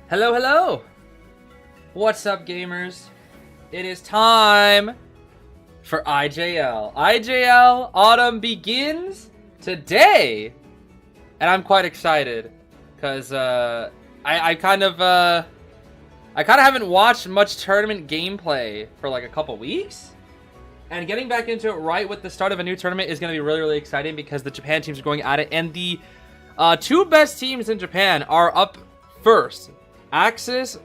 Hello, hello! What's up, gamers? It is time for IJL. IJL Autumn begins today! And I'm quite excited, because I kind of haven't watched much tournament gameplay for like a couple weeks. And getting back into it right with the start of a new tournament is going to be really, really exciting because the Japan teams are going at it. And the two best teams in Japan are up first. AXIZ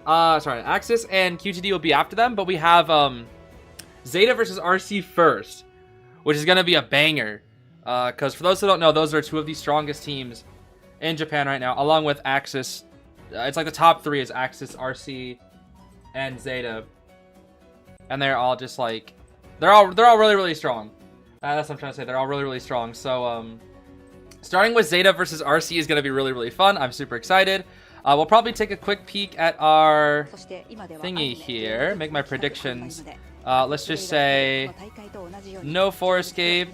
and QTD will be after them, but we have ZETA versus RC first, which is going to be a banger. Because for those who don't know, those are two of the strongest teams in Japan right now, along with AXIZ. It's like the top three is AXIZ, RC, and ZETA. And they're all just like, they're all really, really strong. That's what I'm trying to say. They're all really, really strong. So, starting with ZETA versus RC is going to be really, really fun. I'm super excited. We'll probably take a quick peek at our thingy here, make my predictions. Let's just say no 4 escape,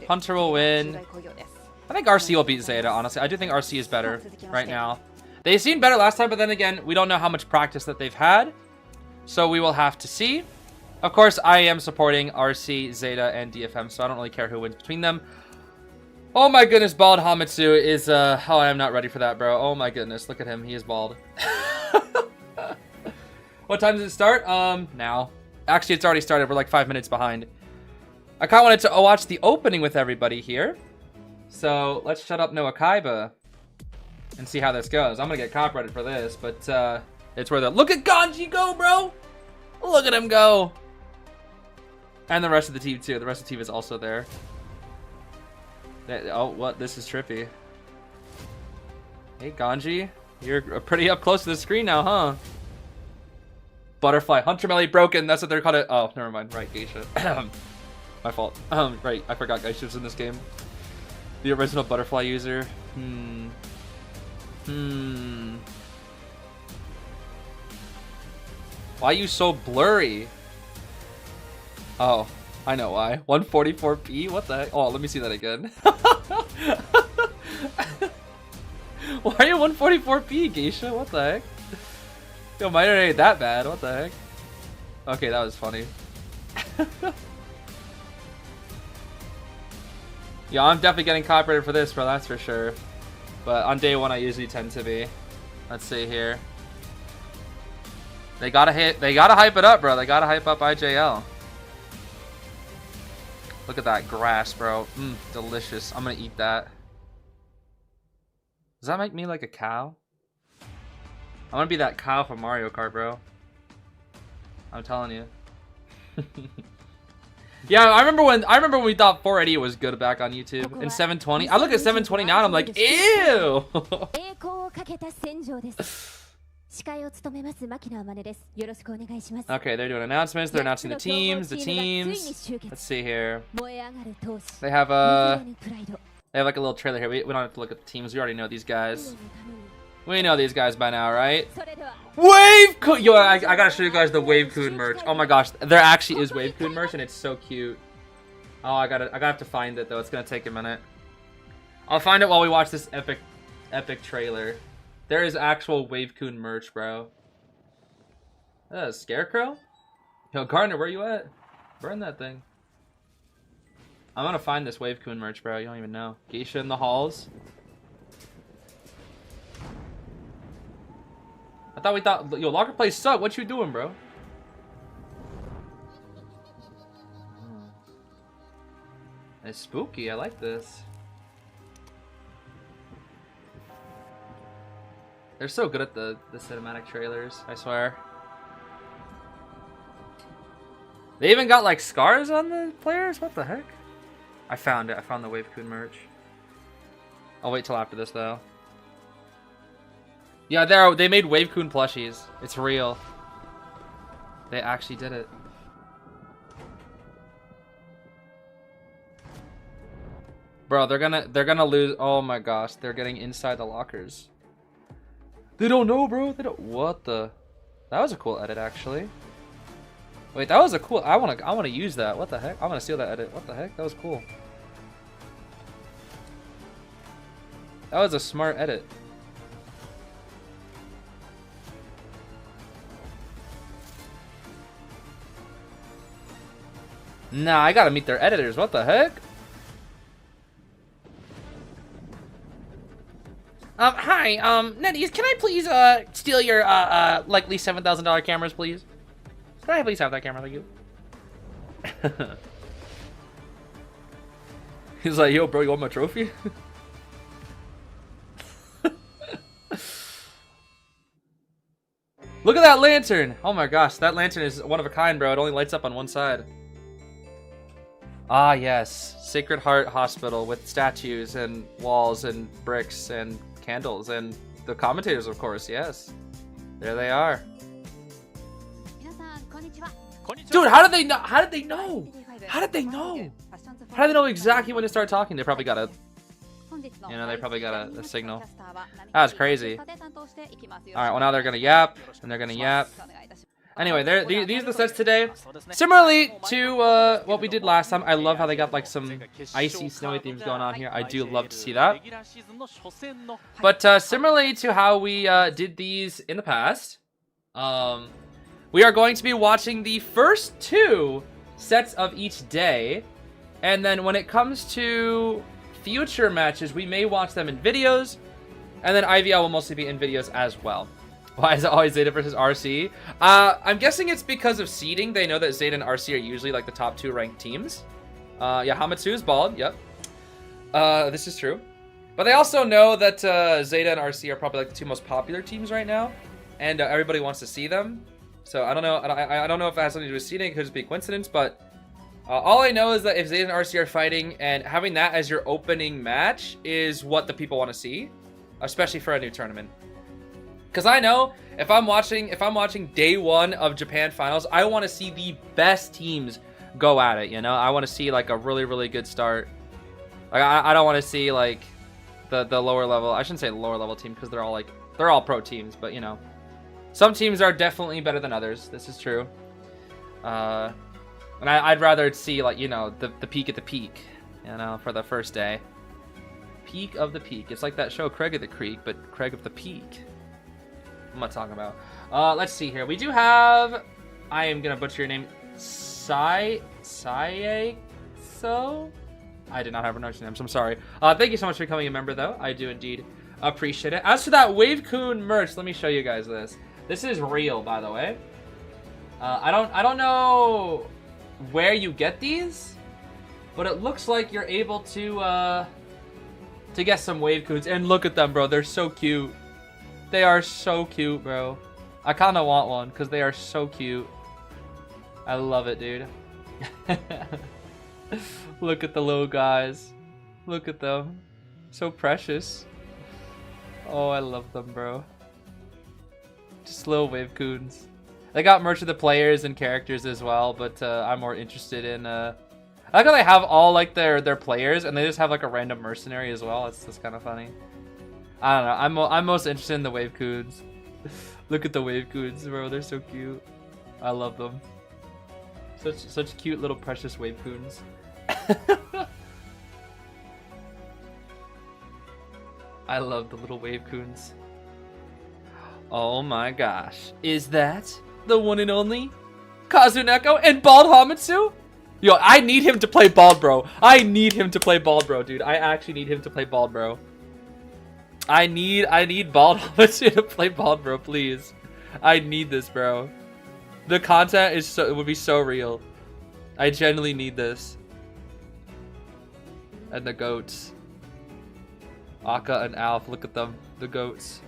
Hunter will win. I think RC will beat ZETA, honestly. I do think RC is better right now. They seemed better last time, but then again, we don't know how much practice that they've had. So we will have to see. Of course, I am supporting RC, ZETA, and DFM, so I don't really care who wins between them. Oh my goodness, bald Hamitsu is, oh, I'm not ready for that, bro. Oh my goodness, look at him, he is bald. What time does it start? Now. Actually, it's already started, we're like 5 minutes behind. I kinda wanted to watch the opening with everybody here. So, let's shut up Noah Kaiba and see how this goes. I'm gonna get copyrighted for this, but, it's worth it. Look at Ganji go, bro! Look at him go! And the rest of the team, too. The rest of the team is also there. Oh, what? This is trippy. Hey, Ganji. You're pretty up close to the screen now, huh? Butterfly. Hunter Melee broken. That's what they're called. Oh, never mind. Right, Geisha. My fault. Right. I forgot Geisha was in this game. The original Butterfly user. Why are you so blurry? Oh. I know why. 144p? What the heck? Oh, let me see that again. Why are you 144p, Geisha? What the heck? Yo, mine ain't that bad. What the heck? Okay, that was funny. Yeah, I'm definitely getting copyrighted for this, bro. That's for sure. But on day one, I usually tend to be. Let's see here. They gotta hype it up, bro. They gotta hype up IJL. Look at that grass, bro. Delicious. I'm gonna eat that. Does that make me like a cow? I wanna be that cow from Mario Kart, bro. I'm telling you. Yeah, I remember when we thought 480 was good back on YouTube. And 720. I look at 720 now and I'm like, ew! Okay, they're doing announcements. They're announcing the teams. Let's see here. They have like a little trailer here. We don't have to look at the teams. We already know these guys. We know these guys by now, right? Wave Kun! Yo, I gotta show you guys the Wave Kun merch. Oh my gosh, there actually is Wave Kun merch and it's so cute. Oh, I gotta have to find it though. It's gonna take a minute. I'll find it while we watch this epic trailer. There is actual Wave Kun merch, bro. A Scarecrow? Yo, Gardner, where you at? Burn that thing. I'm gonna find this Wave Kun merch, bro. You don't even know. Geisha in the halls. I thought we thought... Yo, locker plays suck. What you doing, bro? It's spooky. I like this. They're so good at the cinematic trailers, I swear. They even got like scars on the players? What the heck? I found it. I found the Wave Kun merch. I'll wait till after this though. Yeah, they made Wave Kun plushies. It's real. They actually did it. Bro, they're gonna lose. Oh my gosh, they're getting inside the lockers. They don't know, bro. They don't. What the? That was a cool edit, actually. Wait, that was a cool. I wanna use that. What the heck? I wanna steal that edit. What the heck? That was cool. That was a smart edit. Nah, I gotta meet their editors. What the heck? Hi, Netties, can I please, steal your, likely $7,000 cameras, please? Can I please have that camera, thank you? He's like, yo, bro, you want my trophy? Look at that lantern! Oh my gosh, that lantern is one of a kind, bro. It only lights up on one side. Ah, yes. Sacred Heart Hospital with statues and walls and bricks and candles and the commentators, of course, yes. There they are. Dude, how did they know? How did they know? How did they know? How did they know exactly when to start talking? They probably got a, you know, they probably got a signal. That's crazy. Alright, well now they're gonna yap, and they're gonna yap. Anyway, these are the sets today. Similarly to what we did last time, I love how they got like some icy, snowy themes going on here. I do love to see that. But similarly to how we did these in the past, we are going to be watching the first 2 sets of each day. And then when it comes to future matches, we may watch them in videos. And then IVL will mostly be in videos as well. Why is it always ZETA versus RC? I'm guessing it's because of seeding. They know that ZETA and RC are usually like the top 2 ranked teams. Yeah, Hamatsu is bald. Yep. This is true. But they also know that ZETA and RC are probably like the 2 most popular teams right now. And everybody wants to see them. So I don't know. I don't know if it has something to do with seeding. It could just be coincidence. But all I know is that if ZETA and RC are fighting and having that as your opening match is what the people want to see. Especially for a new tournament. Because I know if I'm watching day 1 of Japan finals, I want to see the best teams go at it, you know? I want to see like a really, really good start. Like I don't want to see like the lower level. I shouldn't say the lower level team because they're all pro teams, but you know. Some teams are definitely better than others. This is true. And I'd rather see like, you know, the peak at the peak, you know, for the first day. Peak of the peak. It's like that show Craig of the Creek, but Craig of the Peak. I'm not talking about. Let's see here. We do have. I am gonna butcher your name. So. I did not have a pronunciation name, so I'm sorry. Thank you so much for becoming a member, though. I do indeed appreciate it. As for that Wave-kun merch, let me show you guys this. This is real, by the way. I don't know where you get these, but it looks like you're able to get some Wave-kuns. And look at them, bro. They're so cute. They are so cute, bro. I kind of want one because they are so cute. I love it, dude. Look at the little guys. Look at them. So precious. Oh, I love them, bro. Just little Wave-kuns. They got merch of the players and characters as well, but I'm more interested in... I like how they have all like their players, and they just have like a random mercenary as well. It's just kind of funny. I don't know. I'm most interested in the Wave-kuns. Look at the Wave-kuns, bro. They're so cute. I love them. Such cute little precious Wave-kuns. I love the little Wave-kuns. Oh my gosh. Is that the one and only Kazuneko and Bald Hamatsu? Yo, I need him to play Bald Bro. I need him to play Bald Bro, dude. I actually need him to play Bald Bro. I need Bald Hamatsu to play Bald Bro, please. I need this, bro. The content is it would be so real. I genuinely need this. And the goats. Akka and Alf, look at them. The goats.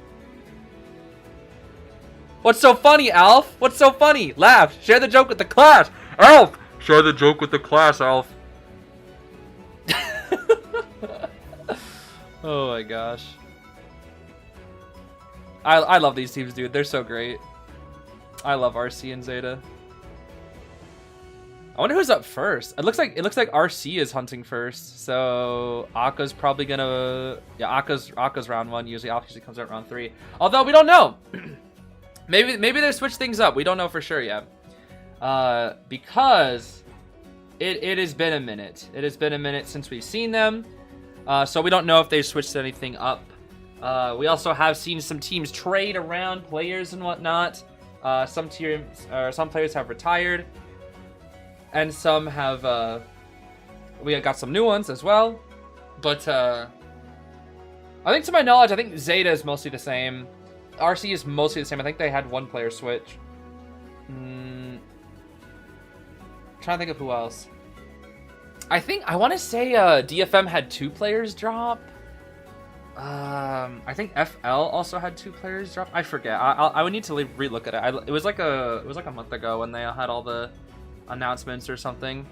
What's so funny, Alf? What's so funny? Laugh. Share the joke with the class. Alf! Share the joke with the class, Alf. Oh my gosh. I love these teams, dude. They're so great. I love RC and ZETA. I wonder who's up first. It looks like RC is hunting first. So Akka's probably gonna Akka's round 1. Usually Alpha usually comes out round 3. Although we don't know. maybe they switch things up. We don't know for sure yet. Because it has been a minute. It has been a minute since we've seen them. So we don't know if they switched anything up. We also have seen some teams trade around players and whatnot. Some players have retired. and some have, we got some new ones as well. But, I think to my knowledge, I think ZETA is mostly the same. RC is mostly the same. I think they had one player switch. Trying to think of who else. I want to say DFM had 2 players drop. I think FL also had 2 players drop. I forget. I would need to relook at it. It was like a month ago when they had all the announcements or something.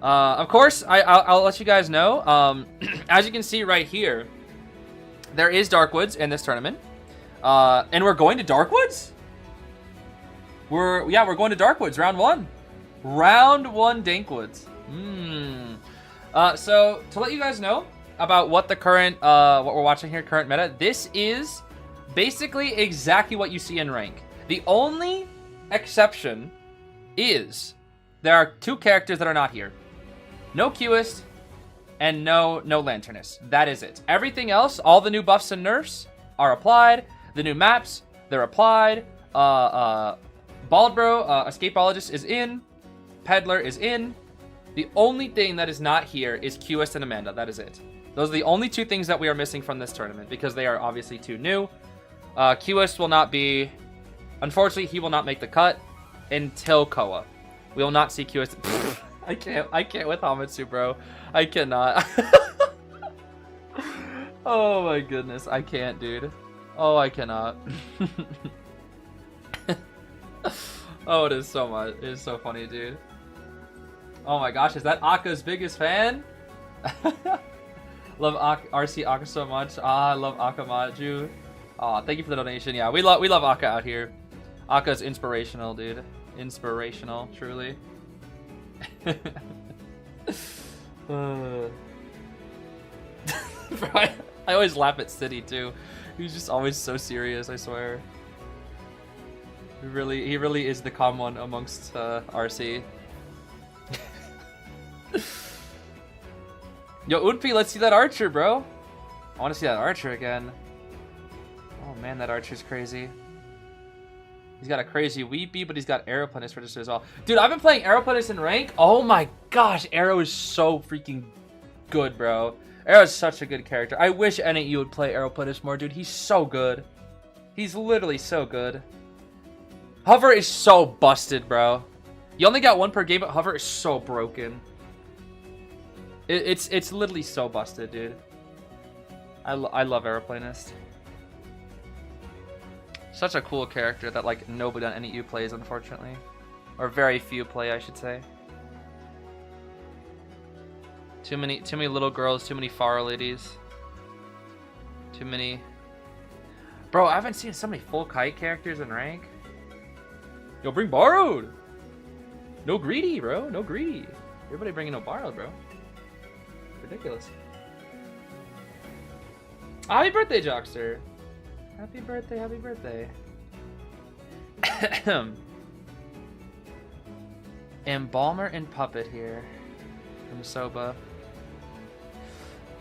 Of course, I'll let you guys know. As you can see right here, there is Darkwoods in this tournament, and we're going to Darkwoods. We're going to Darkwoods round 1. Round 1 Dankwoods. So to let you guys know about what the current what we're watching here, current meta, this is basically exactly what you see in rank. The only exception is there are 2 characters that are not here. No Qist and no Lanternist. That is it. Everything else, all the new buffs and nerfs are applied. The new maps, they're applied. Baldbro, Escapologist is in. Peddler is in. The only thing that is not here is Qist and Amanda. That is it. Those are the only 2 things that we are missing from this tournament because they are obviously too new. Qist will not be... Unfortunately, he will not make the cut until Koa. We will not see Qist... I can't with Hamitsu, bro. I cannot. Oh my goodness. I can't, dude. Oh, I cannot. Oh, it is so much. It is so funny, dude. Oh my gosh, is that Akka's biggest fan? Love RC Akka so much. I love Akka Maju. Thank you for the donation. Yeah, we love Akka out here. Akka's inspirational, dude. Inspirational, truly. Bro, I always laugh at City too. He's just always so serious, I swear. He really is the calm one amongst RC. Yo, Unpi, let's see that Archer, bro. I want to see that Archer again. Oh man, that Archer's crazy. He's got a crazy weepy, but he's got Aeroplanist registered as well. Dude, I've been playing Aeroplanist in rank. Oh my gosh, Aero is so freaking good, bro. Aero is such a good character. I wish any of you would play Aeroplanist more, dude. He's so good. He's literally so good. Hover is so busted, bro. You only got 1 per game, but Hover is so broken. It's literally so busted, dude. I love Aeroplanist. Such a cool character that like nobody on NEU plays, unfortunately, or very few play, I should say. Too many little girls, too many Faro ladies, too many. Bro, I haven't seen so many full kite characters in rank. Yo, bring borrowed. No greedy, bro. No greedy. Everybody bringing no borrowed, bro. Ridiculous. Happy birthday, Jockster. Happy birthday, happy birthday. Embalmer and Puppet here from Soba.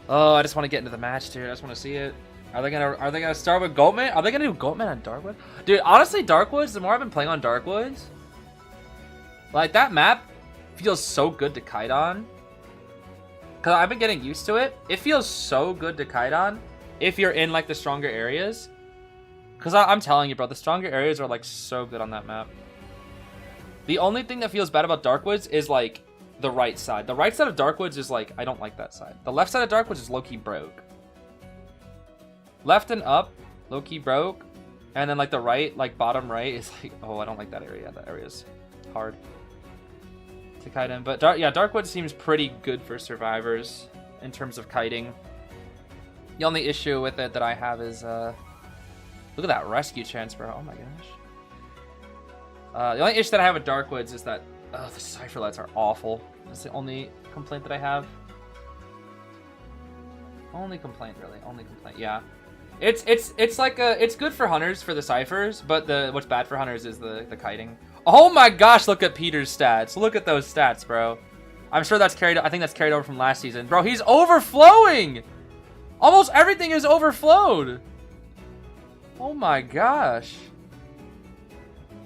Oh, I just want to get into the match, dude. I just want to see it. Are they gonna start with Goatman? Are they gonna do Goatman on Darkwood? Dude, honestly, Darkwoods, the more I've been playing on Darkwoods, like that map feels so good to kite on. Cause I've been getting used to it. It feels so good to kite on if you're in like the stronger areas. Cause I'm telling you, bro, the stronger areas are like so good on that map. The only thing that feels bad about Darkwoods is like the right side. The right side of Darkwoods is like, I don't like that side. The left side of Darkwoods is low-key broke. Left and up, low-key broke. And then like the right, like bottom right is like, oh, I don't like that area. That area is hard to kite in. But yeah, Darkwoods seems pretty good for survivors in terms of kiting. The only issue with it that I have is, look at that rescue chance, bro. Oh my gosh. The only issue that I have with Darkwoods is that the cipher lights are awful. That's the only complaint that I have. Only complaint, really. Only complaint. Yeah, it's like it's good for hunters for the ciphers, but what's bad for hunters is the kiting. Oh my gosh! Look at Peter's stats. Look at those stats, bro. I'm sure that's carried. I think that's carried over from last season, bro. He's overflowing. Almost everything is overflowed. Oh my gosh.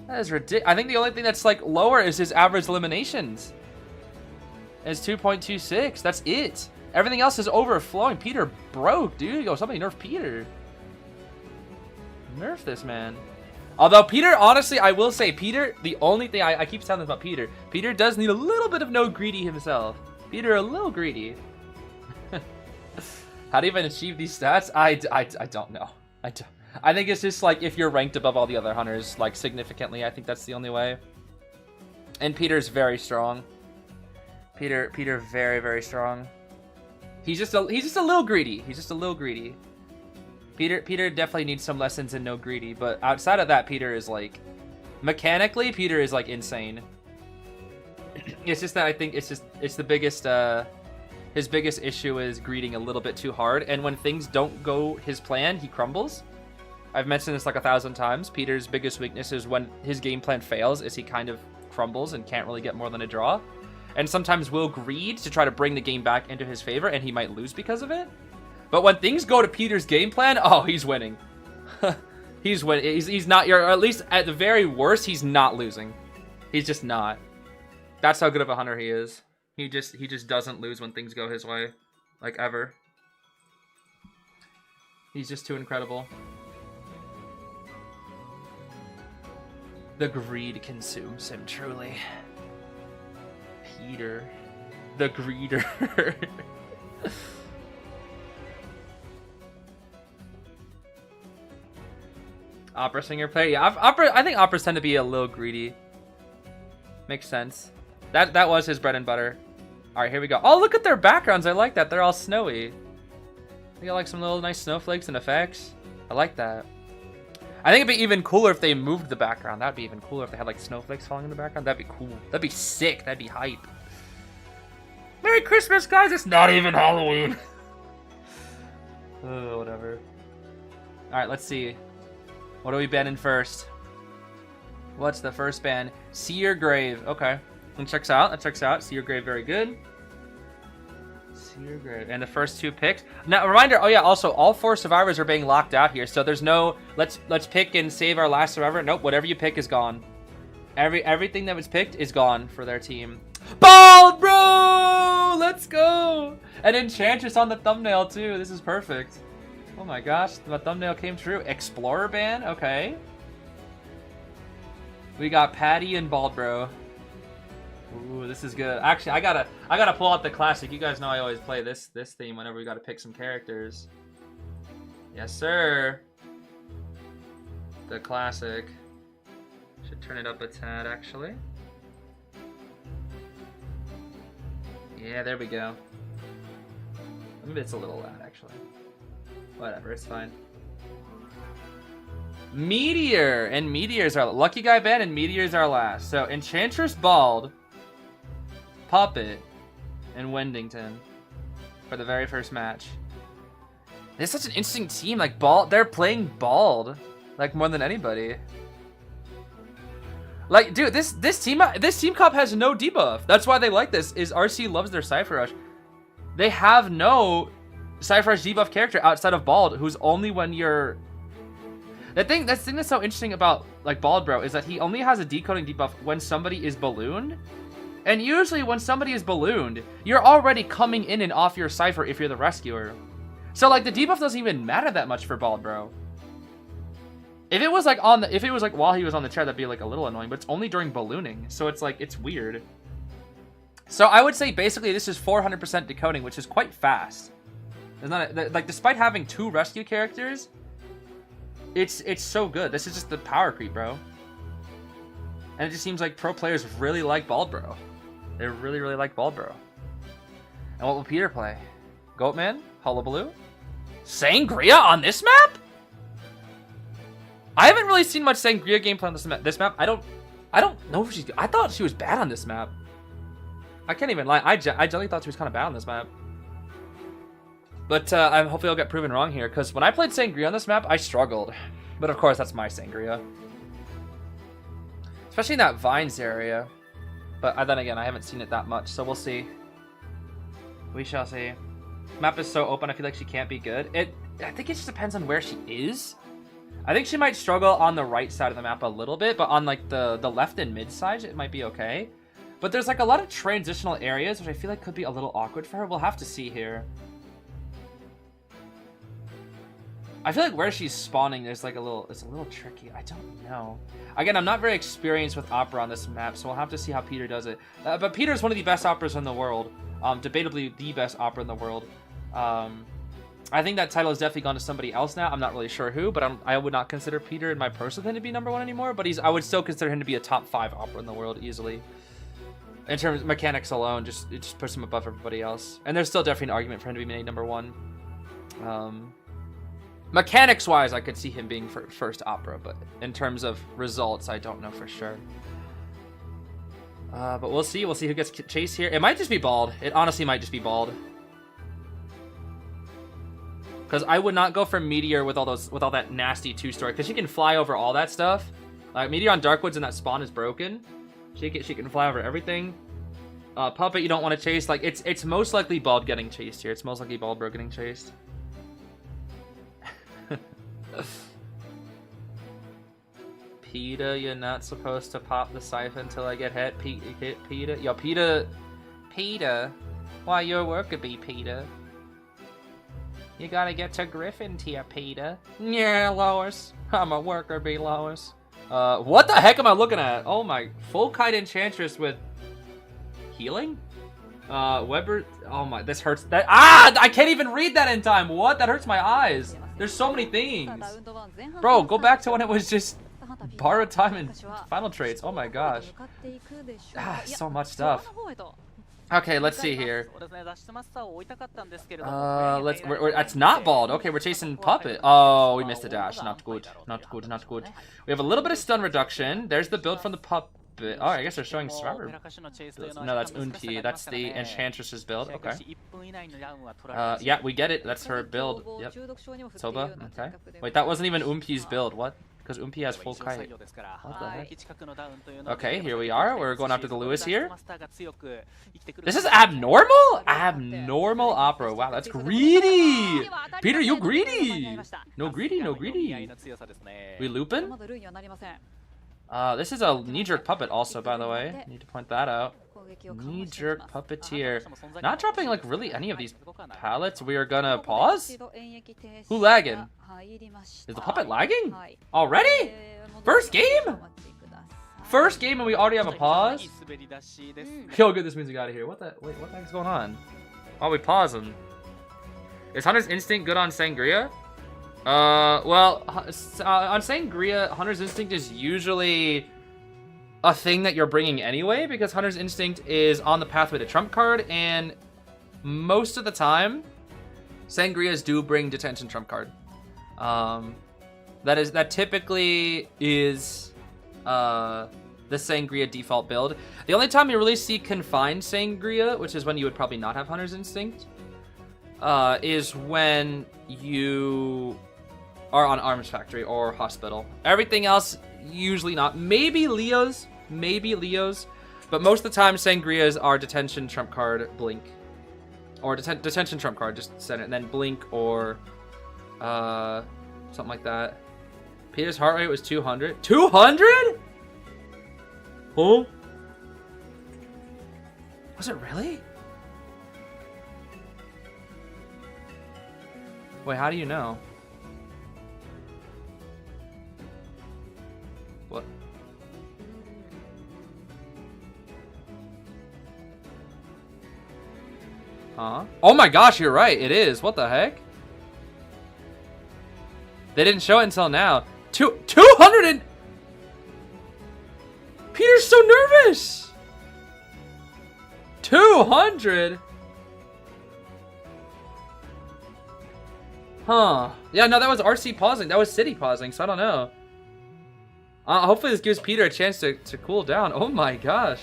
That is ridiculous. I think the only thing that's like lower is his average eliminations. It's 2.26. That's it. Everything else is overflowing. Peter broke, dude. Yo, somebody nerf Peter. Nerf this man. Although Peter, honestly, I will say Peter, the only thing I keep telling this about Peter, Peter does need a little bit of no greedy himself. Peter a little greedy. How do you even achieve these stats? I don't know. I think it's just like if you're ranked above all the other hunters, like significantly, I think that's the only way. And Peter's very strong. Peter very, very strong. He's just a little greedy. He's just a little greedy. Peter definitely needs some lessons in no greedy, but outside of that, Peter is like mechanically, Peter is like insane. It's just that I think it's the biggest his biggest issue is greeting a little bit too hard, and when things don't go his plan, he crumbles. I've mentioned this like 1,000 times. Peter's biggest weakness is when his game plan fails, is he kind of crumbles and can't really get more than a draw. And sometimes will greed to try to bring the game back into his favor, and he might lose because of it. But when things go to Peter's game plan, oh, he's winning. He's winning. He's not, or at least at the very worst, he's not losing. He's just not. That's how good of a hunter he is. He just doesn't lose when things go his way, like ever. He's just too incredible. The greed consumes him truly. Peter, the greeder. Opera singer player, yeah. I think operas tend to be a little greedy. Makes sense. That was his bread and butter. All right, here we go. Oh, look at their backgrounds. I like that. They're all snowy. They got like some little nice snowflakes and effects. I like that. I think it'd be even cooler if they moved the background. That'd be even cooler if they had like snowflakes falling in the background. That'd be cool. That'd be sick. That'd be hype. Merry Christmas, guys. It's not even Halloween. Oh, whatever. All right, let's see. What are we banning first? What's the first ban? See Your Grave. Okay. That checks out. That checks out. See Your Grave, very good. See Your Grave. And the first two picks. Now, reminder, oh yeah, also, all 4 survivors are being locked out here. So there's no, let's pick and save our last survivor. Nope, whatever you pick is gone. Everything that was picked is gone for their team. Bald, bro! Let's go! And Enchantress on the thumbnail, too. This is perfect. Oh my gosh, the thumbnail came true. Explorer ban, okay. We got Patty and Bald Bro. Ooh, this is good. Actually, I gotta pull out the classic. You guys know I always play this theme whenever we gotta pick some characters. Yes, sir. The classic. Should turn it up a tad, actually. Yeah, there we go. Maybe it's a little loud, actually. Whatever, it's fine. Meteor! And Meteor's our lucky guy ban, and Meteor's our last. So Enchantress, Bald, Puppet, and Wendington for the very first match. It's such an interesting team. Like Bald, they're playing Bald like more than anybody. Like, dude, this team comp has no debuff. That's why they like this. Is RC loves their Cypher Rush. They have no Cypher Rush debuff character outside of Bald, who's only when you're. The thing that's so interesting about like Bald Bro is that he only has a decoding debuff when somebody is ballooned. And usually when somebody is ballooned, you're already coming in and off your Cypher if you're the rescuer. So like the debuff doesn't even matter that much for Bald Bro. If it was like while he was on the chair, that'd be like a little annoying, but it's only during ballooning. So it's like, it's weird. So I would say basically this is 400% decoding, which is quite fast. It's not like, despite having 2 rescue characters, it's so good. This is just the power creep, bro. And it just seems like pro players really like Bald Bro. They really, really like Bald Bro. And what will Peter play? Goatman? Hullabaloo? Sangria on this map? I haven't really seen much Sangria gameplay on this map. I don't know if she's. I thought she was bad on this map. I can't even lie. I generally thought she was kind of bad on this map. But hopefully I'll get proven wrong here, because when I played Sangria on this map, I struggled. But of course, that's my Sangria. Especially in that Vines area. But then again, I haven't seen it that much, so we'll see. We shall see. Map is so open, I feel like she can't be good. I think it just depends on where she is. I think she might struggle on the right side of the map a little bit, but on like the left and mid side, it might be okay. But there's like a lot of transitional areas, which I feel like could be a little awkward for her. We'll have to see here. I feel like where she's spawning, there's like it's a little tricky. I don't know. Again, I'm not very experienced with Opera on this map, so we'll have to see how Peter does it. But Peter is one of the best operas in the world. Debatably the best opera in the world. I think that title has definitely gone to somebody else now. I'm not really sure who, but I would not consider Peter in my personal opinion to be #1 anymore. But I would still consider him to be a top 5 opera in the world easily. In terms of mechanics alone, it just puts him above everybody else. And there's still definitely an argument for him to be made #1. Mechanics-wise, I could see him being first opera, but in terms of results, I don't know for sure. But we'll see. We'll see who gets chased here. It might just be Bald. It honestly might just be Bald. Because I would not go for Meteor with all that nasty 2-story, because she can fly over all that stuff. Like Meteor on Darkwoods and that spawn is broken. She can fly over everything. Puppet you don't want to chase. Like it's most likely Bald getting chased here. It's most likely Bald Bro getting chased. PETA, you're not supposed to pop the siphon until I get hit. PETA. Yo, PETA. Why your worker be PETA? You gotta get to Griffin tier, PETA. Yeah, Lois. I'm a worker bee, Lois. What the heck am I looking at? Oh my, full kite enchantress with healing? Weber. Oh my, this hurts. I can't even read that in time. What? That hurts my eyes. There's so many things. Bro, go back to when it was just borrowed time and final traits. Oh my gosh. So much stuff. Okay, let's see here. That's not Bald. Okay, we're chasing Puppet. Oh, we missed the dash. Not good. Not good. Not good. We have a little bit of stun reduction. There's the build from the Puppet. Oh, I guess they're showing Survivor. No, that's Unpi. That's the Enchantress's build. Okay. Yeah, we get it. That's her build. Yep. Soba. Okay. Wait, that wasn't even Unpi's build. What? Because Unpi has full kite. What the heck? Okay, here we are. We're going after the Lewis here. This is abnormal? Abnormal opera. Wow, that's greedy. Peter, you greedy. No greedy, no greedy. We looping? This is a knee-jerk puppet also, by the way. Need to point that out. Knee-jerk puppeteer. Not dropping, like, really any of these pallets. We are gonna pause? Who lagging? Is the puppet lagging? Already? First game? First game and we already have a pause? Yo, good, this means we got it here. Wait, what the heck's going on? Oh, we pausing. Is Hunter's Instinct good on Sangria? Well, on Sangria, Hunter's Instinct is usually a thing that you're bringing anyway, because Hunter's Instinct is on the pathway to trump card, and most of the time, Sangrias do bring detention trump card. That typically is the Sangria default build. The only time you really see confined Sangria, which is when you would probably not have Hunter's Instinct, is when you are on Arms Factory or Hospital. Everything else, usually not. Maybe Leo's, but most of the time Sangrias are detention trump card blink, or detention trump card, just send it, and then blink or something like that. Peter's heart rate was 200. 200? Oh, was it really? Wait, how do you know? What? Huh? Oh my gosh, you're right. It is. What the heck? They didn't show it until now. 200 and... Peter's so nervous! 200? Huh. Yeah, no, that was RC pausing. That was City pausing, so I don't know. Hopefully this gives Peter a chance to cool down. Oh my gosh.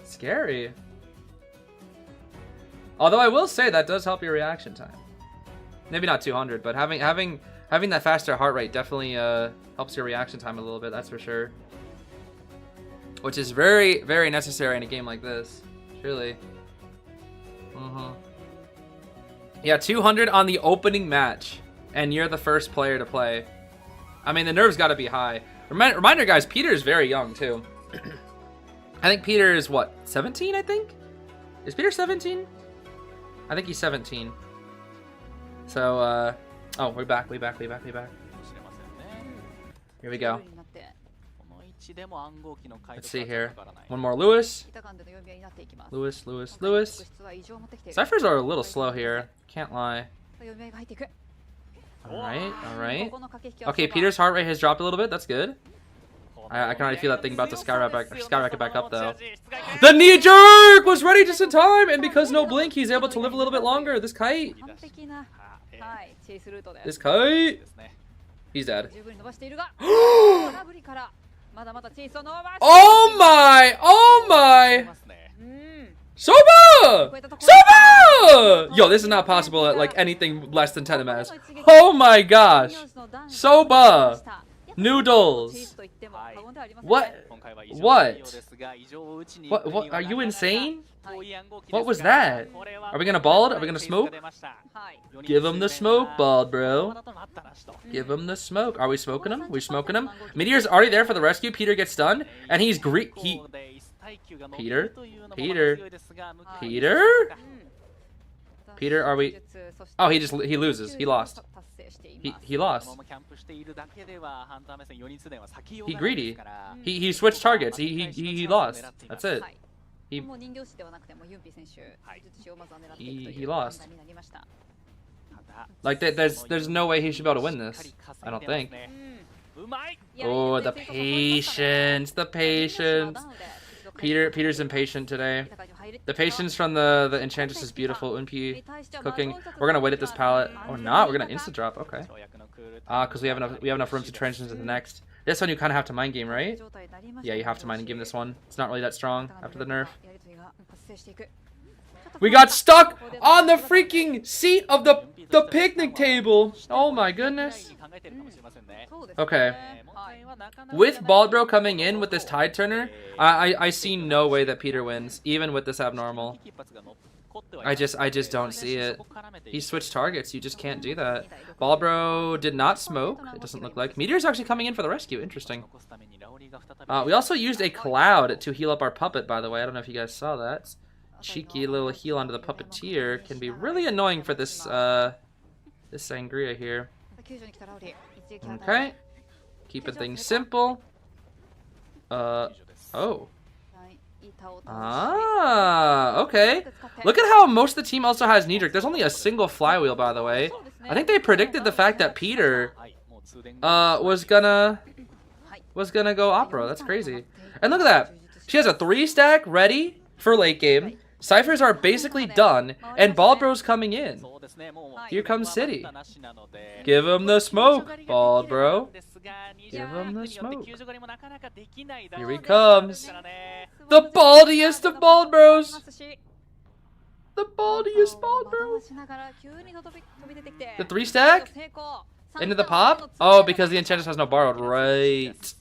Scary. Although I will say that does help your reaction time. Maybe not 200, but having that faster heart rate definitely helps your reaction time a little bit, that's for sure. Which is very, very necessary in a game like this. Truly. Yeah, 200 on the opening match. And you're the first player to play. I mean, the nerves got to be high. Reminder, guys, Peter is very young, too. I think Peter is, what, 17, I think? Is Peter 17? I think he's 17. So, oh, we're back. Here we go. Let's see here. One more Lewis. Lewis. Ciphers are a little slow here. Can't lie. Alright. Okay, Peter's heart rate has dropped a little bit. That's good. I can already feel that thing about to skyrocket back up, though. The knee jerk was ready just in time, and because no blink, he's able to live a little bit longer. This kite. He's dead. Oh my! Soba! Yo, this is not possible at like anything less than 10 ms. Oh my gosh! Soba! Noodles! What? What? Are you insane? What was that? Are we gonna bald? Are we gonna smoke? Give him the smoke, bald, bro. Give him the smoke. Are we smoking him? We smoking him? Meteor's already there for the rescue. Peter gets stunned, and he's Peter, are we? Oh, he loses. He lost. He lost. He greedy. He switched targets. He lost. That's it. He lost. Like there's no way he should be able to win this. I don't think. Oh, the patience. Peter's impatient today. The patience from the Enchantress is beautiful. Unpi cooking. We're gonna wait at this pallet. Or not. We're gonna insta drop. Okay. Because we have enough room to transition to the next. This one you kind of have to mind game, right? Yeah, you have to mind game this one. It's not really that strong after the nerf. We got stuck on the freaking seat of the picnic table. Oh my goodness. Okay. With Baldbro coming in with this tide turner, I see no way that Peter wins, even with this abnormal. I just don't see it. He switched targets. You just can't do that. Baldbro did not smoke. It doesn't look like. Meteor's actually coming in for the rescue. Interesting. We also used a cloud to heal up our puppet, by the way. I don't know if you guys saw that. Cheeky little heal onto the puppeteer can be really annoying for this this sangria here. Okay. Keeping things simple. Oh. Okay. Look at how most of the team also has knee jerk. There's only a single flywheel, by the way. I think they predicted the fact that Peter was gonna go opera. That's crazy. And look at that. She has a 3-stack ready for late game. Ciphers are basically done, and Baldbro's coming in. Here comes City. Give him the smoke, Baldbro. Give him the smoke. Here he comes. The baldiest of Baldbros. The baldiest Baldbro. The 3-stack? Into the pop? Oh, because the Enchantress has no borrowed. Right.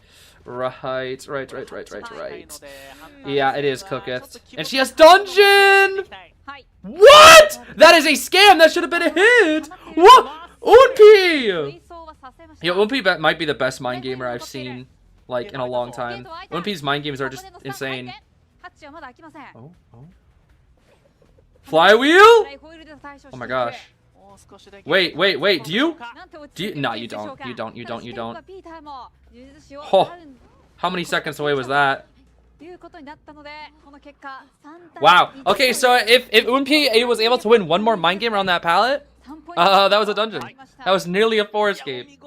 Yeah, it is Cooketh. And she has dungeon! What? That is a scam! That should have been a hit! What? Unpi! Yo, Unpi might be the best mind gamer I've seen, like, in a long time. Unpi's mind games are just insane. Oh. Flywheel? Oh my gosh. Wait. Do you? No, you don't. You don't. Oh, how many seconds away was that? Wow. Okay, so if Unpi was able to win one more mind game around that pallet, that was a dungeon. That was nearly a 4 escape.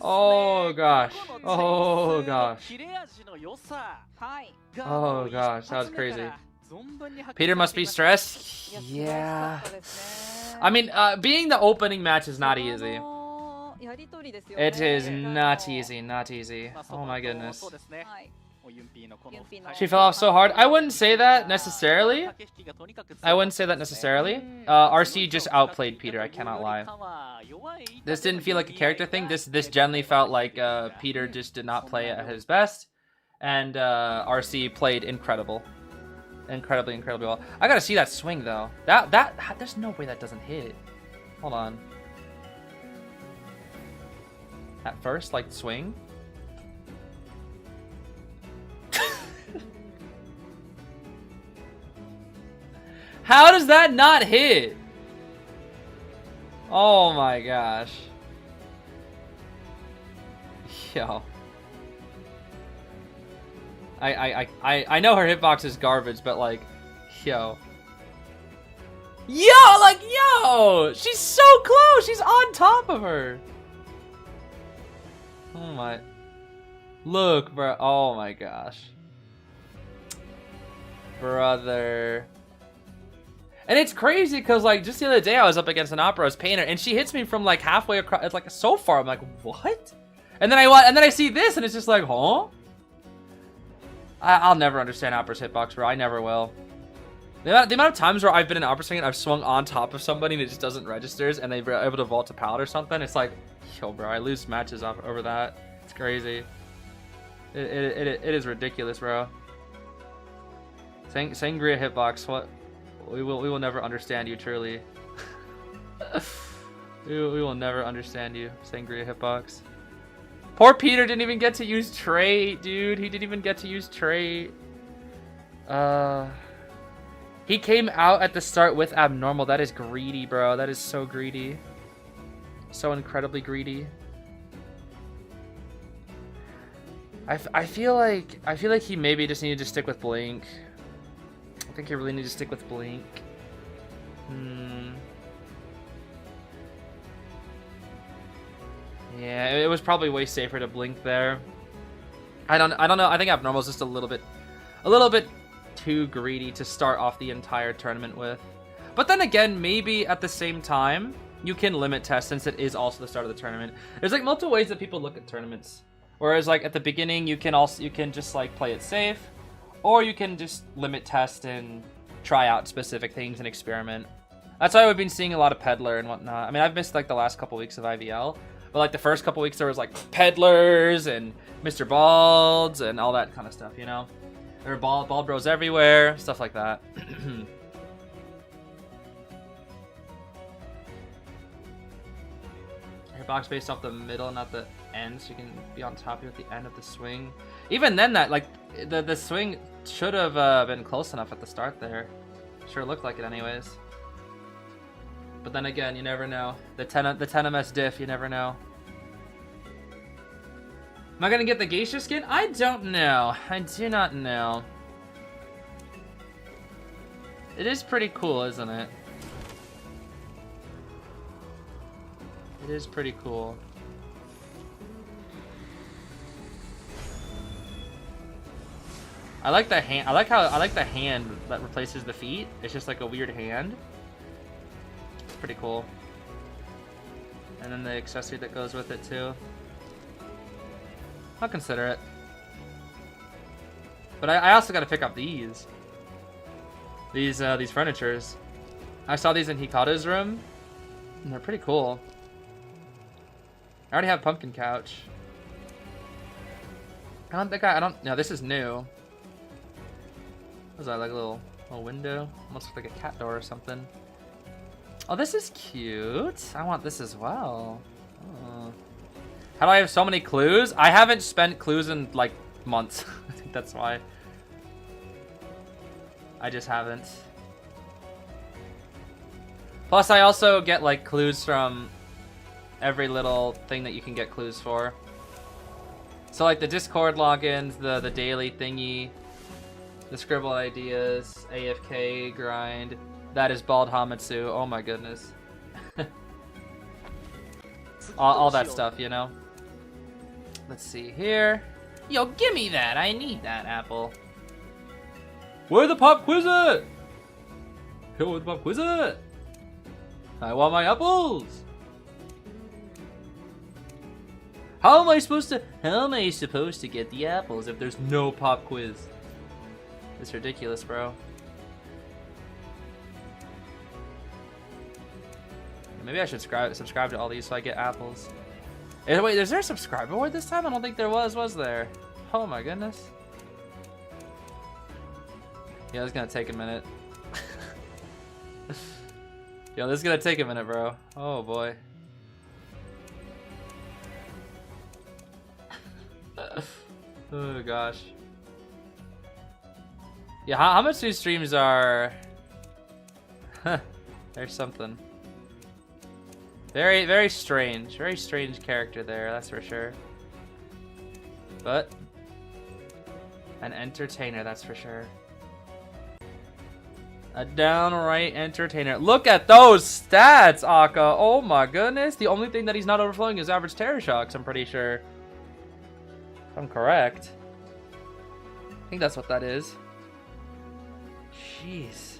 Oh gosh. Oh gosh, that was crazy. Peter must be stressed. Yeah. I mean, being the opening match is not easy. It is not easy. Oh my goodness. She fell off so hard. I wouldn't say that necessarily. RC just outplayed Peter. I cannot lie. This didn't feel like a character thing. This generally felt like Peter just did not play at his best, and RC played incredibly well. I gotta see that swing though. There's no way that doesn't hit. Hold on. At first, like, swing. How does that not hit? Oh my gosh. Yo. I know her hitbox is garbage, but like, yo. Yo, like, yo! She's so close! She's on top of her! Oh my. Look, bro. Oh my gosh. Brother. And it's crazy because, like, just the other day I was up against an Opera's painter and she hits me from like halfway across. It's like so far. I'm like, what? And then I see this and it's just like, huh? I'll never understand Opera's hitbox, bro. I never will. The amount of times where I've been in Opera swing and I've swung on top of somebody and it just doesn't registers and they're able to vault to pallet or something. It's like, yo, bro, I lose matches over that. It's crazy. It is ridiculous, bro. Sangria hitbox, what? We will never understand you, truly. we will never understand you, Sangria hitbox. Poor Peter didn't even get to use trait, dude. He didn't even get to use trait. He came out at the start with abnormal. That is greedy, bro. That is so greedy. So incredibly greedy. I feel like he maybe just needed to stick with Blink. I think you really need to stick with Blink. Yeah, it was probably way safer to Blink there. I don't know. I think Abnormal is just a little bit too greedy to start off the entire tournament with. But then again, maybe at the same time, you can limit test since it is also the start of the tournament. There's like multiple ways that people look at tournaments. Whereas like at the beginning, you can just like play it safe. Or you can just limit test and try out specific things and experiment. That's why we've been seeing a lot of Peddler and whatnot. I mean, I've missed like the last couple weeks of IVL. But like the first couple weeks there was like Peddlers and Mr. Balds and all that kind of stuff, you know? There were bald bros everywhere, stuff like that. Hitbox based off the middle, not the end, so you can be on top of the end of the swing. Even then, that like the swing should have been close enough at the start there. Sure looked like it anyways. But then again, you never know. The 10 MS diff, you never know. Am I gonna get the geisha skin? I don't know. I do not know. It is pretty cool, isn't it? It is pretty cool. I like the hand. I like the hand that replaces the feet. It's just like a weird hand. It's pretty cool. And then the accessory that goes with it too. I'll consider it. But I also got to pick up these furnitures. I saw these in Hikaru's room, and they're pretty cool. I already have pumpkin couch. I don't. No, this is new. What is that, like a little window? Almost like a cat door or something. Oh, this is cute. I want this as well. Oh. How do I have so many clues? I haven't spent clues in like months. I think that's why. I just haven't. Plus, I also get like clues from every little thing that you can get clues for. So like the Discord logins, the daily thingy, the scribble ideas, AFK grind. That is Bald Hamitsu. Oh my goodness. all that stuff, you know. Let's see here. Yo, give me that. I need that apple. Where the pop quiz at? Yo, where the pop quiz at? I want my apples. How am I supposed to get the apples if there's no pop quiz? It's ridiculous, bro. Maybe I should subscribe to all these so I get apples. Wait, is there a subscriber award this time? I don't think there was there? Oh my goodness. Yeah, this is gonna take a minute. Yo, this is gonna take a minute, bro. Oh boy. Oh gosh. Yeah, how much these streams are? There's something. Very strange character there, that's for sure. But an entertainer, that's for sure. A downright entertainer. Look at those stats, Akka. Oh my goodness. The only thing that he's not overflowing is average terror shocks, I'm pretty sure. If I'm correct. I think that's what that is. Jeez.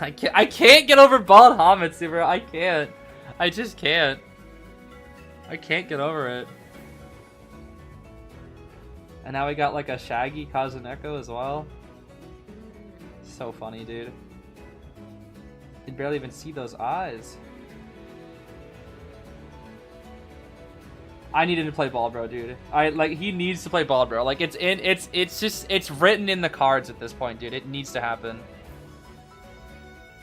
I can't get over bald Hamitsu, bro. I can't. I just can't. I can't get over it. And now we got like a shaggy Kazuneko as well. So funny, dude. You can barely even see those eyes. I needed to play ball, bro, dude. He needs to play ball, bro. Like it's written in the cards at this point, dude. It needs to happen.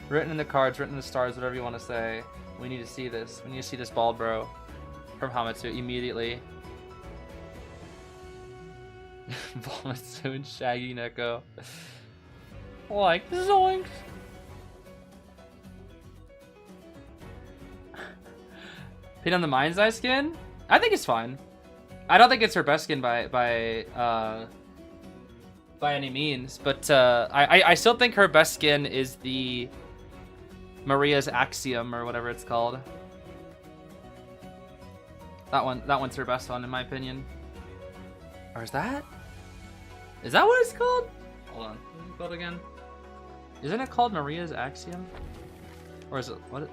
Written in the cards, written in the stars, whatever you want to say. We need to see this. We need to see this ball, bro, from Hamitsu immediately. Hamitsu and Shaggy Neko. Like zoinks. Pin on the Mind's Eye skin? I think it's fine. I don't think it's her best skin by any means, but I still think her best skin is the Maria's Axiom or whatever it's called. That one's her best one in my opinion. Or is that what it's called? Hold on, what is it called again? Isn't it called Maria's Axiom? Or is it what?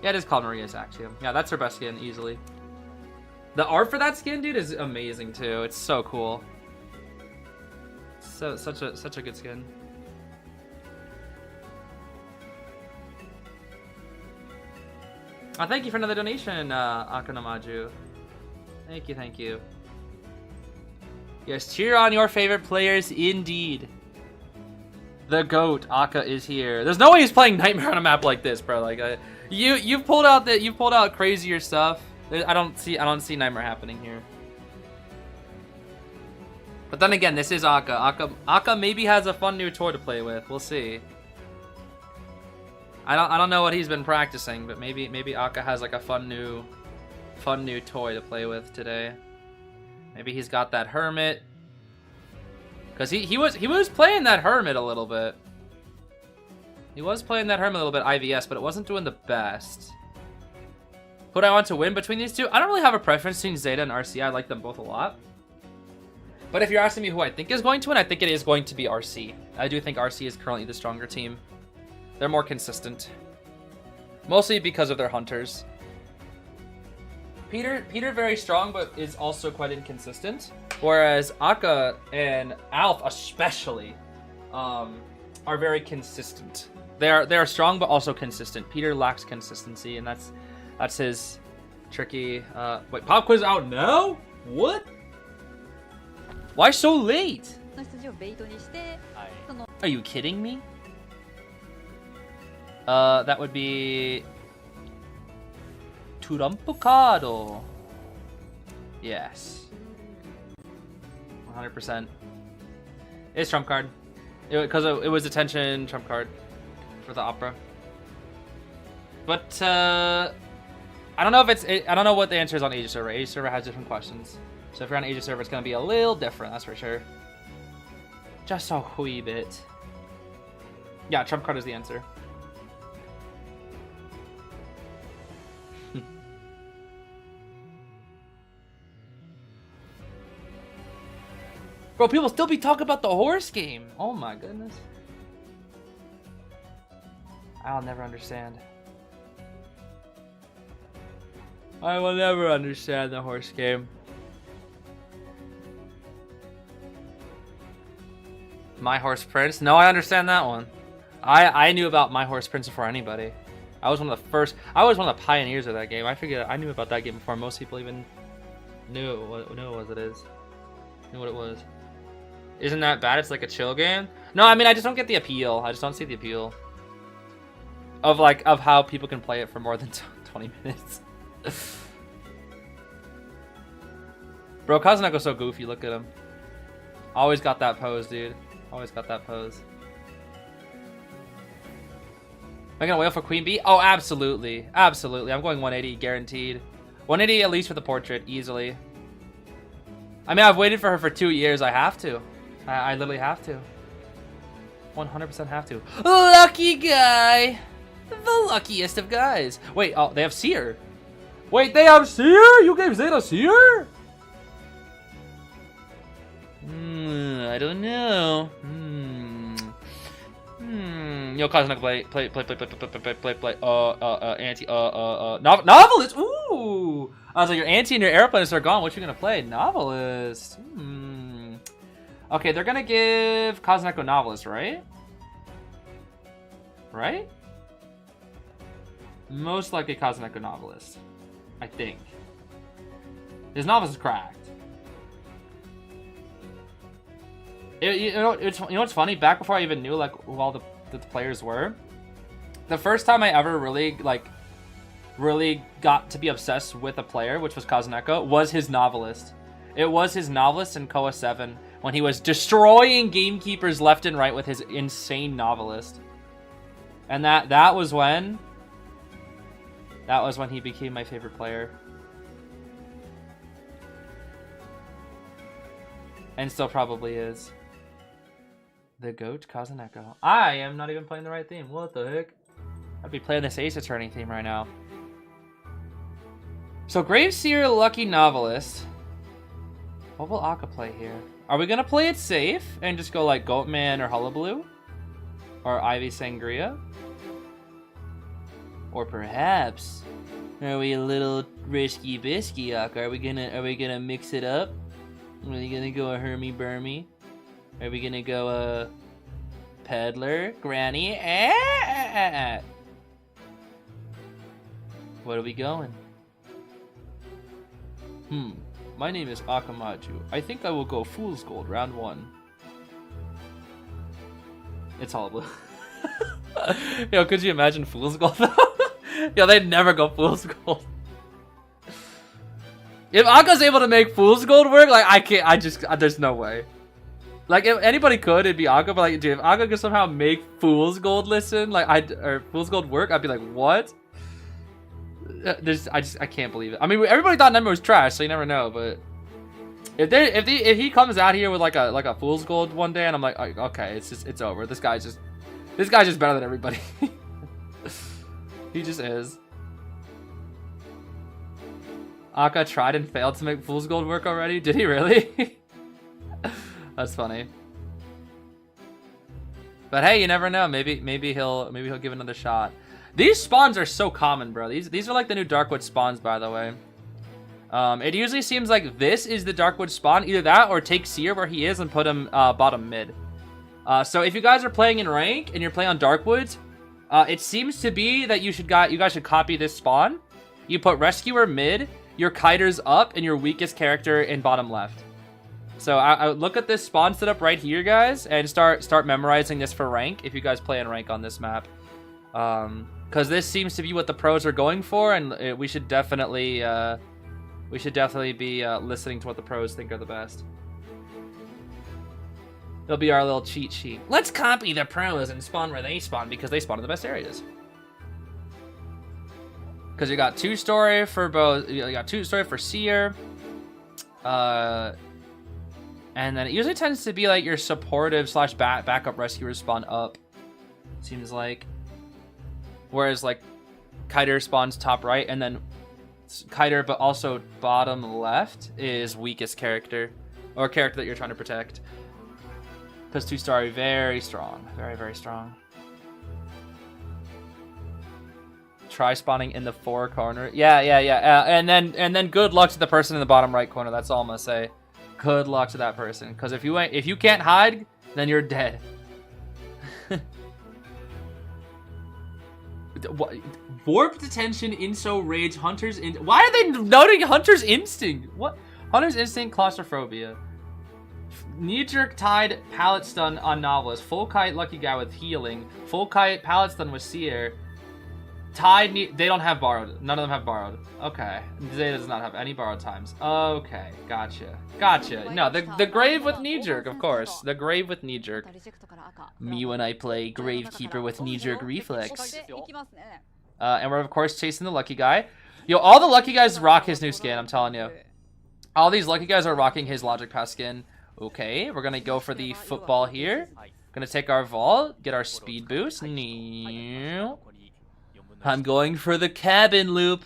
Yeah, it is called Maria's Axiom. Yeah, that's her best skin easily. The art for that skin, dude, is amazing too. It's so cool. So such a good skin. Thank you for another donation, Akanamaju. Thank you. Yes, cheer on your favorite players, indeed. The GOAT, Akka, is here. There's no way he's playing Nightmare on a map like this, bro. Like, you've pulled out crazier stuff. I don't see Nightmare happening here. But then again, this is Akka. Akka maybe has a fun new toy to play with. We'll see. I don't know what he's been practicing, but maybe Akka has like a fun new toy to play with today. Maybe he's got that Hermit. Cause he was playing that Hermit a little bit. He was playing that Hermit a little bit IVS, but it wasn't doing the best. Who do I want to win between these two? I don't really have a preference between ZETA and RC. I like them both a lot. But if you're asking me who I think is going to win, I think it is going to be RC. I do think RC is currently the stronger team. They're more consistent. Mostly because of their hunters. Peter very strong, but is also quite inconsistent. Whereas Akka and Alf especially are very consistent. They are strong, but also consistent. Peter lacks consistency, and that's his tricky. Wait, pop quiz out now? What? Why so late? Are you kidding me? That would be Turampukado. Yes. 100%. It's trump card. Because it was attention trump card for the opera. But I don't know if I don't know what the answer is on Asia server. Asia server has different questions. So if you're on Asia server, it's gonna be a little different, that's for sure. Just a wee bit. Yeah, trump card is the answer. Bro, people still be talking about the horse game. Oh my goodness. I'll never understand. I will never understand the horse game. My Horse Prince? No, I understand that one. I knew about My Horse Prince before anybody. I was one of the pioneers of that game. I knew about that game before most people even knew what it was. Isn't that bad? It's like a chill game. No, I mean I just don't get the appeal. I just don't see the appeal. of how people can play it for more than 20 minutes. Bro, Kazuneko's so goofy. Look at him. Always got that pose, dude. Always got that pose. Am I gonna whale for Queen Bee? Oh, absolutely. Absolutely. I'm going 180, guaranteed. 180 at least for the portrait, easily. I mean, I've waited for her for 2 years. I have to. I literally have to. 100% have to. Lucky guy. The luckiest of guys. Wait, oh, they have Seer. Wait, they have Seer? You gave Zeta Seer? I don't know. Yo, Kazunek, play. Anti, Novelist. Ooh. I was like, your Anti and your Airplanes are gone. What you gonna play? Novelist. Okay, they're gonna give Kazunek Novelist, right? Right? Most likely Kazunek Novelist. I think. His Novelist is cracked. You know what's funny? Back before I even knew like who all the players were, the first time I ever really got to be obsessed with a player, which was Kazuneko, was his Novelist. It was his Novelist in Koa 7 when he was destroying gamekeepers left and right with his insane Novelist. And that was when he became my favorite player. And still probably is. The GOAT, Kazuneko. I am not even playing the right theme. What the heck? I'd be playing this Tourney theme right now. So, Graveseer, Lucky Novelist. What will Akka play here? Are we going to play it safe and just go like Goatman or Hullabaloo? Or Ivy Sangria? Or perhaps, are we a little risky bisky, Akka? Are we gonna mix it up? Are we gonna go a Hermy Burmy? Are we gonna go Peddler, Granny? What are we going? My name is Akamaju. I think I will go Fool's Gold, round 1. It's all blue. Yo, could you imagine Fool's Gold though? Yo, they'd never go Fool's Gold. If Aka's able to make Fool's Gold work, like I can't. There's no way. Like if anybody could, it'd be Akka. But like, dude, if Akka could somehow make Fool's Gold listen, like or Fool's Gold work, I'd be like, what? I can't believe it. I mean, everybody thought Number was trash, so you never know. But if he comes out here with like a Fool's Gold one day, and I'm like, okay, it's over. This guy's just better than everybody. He just is. Akka tried and failed to make Fool's Gold work already. Did he really? That's funny. But hey, you never know. Maybe he'll give another shot. These spawns are so common, bro. These are like the new Darkwood spawns, by the way. It usually seems like this is the Darkwood spawn. Either that or take Seer where he is and put him bottom mid. So if you guys are playing in rank and you're playing on Darkwoods, it seems to be that you guys should copy this spawn. You put Rescuer mid, your Kiters up, and your weakest character in bottom left. So I look at this spawn setup right here, guys, and start memorizing this for rank if you guys play in rank on this map. Because this seems to be what the pros are going for, and we should definitely be listening to what the pros think are the best. It'll be our little cheat sheet. Let's copy the pros and spawn where they spawn because they spawn in the best areas. Because you got 2-story for both. You got 2-story for Seer. And then it usually tends to be like your supportive / backup rescuers spawn up. Seems like. Whereas like Kiter spawns top right, and then Kiter but also bottom left is weakest character. Or character that you're trying to protect. Because 2-story, very strong. Very, very strong. Try spawning in the 4 corner. Yeah. And then good luck to the person in the bottom right corner. That's all I'm gonna say. Good luck to that person. Because if you can't hide, then you're dead. Warp detention, Inso, Rage, Hunter's in. Why are they noting Hunter's Instinct? What? Hunter's Instinct, Claustrophobia. Knee-jerk Tide, Pallet Stun on Novelist. Full Kite, Lucky Guy with Healing. Full Kite, Pallet Stun with Seer. Tied, they don't have borrowed. None of them have borrowed. Okay. Zeta does not have any borrowed times. Okay, gotcha. Gotcha. No, the grave with knee-jerk, of course. The grave with knee-jerk. Me when I play Gravekeeper with knee-jerk reflex. And we're, of course, chasing the lucky guy. Yo, all the lucky guys rock his new skin, I'm telling you. All these lucky guys are rocking his Logic Pass skin. Okay, we're gonna go for the football here. Gonna take our vault, get our speed boost. I'm going for the cabin loop.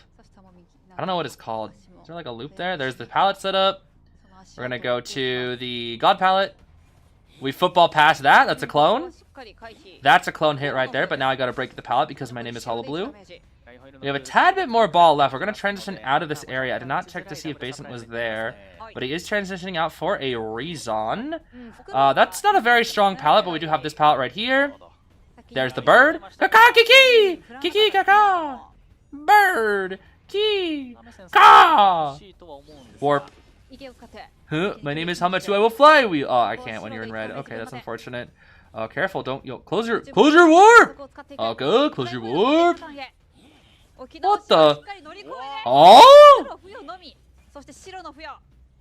I don't know what it's called. Is there like a loop there? There's the pallet setup. We're gonna go to the God pallet. We football past that. That's a clone. That's a clone hit right there, but now I gotta break the pallet because my name is Hollow Blue. We have a tad bit more ball left. We're gonna transition out of this area. I did not check to see if basement was there, but he is transitioning out for a reason. That's not a very strong pallet, but we do have this pallet right here. There's the bird. Kaka kiki! Kiki kaka! Bird! Ki! Ka! Warp. Huh? My name is How Much Do I Will Fly Wheel. Oh, I can't when you're in red. Okay, that's unfortunate. Careful, don't close your warp! Okay, close your warp. What the?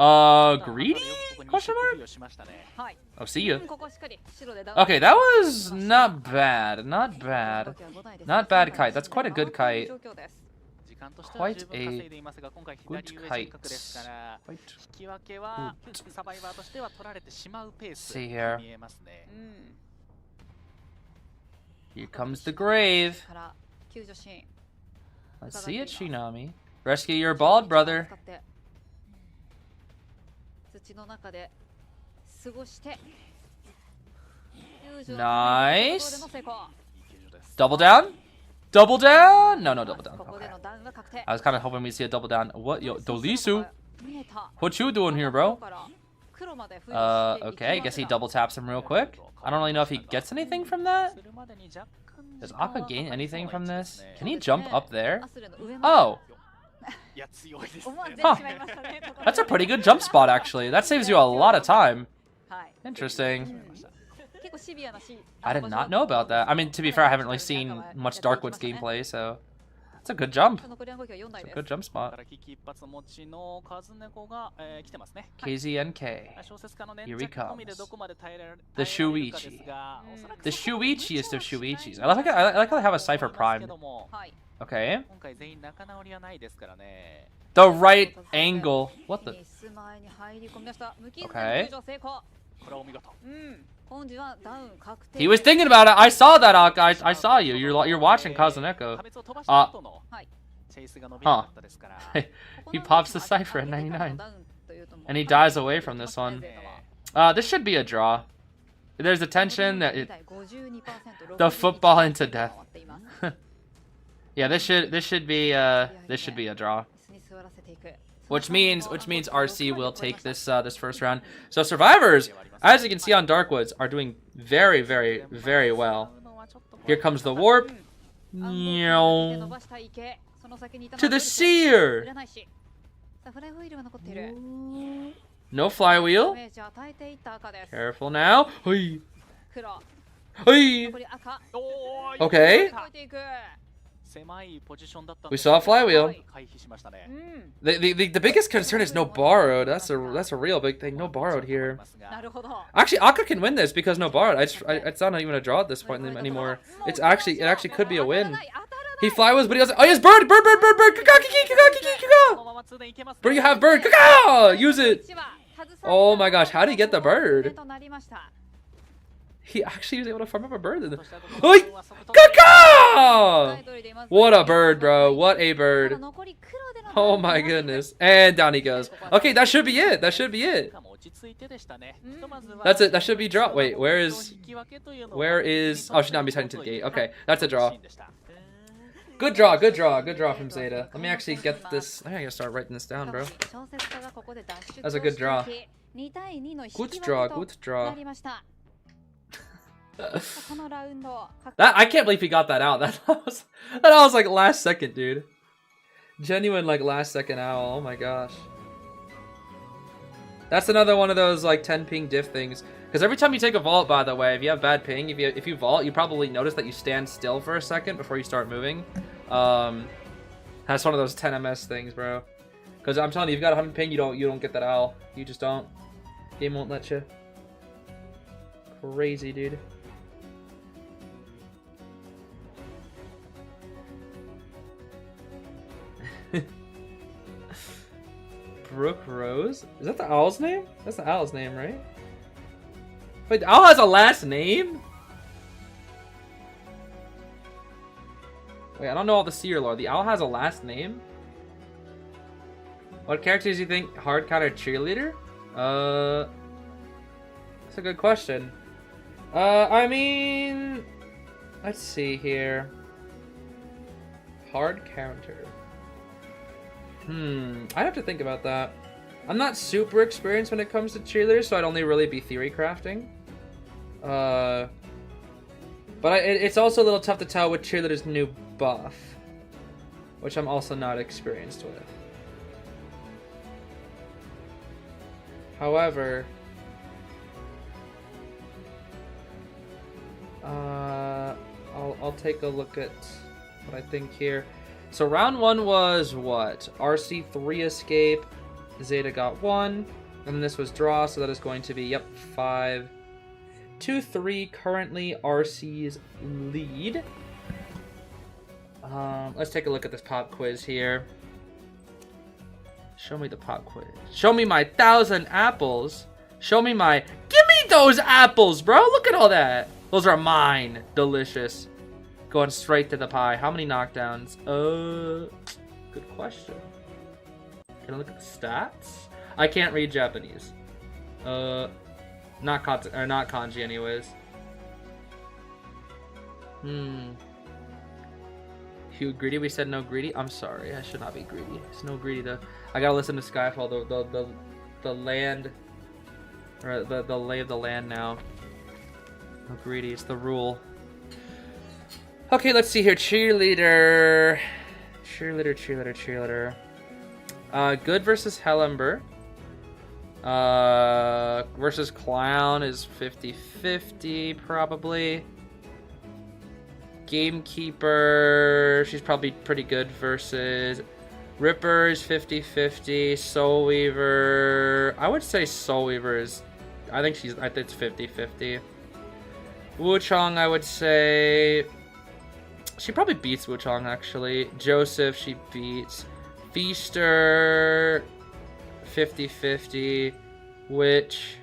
Oh? Greedy? Question mark? Oh, see ya. Okay, that was not bad. Not bad. Not bad kite. That's quite a good kite. Quite a good kite. See here. Here comes the grave. Let's see it, Shinami. Rescue your bald brother. Nice. Double down? Double down? No, double down. Okay. I was kind of hoping we'd see a double down. What? Yo, Dolisu? What you doing here, bro? Okay, I guess he double taps him real quick. I don't really know if he gets anything from that. Does Akka gain anything from this? Can he jump up there? Oh. Huh. That's a pretty good jump spot, actually. That saves you a lot of time. Interesting. I did not know about that. I mean, to be fair, I haven't really seen much Darkwoods gameplay, so it's a good jump. It's a good jump spot. KZNK. Here he comes. The Shuichi. The Shuichiest of Shuichis. I like how they have a Cypher primed. Okay. The right angle. What the? Okay. He was thinking about it. I saw that, I saw you. You're watching Kazuneko. Huh. He pops the Cypher at 99. And he dies away from this one. This should be a draw. There's a tension that the football into death. Yeah, this should be a draw. Which means RC will take this this first round. So survivors, as you can see on Darkwoods, are doing very, very, very well. Here comes the warp. To the seer. No flywheel. Careful now. Okay. We saw a flywheel. The biggest concern is no borrowed. That's a real big thing. No borrowed here. Actually, Akka can win this because no borrowed. It's not even a draw at this point anymore. It actually could be a win. He flywheels, but he doesn't. Oh, he has bird. Bro, you have bird. Use it. Oh my gosh, how did he get the bird? He actually was able to farm up a bird. What a bird, bro. What a bird. Oh my goodness. And down he goes. Okay, that should be it. That should be it. That's it. That should be draw. Wait, where is... Oh, should not be heading to the gate. Okay, that's a draw. Good draw, good draw, good draw from Zeta. Let me actually get this. I gotta start writing this down, bro. That's a good draw. Good draw, good draw. That I can't believe he got that out. That was like last second, dude. Genuine like last second owl. Oh my gosh. That's another one of those like 10 ping diff things. Because every time you take a vault, by the way, if you have bad ping, if you vault, you probably notice that you stand still for a second before you start moving. That's one of those 10 MS things, bro. Because I'm telling you, you've got 100 ping, you don't get that owl. You just don't. Game won't let you. Crazy, dude. Brooke Rose? Is that the owl's name? That's the owl's name, right? Wait, the owl has a last name? Wait, I don't know all the seer lore. The owl has a last name? What characters do you think hard counter cheerleader? That's a good question. I mean, let's see here. Hard counter. I'd have to think about that. I'm not super experienced when it comes to cheerleaders, so I'd only really be theory crafting. But it's also a little tough to tell with cheerleader's new buff, which I'm also not experienced with. However, I'll take a look at what I think here. So round 1 was what? RC 3 escape. Zeta got 1. And this was draw, so that is going to be, yep, 5. 2-3 currently RC's lead. Let's take a look at this pop quiz here. Show me the pop quiz. Show me my 1,000 apples. Show me my... Give me those apples, bro. Look at all that. Those are mine. Delicious. Going straight to the pie. How many knockdowns? Good question. Can I look at the stats? I can't read Japanese. Not kanji anyways. Hugh greedy. We said no greedy. I'm sorry. I should not be greedy. It's no greedy though. I gotta listen to Skyfall. The land, or the lay of the land now. No greedy. It's the rule. Okay, let's see here. Cheerleader. Good versus Hellember. Versus Clown is 50-50 probably. Gamekeeper, she's probably pretty good versus Ripper is 50-50. Soul Weaver, I would say Soul Weaver is, I think it's 50-50. Wuchong, I would say she probably beats Wuchong actually. Joseph, she beats. Feaster, 50-50. Which,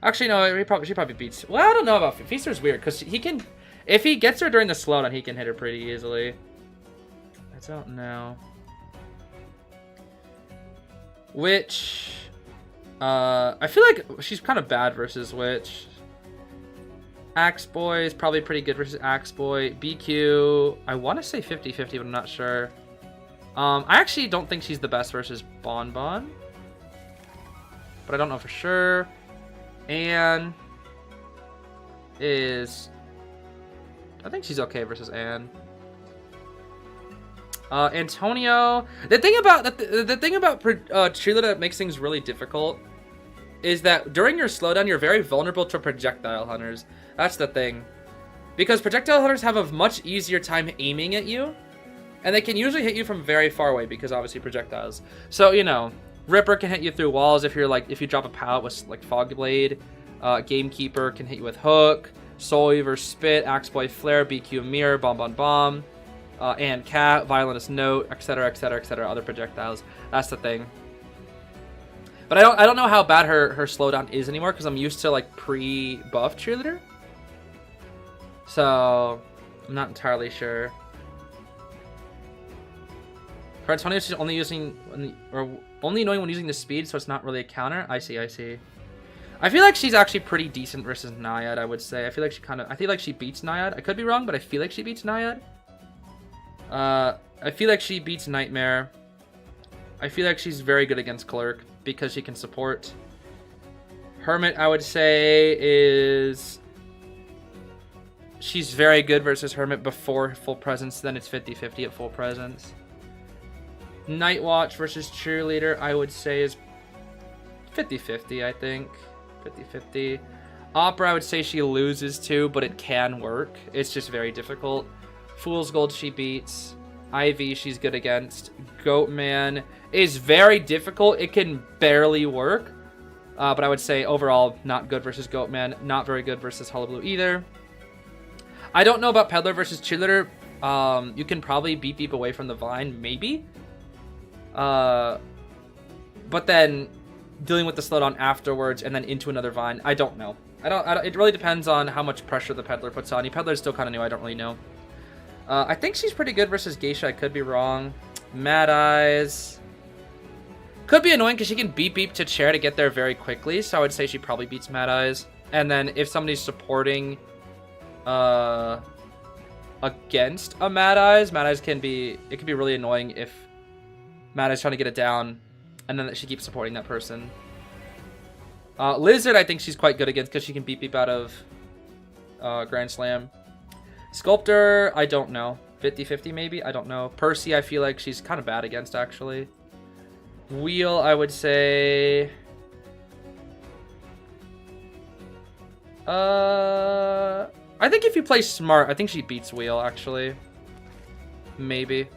actually no, she probably beats. Well, I don't know about Feaster's weird because he can, if he gets her during the slowdown, he can hit her pretty easily. I don't know. Witch, I feel like she's kind of bad versus Witch. Axe Boy is probably pretty good versus Axe Boy. BQ, I want to say 50-50, but I'm not sure. I actually don't think she's the best versus Bonbon, but I don't know for sure. Anne is, I think she's okay versus Anne. Antonio, the thing about cheerleader that makes things really difficult is that during your slowdown, you're very vulnerable to projectile hunters. That's the thing. Because projectile hunters have a much easier time aiming at you, and they can usually hit you from very far away because obviously projectiles. So, you know, Ripper can hit you through walls if you drop a pallet with like Fog Blade. Gamekeeper can hit you with Hook. Soul Weaver, Spit, Axe Boy, Flare, BQ, Mirror, Bomb, and Cat, Violinist Note, etc., etc., etc., other projectiles. That's the thing. But I don't know how bad her slowdown is anymore because I'm used to like pre-buff cheerleader. So I'm not entirely sure. For Antonio, she's only using only annoying when using the speed, so it's not really a counter. I see. I feel like she's actually pretty decent versus Naiad, I would say. I feel like she beats Naiad. I could be wrong, but I feel like she beats Naiad. I feel like she beats Nightmare. I feel like she's very good against Clerk because she can support. Hermit, I would say, is... She's very good versus Hermit before full presence, then it's 50-50 at full presence. Nightwatch versus Cheerleader, I would say, is 50-50, I think. 50-50. Opera, I would say she loses too, but it can work. It's just very difficult. Fool's Gold she beats. Ivy she's good against. Goatman is very difficult. It can barely work. But I would say overall not good versus Goatman. Not very good versus Hullabaloo either. I don't know about Peddler versus Cheerleader. You can probably beep away from the vine, maybe. But then dealing with the slowdown afterwards and then into another vine, I don't know. It really depends on how much pressure the Peddler puts on. Peddler is still kind of new. I don't really know. I think she's pretty good versus Geisha. I could be wrong. Mad Eyes could be annoying because she can beep to chair to get there very quickly. So I would say she probably beats Mad Eyes. And then if somebody's supporting against a Mad Eyes can be really annoying if Mad Eyes trying to get it down and then she keeps supporting that person. Lizard I think she's quite good against because she can beep out of Grand Slam. Sculptor I don't know. 50-50 maybe, I don't know. Percy I feel like she's kind of bad against actually. Wheel I would say I think if you play smart, I think she beats Wheel, actually. Maybe.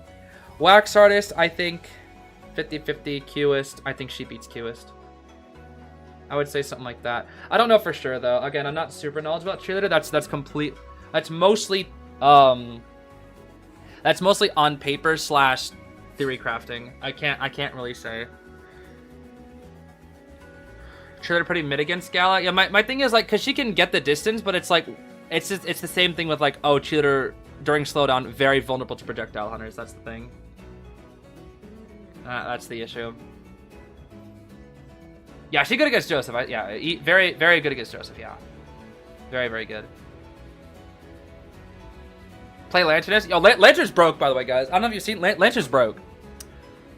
Wax Artist, I think 50-50. Qist, I think she beats Qist. I would say something like that. I don't know for sure, though. Again, I'm not super knowledgeable about Cheerleader. That's mostly on paper / theory crafting. I can't really say. Cheerleader pretty mid against Gala. Yeah, my thing is like, cause she can get the distance, but it's like, it's the same thing with like, oh, Cheerleader during slowdown very vulnerable to projectile hunters. That's the thing. That's the issue. Yeah, she's good against Joseph. Very good against Joseph. Yeah, very good. Play Lanternus. Yo, Lantern's broke, by the way, guys. I don't know if you've seen Lantern's broke.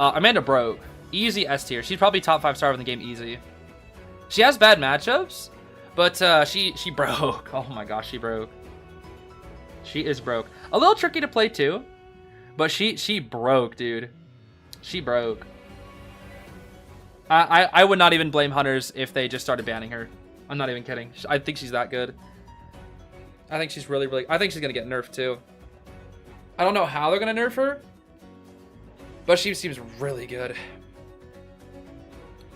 Amanda broke. Easy S tier. She's probably top 5 star in the game. Easy. She has bad matchups, but she broke. Oh my gosh, she broke. She is broke. A little tricky to play too, but she broke, dude. She broke. I would not even blame hunters if they just started banning her. I'm not even kidding. I think she's that good. I think she's really. I think she's gonna get nerfed too. I don't know how they're gonna nerf her, but she seems really good.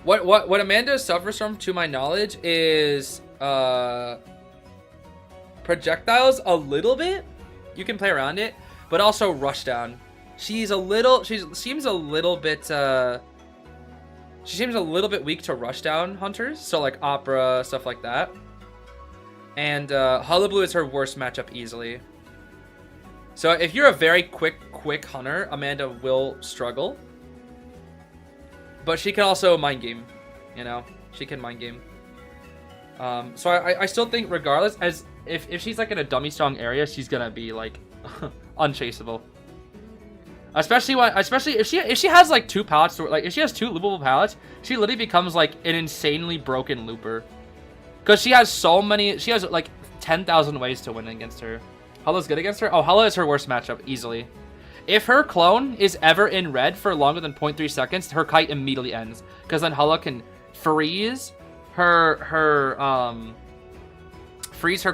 What Amanda suffers from, to my knowledge, is projectiles a little bit. You can play around it, but also rushdown. She seems a little bit weak to rushdown hunters, so like Opera, stuff like that. And Hullabaloo is her worst matchup easily. So if you're a very quick hunter, Amanda will struggle. But she can also mind game, you know? She can mind game. So I still think regardless, as if she's like in a dummy strong area, she's gonna be like unchaseable. Especially if she has like 2 pallets, like if she has 2 loopable pallets, she literally becomes like an insanely broken looper. Cause she has like 10,000 ways to win against her. Hulla's good against her? Oh, Hulla is her worst matchup, easily. If her clone is ever in red for longer than 0.3 seconds, her kite immediately ends. Because then Hulla can freeze her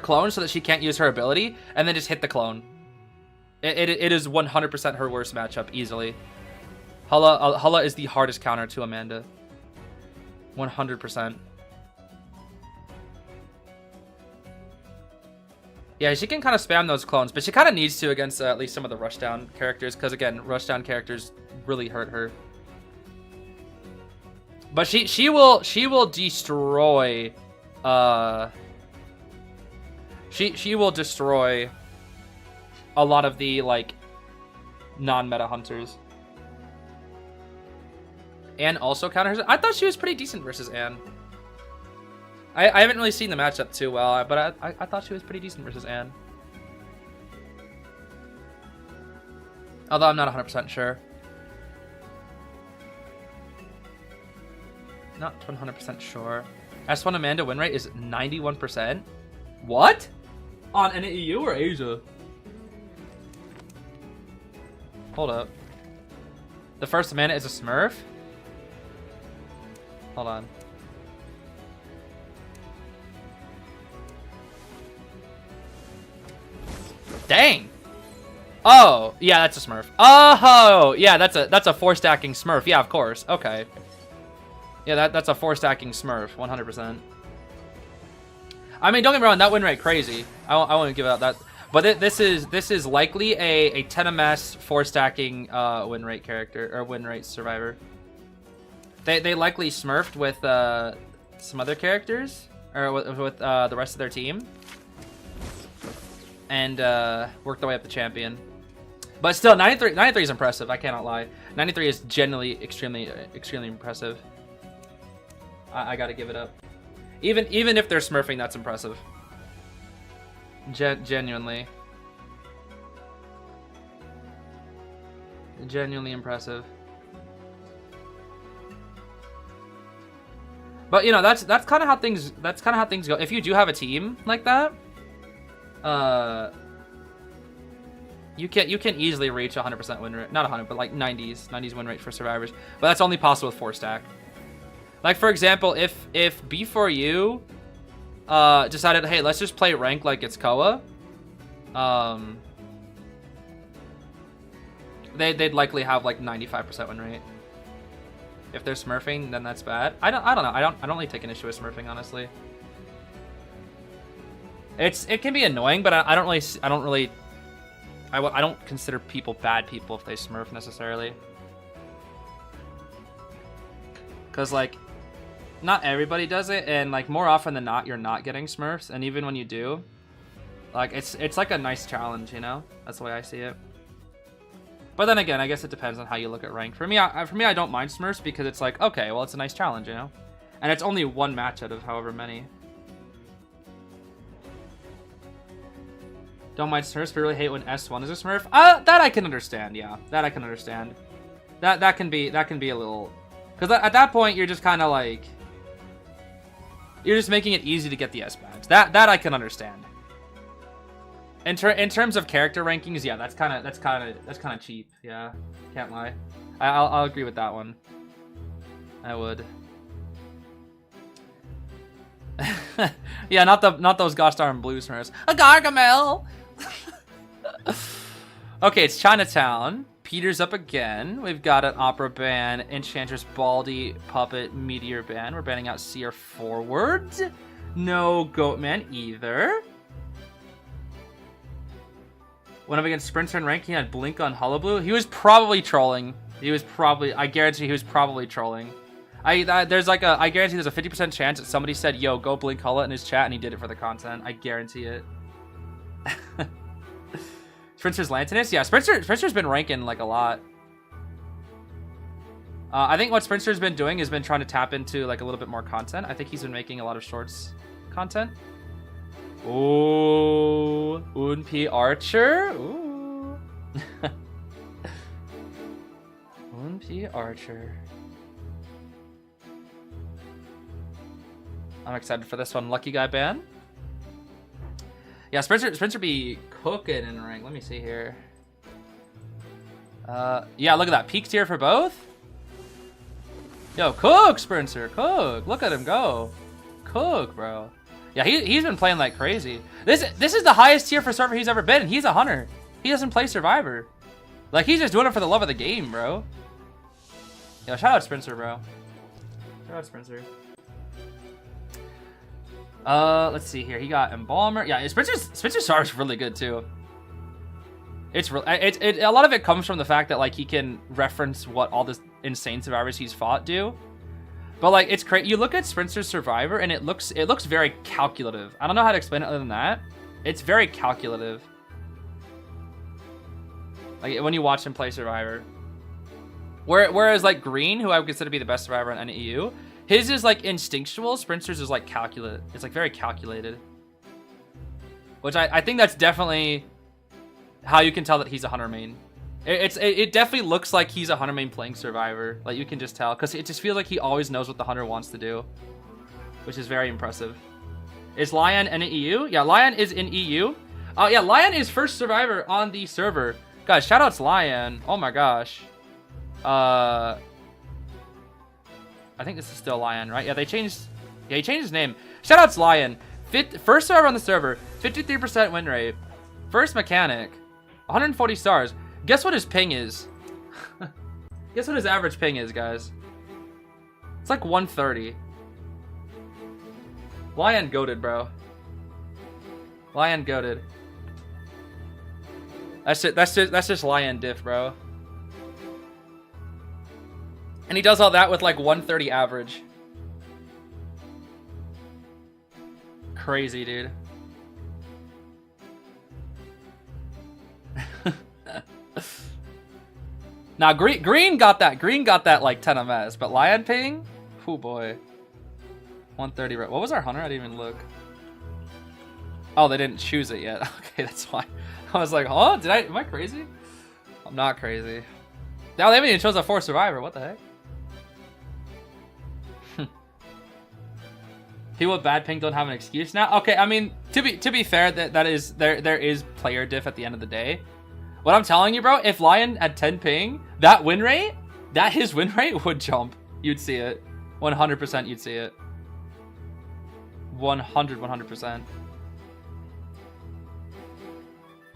clone so that she can't use her ability, and then just hit the clone. It is 100% her worst matchup, easily. Hulla is the hardest counter to Amanda. 100%. Yeah, she can kind of spam those clones, but she kind of needs to against at least some of the rushdown characters, because again, rushdown characters really hurt her. But she will destroy. She will destroy a lot of the like non-meta hunters. Anne also counters. I thought she was pretty decent versus Anne. I haven't really seen the matchup too well, but I thought she was pretty decent versus Anne. Although I'm not 100% sure. Not 100% sure. S1 Amanda win rate is 91%. What? On NAEU or Asia? Hold up. The first Amanda is a Smurf? Hold on. Dang. Oh, yeah, that's a Smurf. Oh, yeah, that's a 4-stacking Smurf. Yeah, of course. Okay. Yeah, that's a 4-stacking Smurf, 100%. I mean, don't get me wrong, that win rate crazy. I won't give out that. But this is likely a 10 MS 4-stacking win rate character or win rate survivor. They likely smurfed with some other characters or with the rest of their team and worked their way up to champion. But still, 93 is impressive. I cannot lie. 93 is genuinely extremely impressive. I gotta give it up. Even if they're smurfing, that's impressive. Genuinely impressive. But you know, that's kind of how things go. If you do have a team like that, you can easily reach 100% win rate. Not 100, but like 90s win rate for survivors. But that's only possible with 4-stack. Like for example, if B4U decided, hey, let's just play rank like it's Koa, they'd likely have like 95% win rate. If they're smurfing, then that's bad. I don't know. I don't really take an issue with smurfing, honestly. It can be annoying, but I don't consider people bad people if they smurf necessarily. Cause like, not everybody does it, and like more often than not, you're not getting smurfs, and even when you do, like it's like a nice challenge, you know? That's the way I see it. But then again, I guess it depends on how you look at rank. For me, I don't mind smurfs because it's like, okay, well, it's a nice challenge, you know? And it's only one match out of however many. Don't mind smurfs, but really hate when S1 is a smurf. That I can understand, yeah. That I can understand. That can be a little... Because at that point, you're just kind of like... You're just making it easy to get the S badge. That I can understand. In terms of character rankings, yeah, that's kind of cheap. Yeah, can't lie. I'll agree with that one. I would. Yeah, not those gosh darn blue smurfs. A Gargamel. Okay, it's Chinatown. Peter's up again. We've got an Opera ban, Enchantress, Baldy, Puppet, Meteor ban. We're banning out Seer forward. No Goatman either. When I'm against Sprinter and rank, he had Blink on Hullabaloo. He was probably trolling. I guarantee he was probably trolling. I guarantee there's a 50% chance that somebody said, yo, go Blink Hulla in his chat, and he did it for the content. I guarantee it. Sprinter's Lantinus? Yeah, Sprinter's been ranking like a lot. I think what Sprinter's been doing is been trying to tap into like a little bit more content. I think he's been making a lot of shorts content. Ooh, Unp Archer. Ooh. Unp Archer. I'm excited for this one. Lucky Guy ban. Yeah, Spencer be cooking in rank. Let me see here. Yeah, look at that. Peak tier for both. Yo, cook, Spencer. Cook. Look at him go. Cook, bro. Yeah, he's been playing like crazy. This is the highest tier for server he's ever been, and he's a hunter. He doesn't play Survivor. Like, he's just doing it for the love of the game, bro. Yo, shout out Spencer, bro. Shout out Spencer. Let's see here. He got Embalmer. Yeah, Spencer's Star is really good too. It's real. A lot of it comes from the fact that like he can reference what all the insane survivors he's fought do. But like it's crazy. You look at Spencer's Survivor and it looks very calculative. I don't know how to explain it other than that. It's very calculative. Like when you watch him play Survivor. Whereas like Green, who I would consider to be the best survivor on NEU, his is like instinctual. Spencer's is like calculate. It's like very calculated. Which I think that's definitely how you can tell that he's a hunter main. It definitely looks like he's a hunter main playing Survivor. Like you can just tell because it just feels like he always knows what the hunter wants to do, which is very impressive. Is Lion in EU? Yeah, Lion is in EU. Yeah, Lion is first Survivor on the server. Guys, shout outs Lion. Oh my gosh. I think this is still Lion, right? Yeah, he changed his name. Shout outs Lion. First server on the server, 53% win rate. First mechanic. 140 stars. Guess what his ping is? Guess what his average ping is, guys? It's like 130. Lion goated, bro. Lion goated. That's it. That's just Lion diff, bro. And he does all that with like 130 average. Crazy, dude. Now green got that. Green got that like 10 ms, but Lion ping, oh boy. 130. What was our hunter? I didn't even look. Oh, they didn't choose it yet. Okay, that's why. I was like, huh? Am I crazy? I'm not crazy. Now they haven't even chosen a 4 survivor. What the heck? People with bad ping don't have an excuse now. Okay, I mean, to be fair, there is player diff at the end of the day. What I'm telling you, bro, if Lion had 10 ping, his win rate would jump. You'd see it. 100% you'd see it. 100%.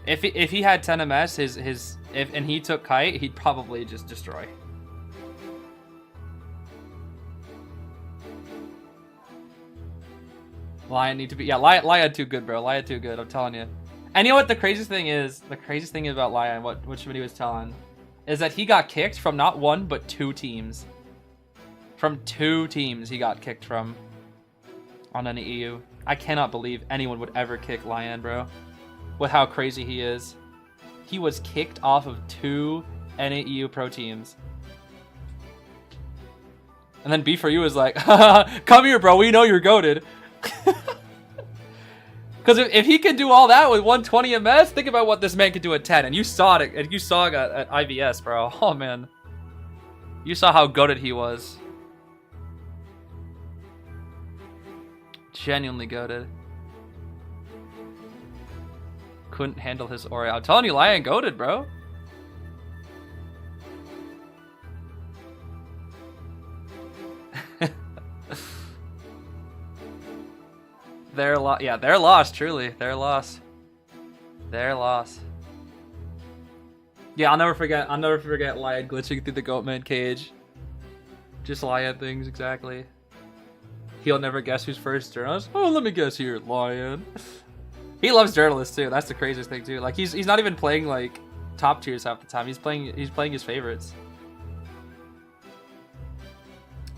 If he had 10 ms, and he took kite, he'd probably just destroy. Lion need to be, yeah, Lion too good, bro. Lion too good, I'm telling you. And you know what the craziest thing is? The craziest thing about Lion, what Schmitty was telling, is that he got kicked from not 1 but 2 teams. From 2 teams he got kicked from on an EU. I cannot believe anyone would ever kick Lion, bro. With how crazy he is. He was kicked off of 2 NAEU pro teams. And then B4U was like, come here, bro, we know you're goated. Because if he could do all that with 120 ms, think about what this man could do at 10. And you saw it, at IVS, bro. Oh, man. You saw how goated he was. Genuinely goated. Couldn't handle his aura. I'm telling you, Lion goated, bro. Their loss, truly. Their loss. Their loss. Yeah, I'll never forget Lion glitching through the Goatman cage. Just Lion things, exactly. He'll never guess who's first journalist. Oh, let me guess here, Lion. He loves journalists too. That's the craziest thing too. Like he's not even playing like top tiers half the time. He's playing his favorites.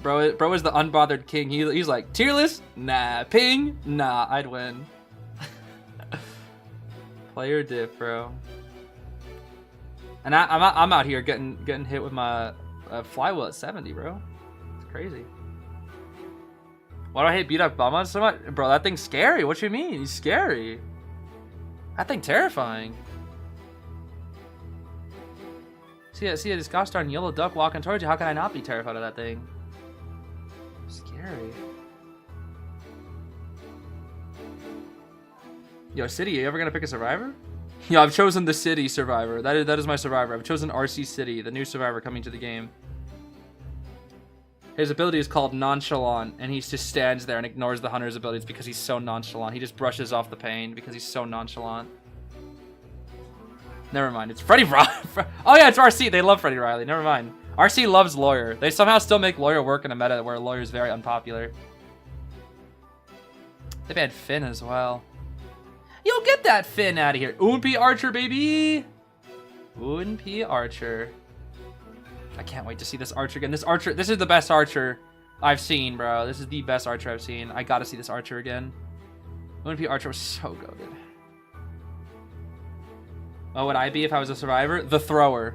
Bro is the unbothered king. He's like, tier list? Nah. Ping? Nah, I'd win. Player diff, bro. And I'm out here getting hit with my flywheel at 70, bro. It's crazy. Why do I hate beat up Bama so much? Bro, that thing's scary. What you mean? He's scary. That thing terrifying. See this gosh darn yellow duck walking towards you. How can I not be terrified of that thing? Scary. Yo, City, are you ever gonna pick a survivor? Yo, I've chosen the City survivor. That is my survivor. I've chosen RC City, the new survivor coming to the game. His ability is called Nonchalant, and he just stands there and ignores the hunter's abilities because he's so nonchalant. He just brushes off the pain because he's so nonchalant. Never mind, it's Freddie Riley. Oh yeah, it's RC. They love Freddie Riley. Never mind. RC loves Lawyer. They somehow still make Lawyer work in a meta where Lawyer is very unpopular. They've had Finn as well. Yo, get that Finn out of here. Oonp Archer, baby. Oonp Archer. I can't wait to see this Archer again. This is the best Archer I've seen, bro. This is the best Archer I've seen. I gotta see this Archer again. Oonp Archer was so goated. What would I be if I was a survivor? The Thrower.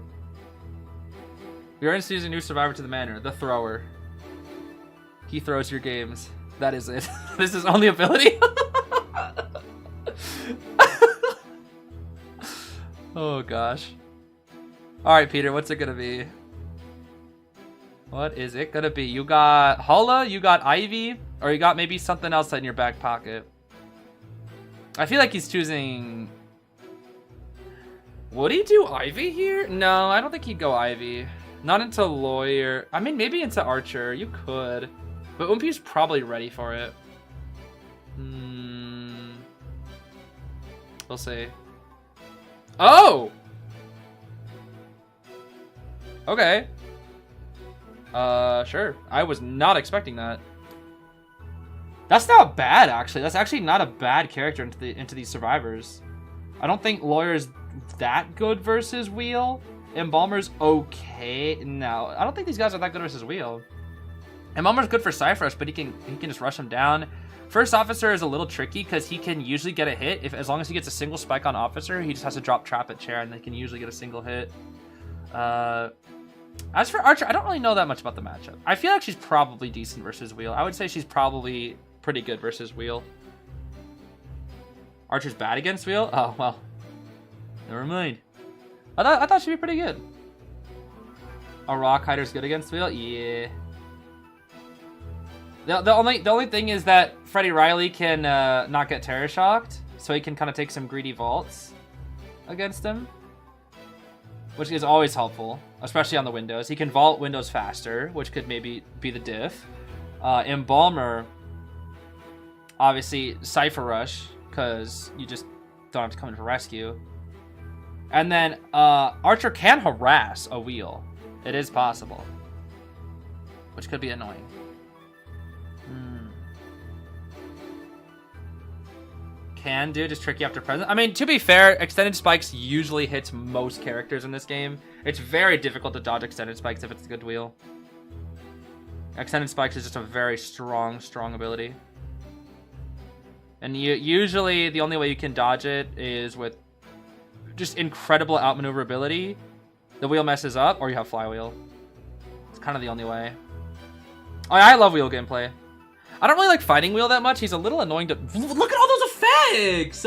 We are introducing a new survivor to the manor. The Thrower. He throws your games. That is it. This is only ability? Oh gosh. Alright, Peter, what's it gonna be? What is it gonna be? You got Holla, you got Ivy, or you got maybe something else in your back pocket. I feel like he's choosing... Would he do Ivy here? No, I don't think he'd go Ivy. Not into Lawyer. I mean, maybe into Archer. You could. But Oompi's probably ready for it. We'll see. Oh! Okay. Sure. I was not expecting that. That's not bad, actually. That's actually not a bad character into these survivors. I don't think Lawyer's that good versus Wheel. Embalmer's okay. No, I don't think these guys are that good versus Wheel. Embalmer's good for Cypher Rush, but he can just rush him down. First Officer is a little tricky because he can usually get a hit. As long as he gets a single spike on Officer, he just has to drop Trap at Chair and they can usually get a single hit. As for Archer, I don't really know that much about the matchup. I feel like she's probably decent versus Wheel. I would say she's probably pretty good versus Wheel. Archer's bad against Wheel? Oh, well. Never mind. I thought she'd be pretty good. A Rock Hider's good against Wheel? Yeah. The only thing is that Freddie Riley can not get Terror Shocked, so he can kind of take some greedy vaults against him, which is always helpful, especially on the windows. He can vault windows faster, which could maybe be the diff. Embalmer, obviously Cypher Rush, because you just don't have to come in for rescue. And then Archer can harass a Wheel. It is possible, which could be annoying. Can do, just tricky after present. I mean, to be fair, extended spikes usually hits most characters in this game. It's very difficult to dodge extended spikes if it's a good Wheel. Extended spikes is just a very strong ability. And usually the only way you can dodge it is with just incredible outmaneuverability. The Wheel messes up, or you have Flywheel. It's kind of the only way. I love Wheel gameplay. I don't really like fighting Wheel that much. He's a little annoying to... Look at all those effects!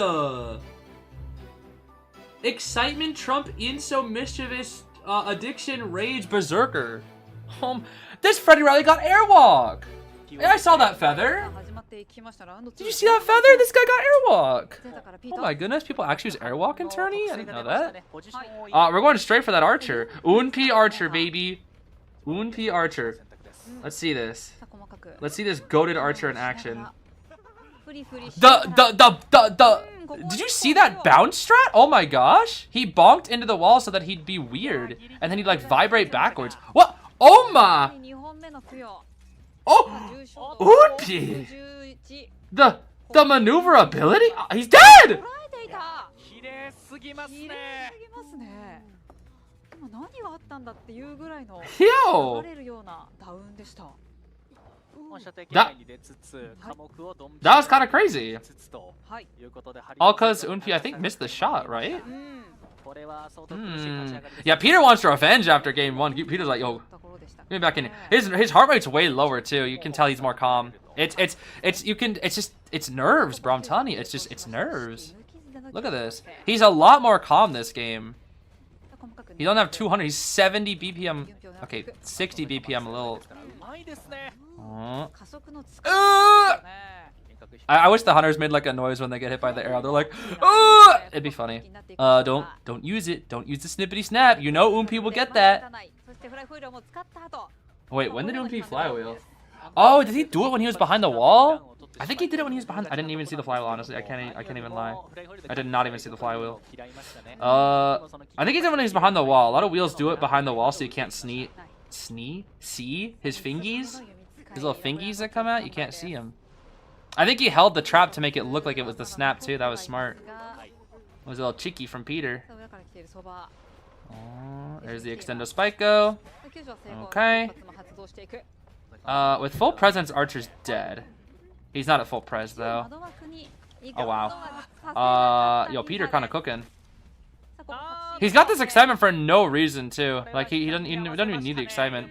Excitement, Trump, Inso, Mischievous, Addiction, Rage, Berserker. This Freddie Riley got Airwalk! Hey, I saw that feather! Did you see that feather? This guy got Airwalk! Oh my goodness, people actually use Airwalk in Tourney? I didn't know that. We're going straight for that Archer. Unp Archer, baby. Unp Archer. Let's see this. Let's see this goated Archer in action. Did you see that bounce strat? Oh my gosh. He bonked into the wall so that he'd be weird. And then he'd like vibrate backwards. What? Oh my. Oh. Unpi. The maneuverability? He's dead. Yo. That was kind of crazy. All because Unpi, I think, missed the shot, right? Yeah, Peter wants to revenge after game one. Peter's like, yo, get me back in. His heart rate's way lower too. You can tell he's more calm. It's nerves, bro. I'm telling you, it's nerves. Look at this. He's a lot more calm this game. He don't have 200. He's 70 BPM. Okay, 60 BPM. A little. I wish the hunters made like a noise when they get hit by the arrow. They're like, it'd be funny. Don't use it. Don't use the snippety snap. You know Unpi will get that. Wait, when did Unpi flywheel? Oh, did he do it when he was behind the wall? I think he did it when he was behind. I didn't even see the flywheel, honestly. I can't even lie. I did not even see the flywheel. I think he did it when he was behind the wall. A lot of wheels do it behind the wall, so you can't see his fingies. His little fingies that come out, you can't see him. I think he held the trap to make it look like it was the snap too. That was smart. It was a little cheeky from Peter. Oh, there's the extendo spike go. Okay. With full presence, Archer's dead. He's not at full pres though. Oh wow. Yo, Peter kind of cooking. He's got this excitement for no reason too. Like he doesn't even need the excitement.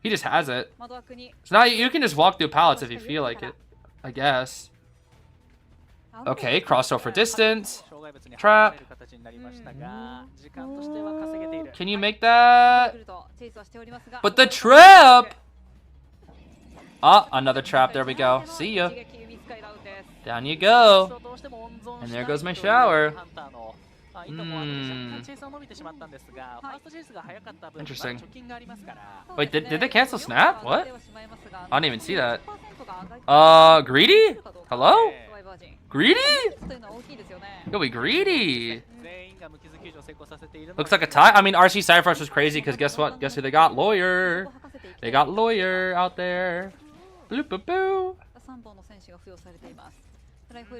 He just has it. So now you can just walk through pallets if you feel like it, I guess. Okay, crossover distance. Trap. Can you make that? But the trap! Another trap. There we go. See ya. Down you go. And there goes my shower. Interesting. Wait, did they cancel snap? What? I didn't even see that. Greedy? Hello? Greedy? Yo, we greedy. Looks like a tie. I mean, RC Cypherus was crazy because guess what? Guess who they got? Lawyer. They got Lawyer out there. Bloop, boop, boo.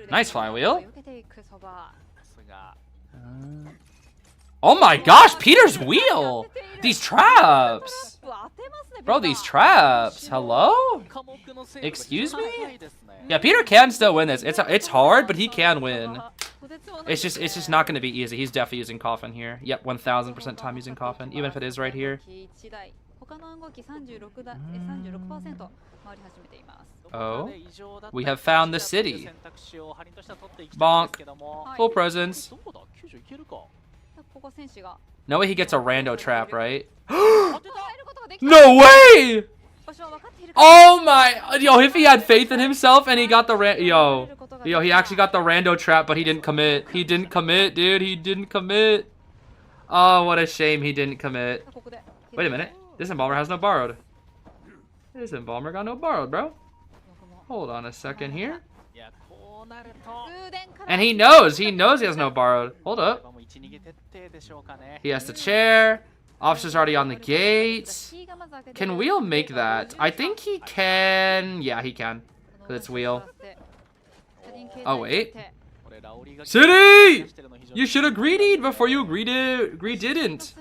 Nice flywheel. Oh my gosh, Peter's wheel! These traps! Bro, these traps. Hello? Excuse me? Yeah, Peter can still win this. It's hard, but he can win. It's just not gonna be easy. He's definitely using Coffin here. Yep, 1000% time using Coffin, even if it is right here. Oh, we have found the city. Bonk. Full presence. No way he gets a rando trap, right? No way! Oh my! Yo, if he had faith in himself and he got the Yo, he actually got the rando trap, but he didn't commit. He didn't commit, dude. He didn't commit. Oh, what a shame he didn't commit. Wait a minute. This Embalmer has no borrowed. This Embalmer got no borrowed, bro. Hold on a second here. And he knows he has no borrowed. Hold up. He has the chair. Officer's already on the gate. Can Wheel make that? I think he can. Yeah, he can. Because it's Wheel. Oh, wait. City! You should have greedied before you didn't.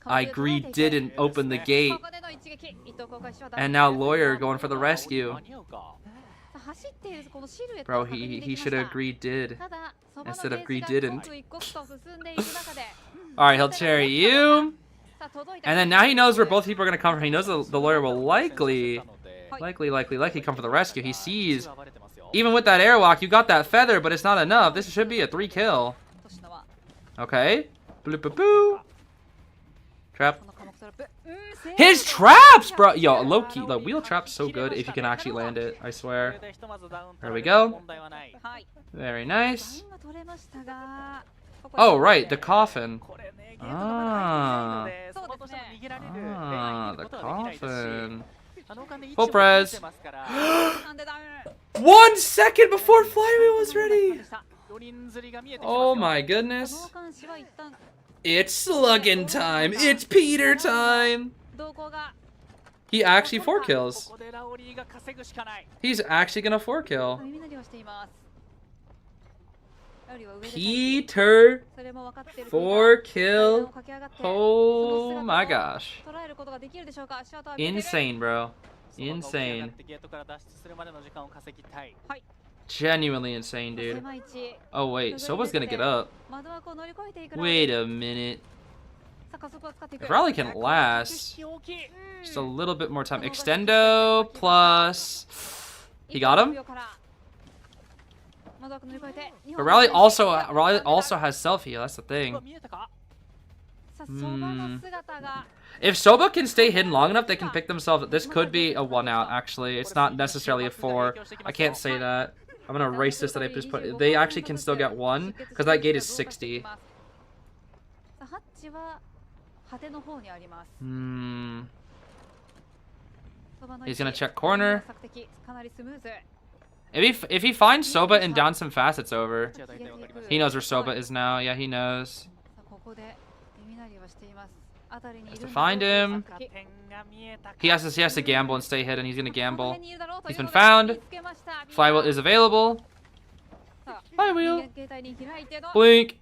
I didn't open the gate. And now Lawyer going for the rescue. Bro, he should have did instead of didn't. Alright, he'll cherry you. And then now he knows where both people are going to come from. He knows the Lawyer will likely come for the rescue. He sees, even with that airwalk, you got that feather, but it's not enough. This should be a 3 kill. Okay. Bloop, boop, boo. Trap. His traps, bro. Yo, low-key, the wheel trap's so good if you can actually land it, I swear. There we go. Very nice. Oh, right, the coffin. Ah, the coffin. Full pres. 1 second before flywheel was ready. Oh my goodness. It's slugging time. It's Peter time. He actually 4 kills. He's actually gonna 4 kill. Peter 4 kill. Oh my gosh. Insane, bro. Insane. Genuinely insane, dude. Oh wait, Soba's gonna get up. Wait a minute. If Raleigh can last just a little bit more time. Extendo plus. He got him. But Raleigh also has self heal. That's the thing. If Soba can stay hidden long enough, they can pick themselves up. This could be a 1 out. Actually, it's not necessarily a 4. I can't say that. I'm gonna erase this that I just put. They actually can still get 1 because that gate is 60. He's gonna check corner. If he finds Soba and downs him fast, it's over. He knows where Soba is now. Yeah, he knows. Has to find him. He has to gamble and stay hidden. He's gonna gamble. He's been found. Flywheel is available. Flywheel. Blink.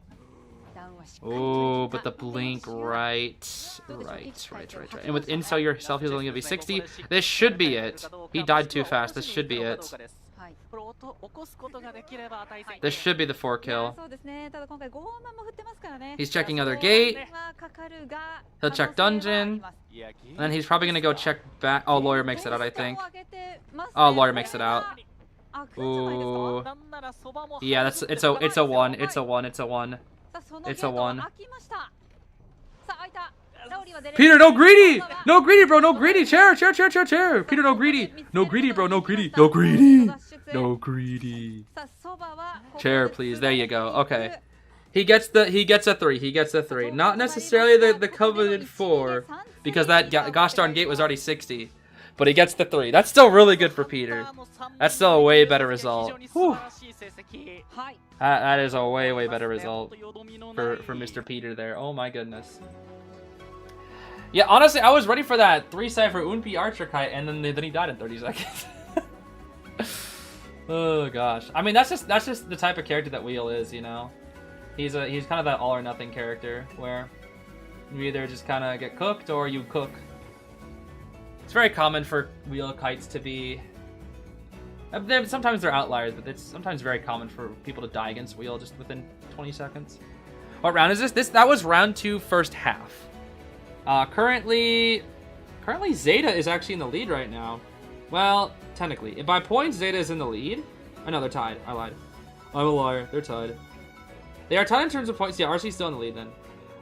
Oh, but the blink, right. And with Inso, your self heal is only gonna be 60. This should be it. He died too fast. This should be it. This should be the 4 kill. He's checking other gate. He'll check dungeon. And then he's probably gonna go check back. Oh, Lawyer makes it out, I think. Oh, Lawyer makes it out. Ooh. Yeah, it's a 1. It's a 1. It's a 1. It's a 1. Peter, no greedy! No greedy, bro, no greedy! Chair! Peter, no greedy! No greedy, bro, no greedy! No greedy! No greedy! Chair, please. There you go. Okay. He gets a 3. He gets a 3. Not necessarily the coveted 4, because that gosh darn gate was already 60. But he gets the 3. That's still really good for Peter. That's still a way better result. Whew. That is a way better result for Mr. Peter there. Oh my goodness. Yeah, honestly, I was ready for that 3-cypher Unpi Archer kite, and then he died in 30 seconds. Oh gosh. I mean, that's just the type of character that Wheel is, you know. He's kind of that all or nothing character where you either just kind of get cooked or you cook. It's very common for Wheel kites to be. Sometimes they're outliers, but it's sometimes very common for people to die against Wheel just within 20 seconds. What round is this? That was round 2, first half. Currently ZETA is actually in the lead right now. Well, technically, by points, ZETA is in the lead. Oh no, they're tied. I lied. I'm a liar. They're tied. They are tied in terms of points. Yeah, RC's still in the lead then.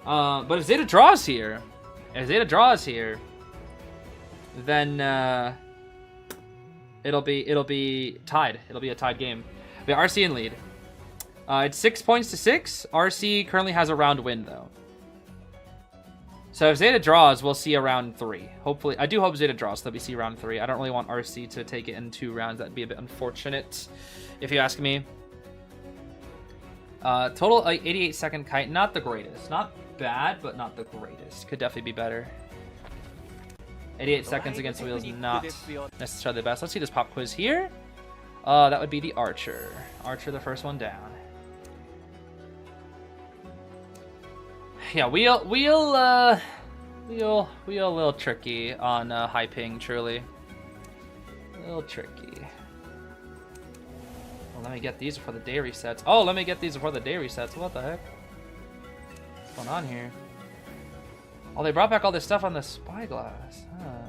But if ZETA draws here, then it'll be tied. It'll be a tied game. We have RC in lead. It's 6 points to 6. RC currently has a round win though. So if ZETA draws, we'll see a round 3. Hopefully, I do hope ZETA draws, so that we see round 3. I don't really want RC to take it in 2 rounds. That'd be a bit unfortunate, if you ask me. Total 88-second kite, not the greatest. Not bad, but not the greatest. Could definitely be better. 88 seconds against Wheels, not necessarily the best. Let's see this pop quiz here. That would be the Archer. Archer, the first one down. Yeah, Wheel a little tricky on high ping, truly. A little tricky. Well, let me get these before the day resets. Oh, let me get these before the day resets. What the heck? What's going on here? Oh, they brought back all this stuff on the spyglass. Huh.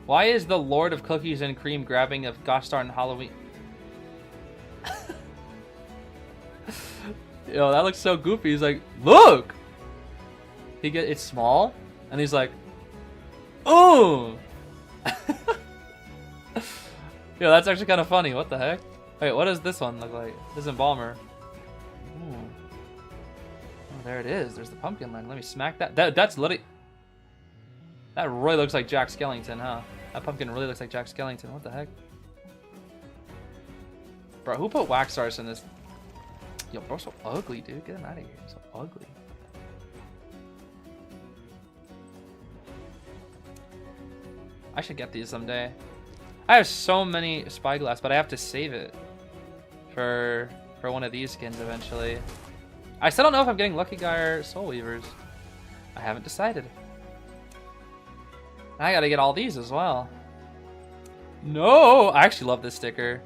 Why is the Lord of Cookies and Cream grabbing a gosh darn Halloween? Yo, that looks so goofy. He's like, look! It's small, and he's like, oh! Yo, that's actually kind of funny. What the heck? Wait, what does this one look like? This is Embalmer. Ooh. Oh, there it is. There's the pumpkin line. Let me smack that. That's literally... That really looks like Jack Skellington, huh? That pumpkin really looks like Jack Skellington. What the heck? Bro, who put wax stars in this? Yo, bro's so ugly, dude. Get him out of here. He's so ugly. I should get these someday. I have so many spyglass, but I have to save it for one of these skins eventually. I still don't know if I'm getting Lucky Guy or Soul Weavers. I haven't decided. I gotta get all these as well. No! I actually love this sticker.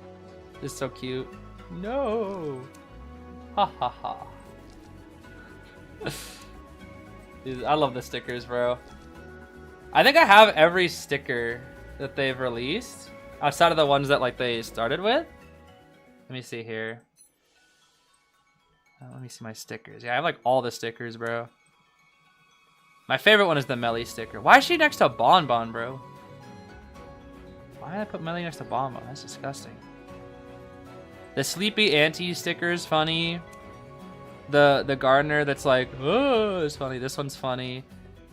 This is so cute. No! Ha ha ha. Dude, I love the stickers, bro. I think I have every sticker that they've released outside of the ones that like they started with. Let me see here. Let me see my stickers. Yeah, I have like all the stickers, bro. My favorite one is the Melly sticker. Why is she next to Bon Bon, bro? Why did I put Melly next to Bon Bon? That's disgusting. The Sleepy Auntie sticker is funny. The gardener that's like, oh, is funny. This one's funny.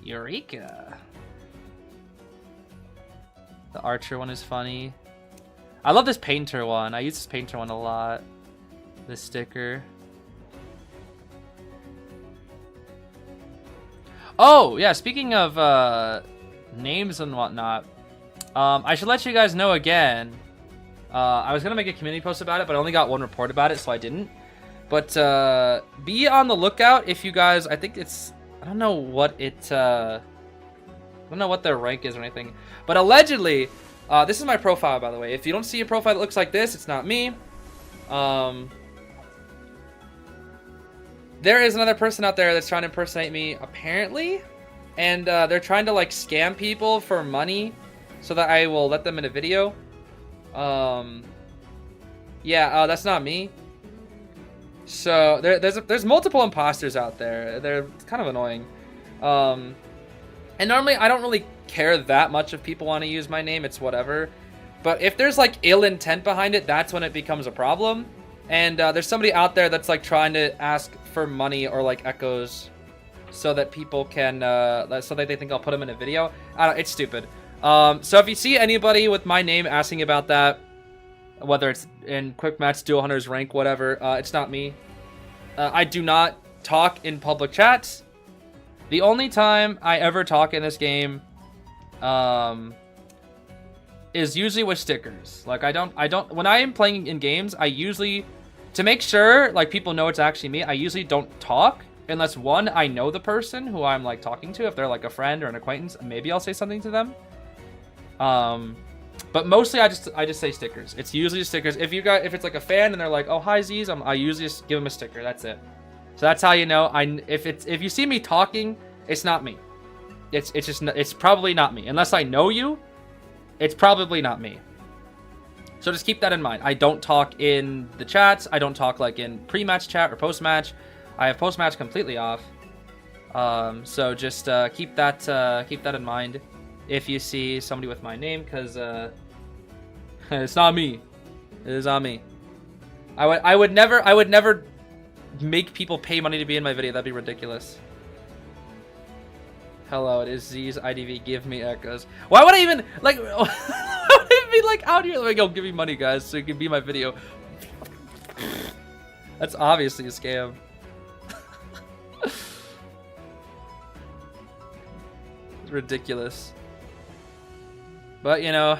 Eureka. The Archer one is funny. I love this Painter one. I use this Painter one a lot. This sticker. Oh, yeah, speaking of names and whatnot, I should let you guys know again. I was going to make a community post about it, but I only got one report about it, so I didn't. But be on the lookout if you guys, I think it's, I don't know what it, I don't know what their rank is or anything. But allegedly, this is my profile, by the way. If you don't see a profile that looks like this, it's not me. There is another person out there that's trying to impersonate me, apparently. And they're trying to, like, scam people for money so that I will let them in a video. Yeah, that's not me. So there's multiple imposters out there. They're kind of annoying. And normally I don't really care that much if people want to use my name. It's whatever. But if there's like ill intent behind it, that's when it becomes a problem. And there's somebody out there that's like trying to ask for money or like echoes so that people can, so that they think I'll put them in a video. I don't, it's stupid. So if you see anybody with my name asking about that, whether it's in Quick Match, Duel Hunters, Rank, whatever, it's not me. I do not talk in public chats. The only time I ever talk in this game, is usually with stickers. Like, I don't, when I am playing in games, I usually, to make sure, like, people know it's actually me, I usually don't talk unless, one, I know the person who I'm, like, talking to. If they're, like, a friend or an acquaintance, maybe I'll say something to them. But mostly I just say stickers. It's usually stickers. If it's, like, a fan and they're like, oh, hi, Zeez, I usually just give them a sticker. That's it. So that's how you know. If you see me talking, it's not me. It's probably not me. Unless I know you, it's probably not me. So just keep that in mind. I don't talk in the chats. I don't talk like in pre-match chat or post-match. I have post-match completely off. So just keep that in mind if you see somebody with my name, because it's not me. It is not me. I would never make people pay money to be in my video. That'd be ridiculous. Hello, it is Zeez IDV. Give me echoes. Why would I even like? Why would I be like out here like, oh, give me money, guys, so you can be in my video? That's obviously a scam. It's ridiculous. But you know,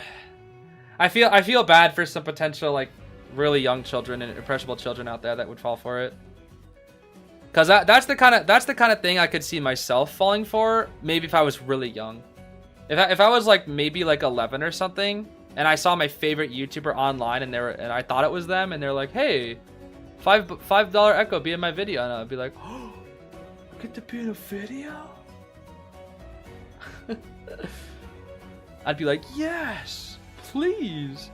I feel bad for some potential like really young children and impressionable children out there that would fall for it. Cause that's the kind of thing I could see myself falling for. Maybe if I was really young, if I was like maybe like 11 or something, and I saw my favorite YouTuber online, and I thought it was them, and they're like, hey, $5 Echo, be in my video, and I'd be like, oh, I get to be in a video. I'd be like, yes, please.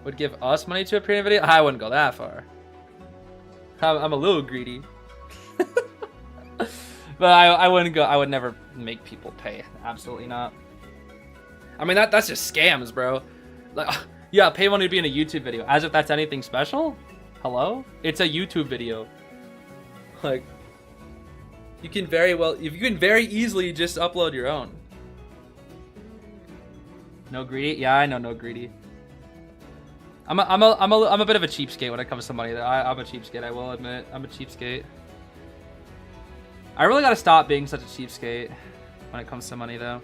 Would give us money to appear in a video? I wouldn't go that far. I'm a little greedy. But I wouldn't go. I would never make people pay. Absolutely not. I mean, that's just scams, bro. Like, yeah, pay money to be in a YouTube video. As if that's anything special? Hello? It's a YouTube video. Like, you can very easily just upload your own. No greedy? Yeah, I know, no greedy. I'm a bit of a cheapskate when it comes to money. I'm a cheapskate, I will admit. I'm a cheapskate. I really gotta stop being such a cheapskate when it comes to money, though.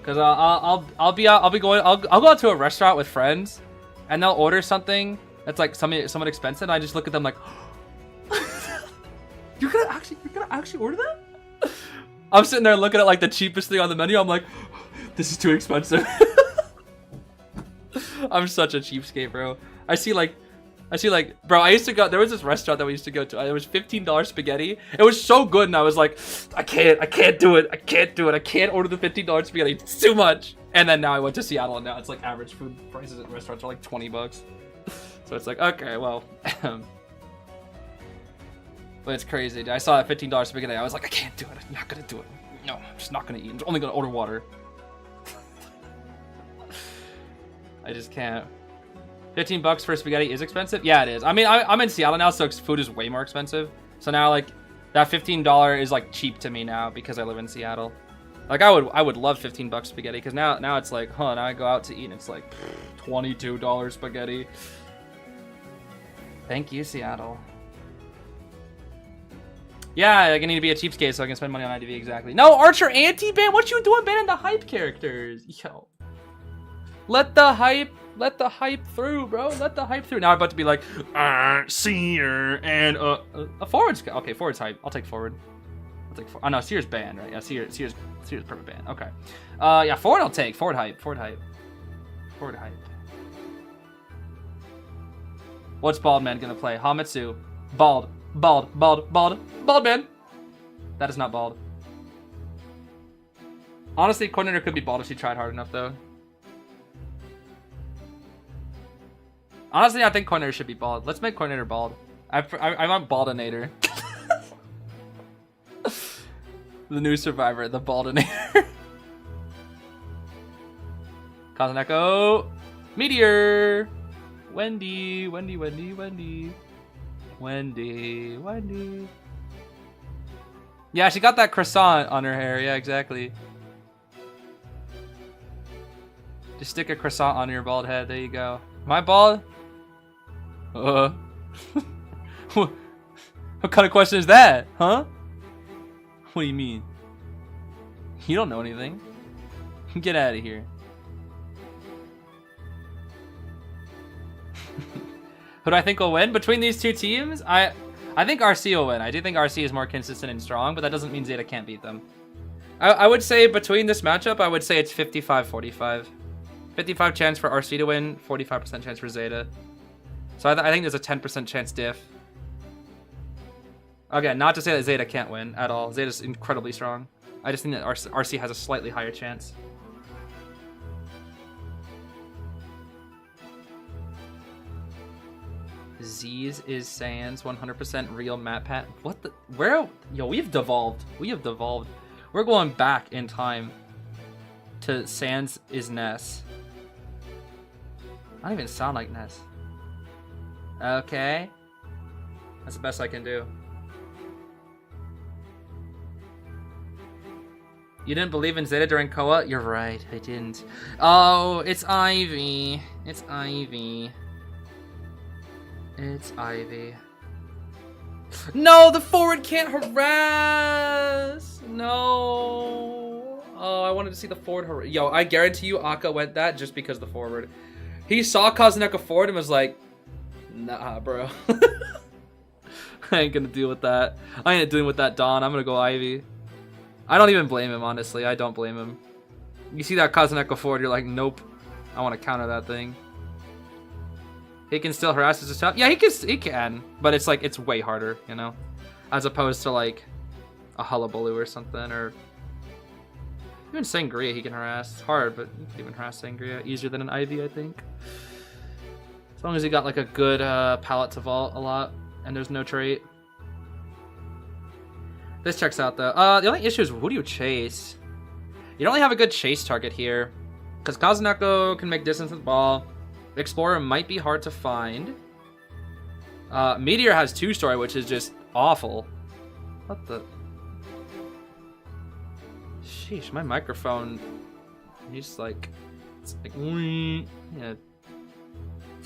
Cause I'll go out to a restaurant with friends, and they'll order something that's like somewhat expensive. And I just look at them like, you're gonna actually order that? I'm sitting there looking at like the cheapest thing on the menu. I'm like, this is too expensive. I'm such a cheapskate, bro. I see like, bro, I used to go, there was this restaurant that we used to go to. It was $15 spaghetti. It was so good, and I was like, I can't do it. I can't order the $15 spaghetti. It's too much. And then now I went to Seattle, and now it's like average food prices at restaurants are like $20. So it's like, okay, well. But it's crazy. I saw that $15 spaghetti. I was like, I can't do it. I'm not gonna do it. No, I'm just not gonna eat. I'm only gonna order water. I just can't. 15 bucks for spaghetti is expensive? Yeah, it is. I mean, I'm in Seattle now, so food is way more expensive. So now, like, that $15 is, like, cheap to me now because I live in Seattle. Like, I would love 15 bucks spaghetti because now it's like, huh, now I go out to eat and it's like $22 spaghetti. Thank you, Seattle. Yeah, I need to be a cheapskate so I can spend money on IDV, exactly. No, Archer anti-ban? What you doing banning the hype characters? Yo. Let the hype through, bro. Let the hype through. Now I'm about to be like, Seer and a forward's okay. Forward's hype. I'll take forward. Oh no, Seer's banned, right? Yeah, Seer's perfect ban. Okay. Yeah, forward I'll take. Forward hype. What's Bald Man gonna play? Hamitsu. Bald man. That is not bald. Honestly, coordinator could be bald if she tried hard enough, though. Honestly, I think coordinator should be bald. Let's make coordinator bald. I want baldinator. The new survivor, the baldinator. Kazaneko. Meteor. Wendy. Wendy, Wendy. Yeah, she got that croissant on her hair. Yeah, exactly. Just stick a croissant on your bald head. There you go. My bald? What kind of question is that? Huh? What do you mean? You don't know anything. Get out of here. Who do I think will win? Between these two teams, I think RC will win. I do think RC is more consistent and strong, but that doesn't mean ZETA can't beat them. I would say between this matchup, I would say it's 55-45. 55 chance for RC to win, 45% chance for ZETA. So I think there's a 10% chance diff. Again, not to say that ZETA can't win at all. ZETA's incredibly strong. I just think that RC has a slightly higher chance. Zeez is Sans 100% real map pat. What the? Where? Yo, we've devolved. We have devolved. We're going back in time to Sans is Ness. I don't even sound like Ness. Okay. That's the best I can do. You didn't believe in ZETA during Koa? You're right, I didn't. Oh, it's Ivy. It's Ivy. It's Ivy. No, the forward can't harass! No. Oh, I wanted to see the forward harass. Yo, I guarantee you Akka went that just because the forward. He saw Kazuneko forward and was like, nah, bro. I ain't gonna deal with that. I ain't dealing with that Dawn. I'm gonna go Ivy. I don't even blame him, honestly. I don't blame him. You see that Kazuneko forward, you're like, nope. I want to counter that thing. He can still harass his top. Yeah, he can. But it's like, it's way harder, you know? As opposed to like a Hullabaloo or something, or even Sangria he can harass. It's hard, but you can even harass Sangria. Easier than an Ivy, I think. As long as he got like a good palette to vault a lot, and there's no trait. This checks out though. The only issue is, who do you chase? You don't really have a good chase target here, because Kazuneko can make distance with the ball. Explorer might be hard to find. Meteor has 2-story, which is just awful. What the? Sheesh, my microphone needs like, it's like, yeah.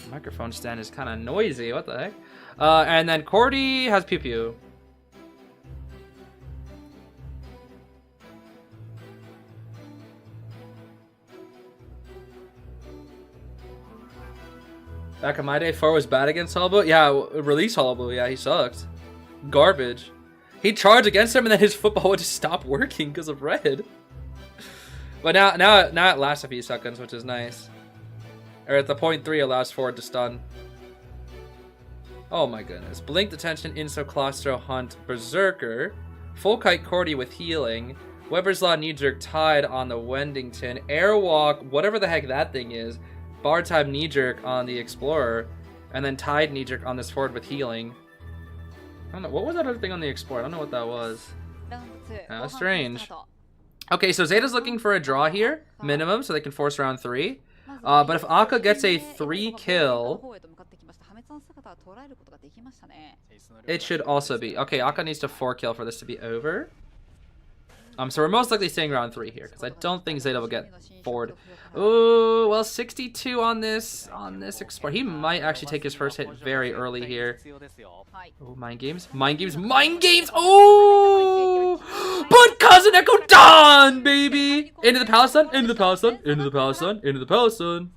Microphone stand is kind of noisy. What the heck? And then Cordy has Pew Pew. Back in my day, 4 was bad against Hullabaloo. Yeah, release Hullabaloo. Yeah, he sucked. Garbage. He charged against him, and then his football would just stop working because of red. But now it lasts a few seconds, which is nice. Or at the point 3, allows forward to stun. Oh my goodness. Blink Detention, Inso, Claustro, Hunt, Berserker. Full Kite Cordy with healing. Weber's Law Knee Jerk tied on the Wendington. Airwalk, whatever the heck that thing is. Bar type knee jerk on the Explorer, and then tied knee jerk on this forward with healing. I don't know, what was that other thing on the Explorer? I don't know what that was. Strange. Okay, so ZETA's looking for a draw here, minimum, so they can force round 3. But if Akka gets a 3 kill, it should also be. Okay, Akka needs to 4 kill for this to be over. So we're most likely staying round 3 here, because I don't think ZETA will get forward. Oh, well, 62 on this Explorer. He might actually take his first hit very early here. Oh, mind games, mind games, mind games. Oh, but Kazuneko Dawn, baby. Into the Palace Sun, into the Palace Sun, into the Palace Sun, into the Palace Sun.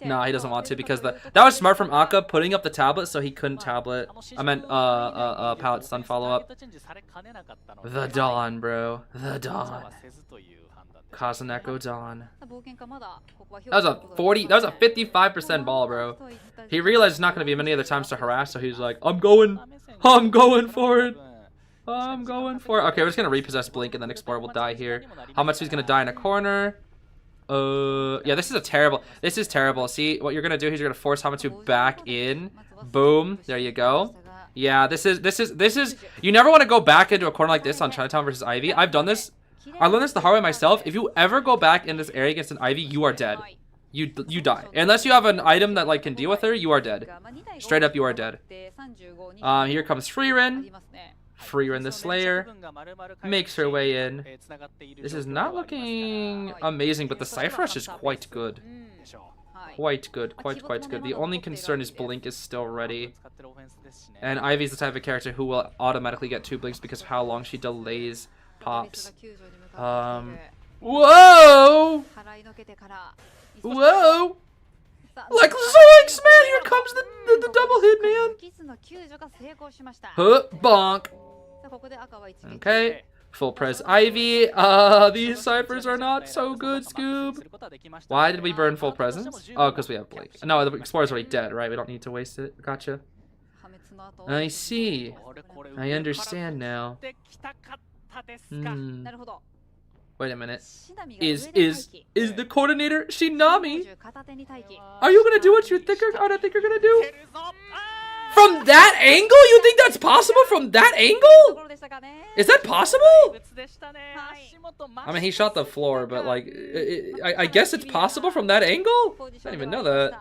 Nah, he doesn't want to, because that was smart from Akka putting up the tablet so he couldn't tablet. I meant palette stun follow up. The Dawn, bro. The Dawn. Kazuneko Dawn. That was a 55% ball, bro. He realized it's not gonna be many other times to harass, so he's like, I'm going for it. I'm going for it. Okay, we're just gonna repossess Blink and then Explorer will die here. How much he's gonna die in a corner? Yeah, this is terrible. See, what you're gonna do is you're gonna force Hamatsu back in. Boom, there you go. Yeah, this is, you never want to go back into a corner like this on Chinatown versus Ivy. I've done this. I learned this the hard way myself. If you ever go back in this area against an Ivy, you are dead. you die. Unless you have an item that like can deal with her, you are dead. Straight up, you are dead. Here comes Freerin. Freerin the Slayer makes her way in. This is not looking amazing, but the Cypher Rush is quite good. Quite good. The only concern is Blink is still ready. And Ivy's the type of character who will automatically get 2 blinks because of how long she delays pops. Whoa! Whoa! Like zoinks, man! Here comes the double hit, man! Huh, bonk. Okay, full pres Ivy. These ciphers are not so good, Scoob. Why did we burn full presence? Oh, because we have Blake. No, the Explorer's already dead, right? We don't need to waste it. Gotcha. I see. I understand now. Wait a minute. Is the coordinator Shinami? Are you gonna do what you think I think you're gonna do? From that angle? You think that's possible from that angle? Is that possible? I mean, he shot the floor, but like, I guess it's possible from that angle? I didn't even know that.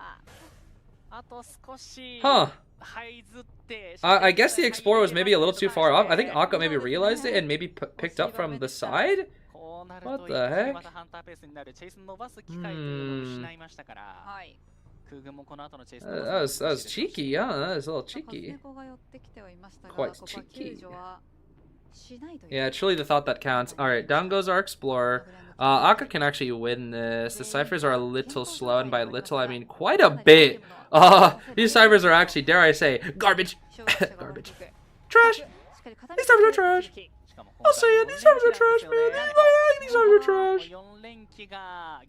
Huh. I guess the Explorer was maybe a little too far off. I think Akka maybe realized it and maybe picked up from the side? What the heck? That was cheeky, yeah. That was a little cheeky. Quite cheeky. Yeah, truly the thought that counts. Alright, down goes our Explorer. Akka can actually win this. The ciphers are a little slow, and by little I mean quite a bit. These ciphers are actually, dare I say, garbage. Garbage. Trash. These ciphers are trash. I'll say it, these ciphers are trash, man. These ciphers are trash.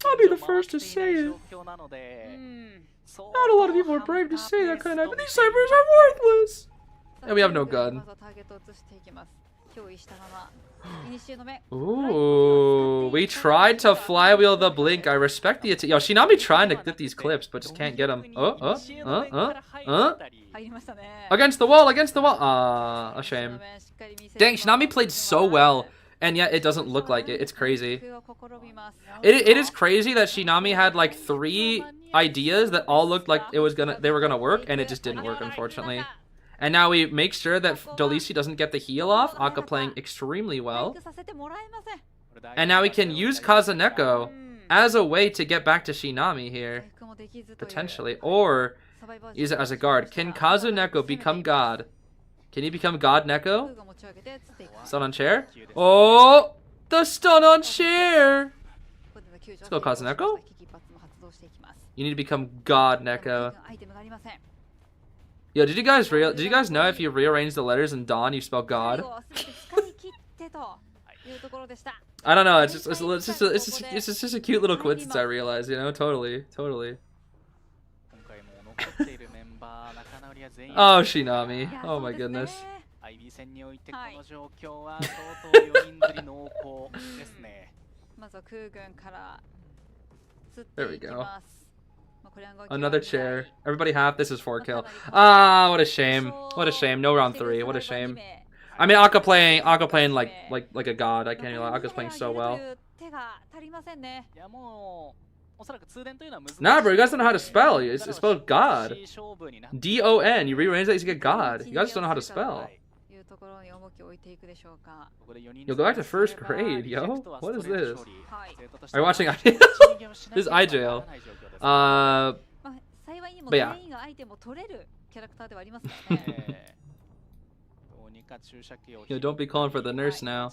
I'll be the first to say it. Not a lot of people are brave to say that kind of, but these ciphers are worthless. And we have no gun. Ooh, we tried to flywheel the Blink. I respect the attempt. Yo, Shinami trying to get these clips, but just can't get them. Against the wall, against the wall. A shame. Dang, Shinami played so well, and yet it doesn't look like it. It's crazy. It is crazy that Shinami had like 3 ideas that all looked like they were gonna work, and it just didn't work, unfortunately. And now we make sure that Dolishi doesn't get the heal off. Akka playing extremely well. And now we can use Kazuneko as a way to get back to Shinami here. Potentially. Or use it as a guard. Can Kazuneko become God? Can he become God Neko? Stun on chair? Oh! The stun on chair! Let's go Kazuneko. You need to become God Neko. Yo, did you guys know if you rearrange the letters in Dawn, you spell God? I don't know. It's just a cute little coincidence. I realize, you know, totally. Oh, Shinami. Oh my goodness. There we go. Another chair. Everybody half. This is 4 kill. Ah, what a shame. What a shame. No round 3. What a shame. I mean, Akka playing like a god. I can't even lie. Akka's playing so well. Nah, bro. You guys don't know how to spell. It's spelled God. D-O-N. You rearrange that, you get God. You guys don't know how to spell. Yo, go back to 1st grade, yo. What is this? Are you watching IJL? This is IJL. But yeah. Yo, don't be calling for the nurse now.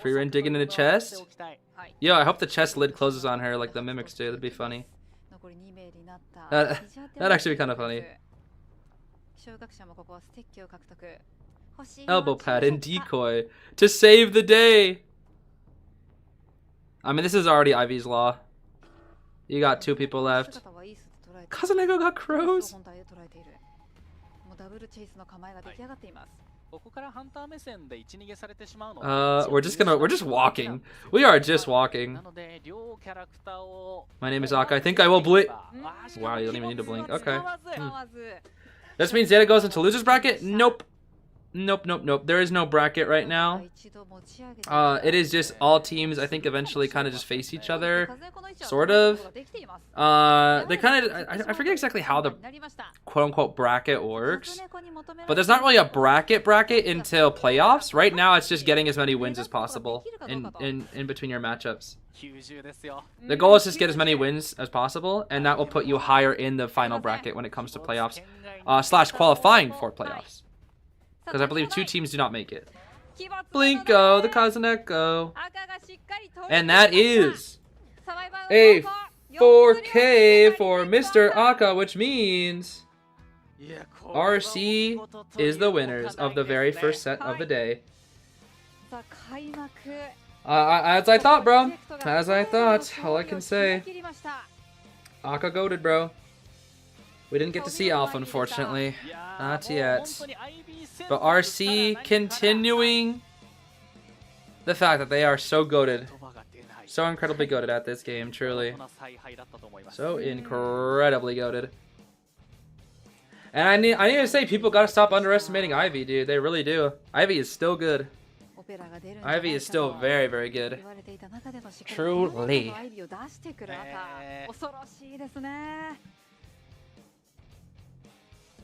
Freerin digging in the chest? Yo, I hope the chest lid closes on her like the mimics do. That'd be funny. That'd actually be kind of funny. Elbow pad and decoy to save the day. I mean, this is already Ivy's law. You got 2 people left. Kazuneko got crows. We're just walking. We are just walking. My name is Akka. I think I will blink. Wow, you don't even need to blink. Okay. This means ZETA goes into loser's bracket? Nope. Nope, nope, nope. There is no bracket right now. It is just all teams, I think, eventually kind of just face each other. Sort of. They kind of... I forget exactly how the quote-unquote bracket works. But there's not really a bracket until playoffs. Right now, it's just getting as many wins as possible in between your matchups. The goal is just get as many wins as possible, and that will put you higher in the final bracket when it comes to playoffs. Slash qualifying for playoffs. Because I believe 2 teams do not make it. Blinko, the Kazuneko. And that is a 4K for Mr. Aka, which means RC is the winners of the very first set of the day. As I thought, bro. As I thought. All I can say. Aka goated, bro. We didn't get to see Alpha, unfortunately. Not yet. But RC continuing the fact that they are so goated. So incredibly goated at this game, truly. So incredibly goated. And I need to say, people gotta stop underestimating Ivy, dude. They really do. Ivy is still good. Ivy is still very, very good. Truly.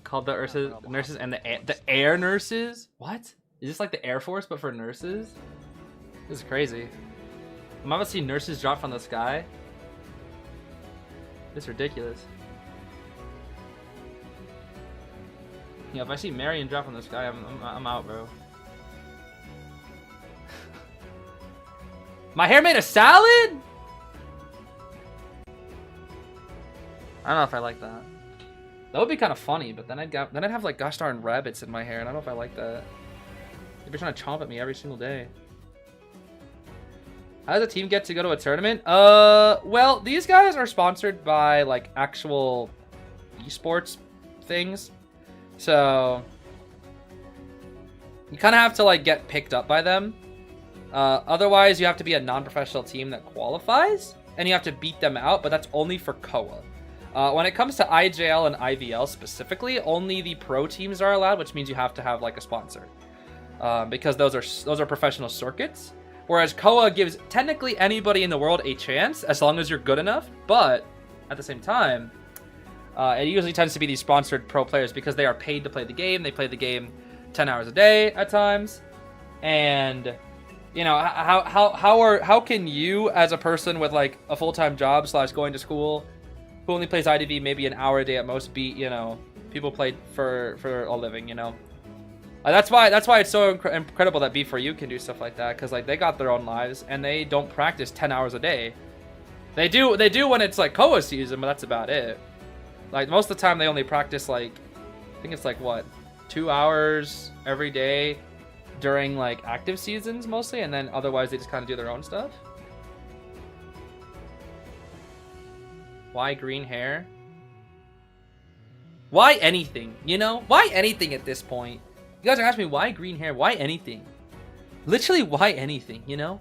Called the nurses and the air nurses? What? Is this like the Air Force but for nurses? This is crazy. I'm about to see nurses drop from the sky. It's ridiculous. Yeah, if I see Marion drop from the sky, I'm out, bro. My hair made a salad? I don't know if I like that. That would be kind of funny, but then I'd have like gosh darn rabbits in my hair, and I don't know if I like that. They'd be trying to chomp at me every single day. How does a team get to go to a tournament? Well, these guys are sponsored by like actual esports things, so you kind of have to like get picked up by them. Otherwise, you have to be a non-professional team that qualifies, and you have to beat them out, but that's only for KOA. When it comes to IJL and IVL specifically, only the pro teams are allowed, which means you have to have like a sponsor, because those are professional circuits. Whereas KOA gives technically anybody in the world a chance as long as you're good enough, but at the same time, it usually tends to be these sponsored pro players because they are paid to play the game. They play the game 10 hours a day at times, and you know how can you as a person with like a full-time job slash going to school who only plays IDV maybe an hour a day at most beat, you know, people play for a living, you know. That's why it's so incredible that B4U can do stuff like that, because like they got their own lives and they don't practice 10 hours a day. They do when it's like KOA season, but that's about it. Like most of the time they only practice like, I think it's like what, 2 hours every day during like active seasons mostly, and then otherwise they just kind of do their own stuff. Why green hair? Why anything, you know? Why anything at this point? You guys are asking me why green hair? Why anything? Literally, why anything, you know?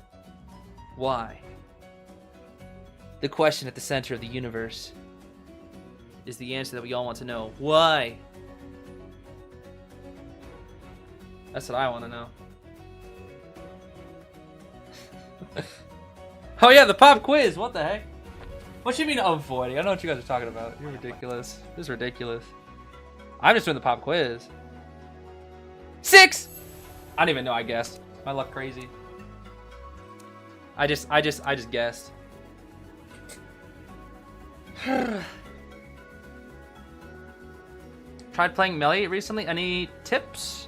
Why? The question at the center of the universe is the answer that we all want to know. Why? That's what I want to know. Oh yeah, the pop quiz. What the heck? What you mean avoiding? I don't know what you guys are talking about. You're ridiculous. This is ridiculous. I'm just doing the pop quiz. 6! I don't even know, I guessed. My luck crazy. I just guessed. Tried playing Melee recently. Any tips?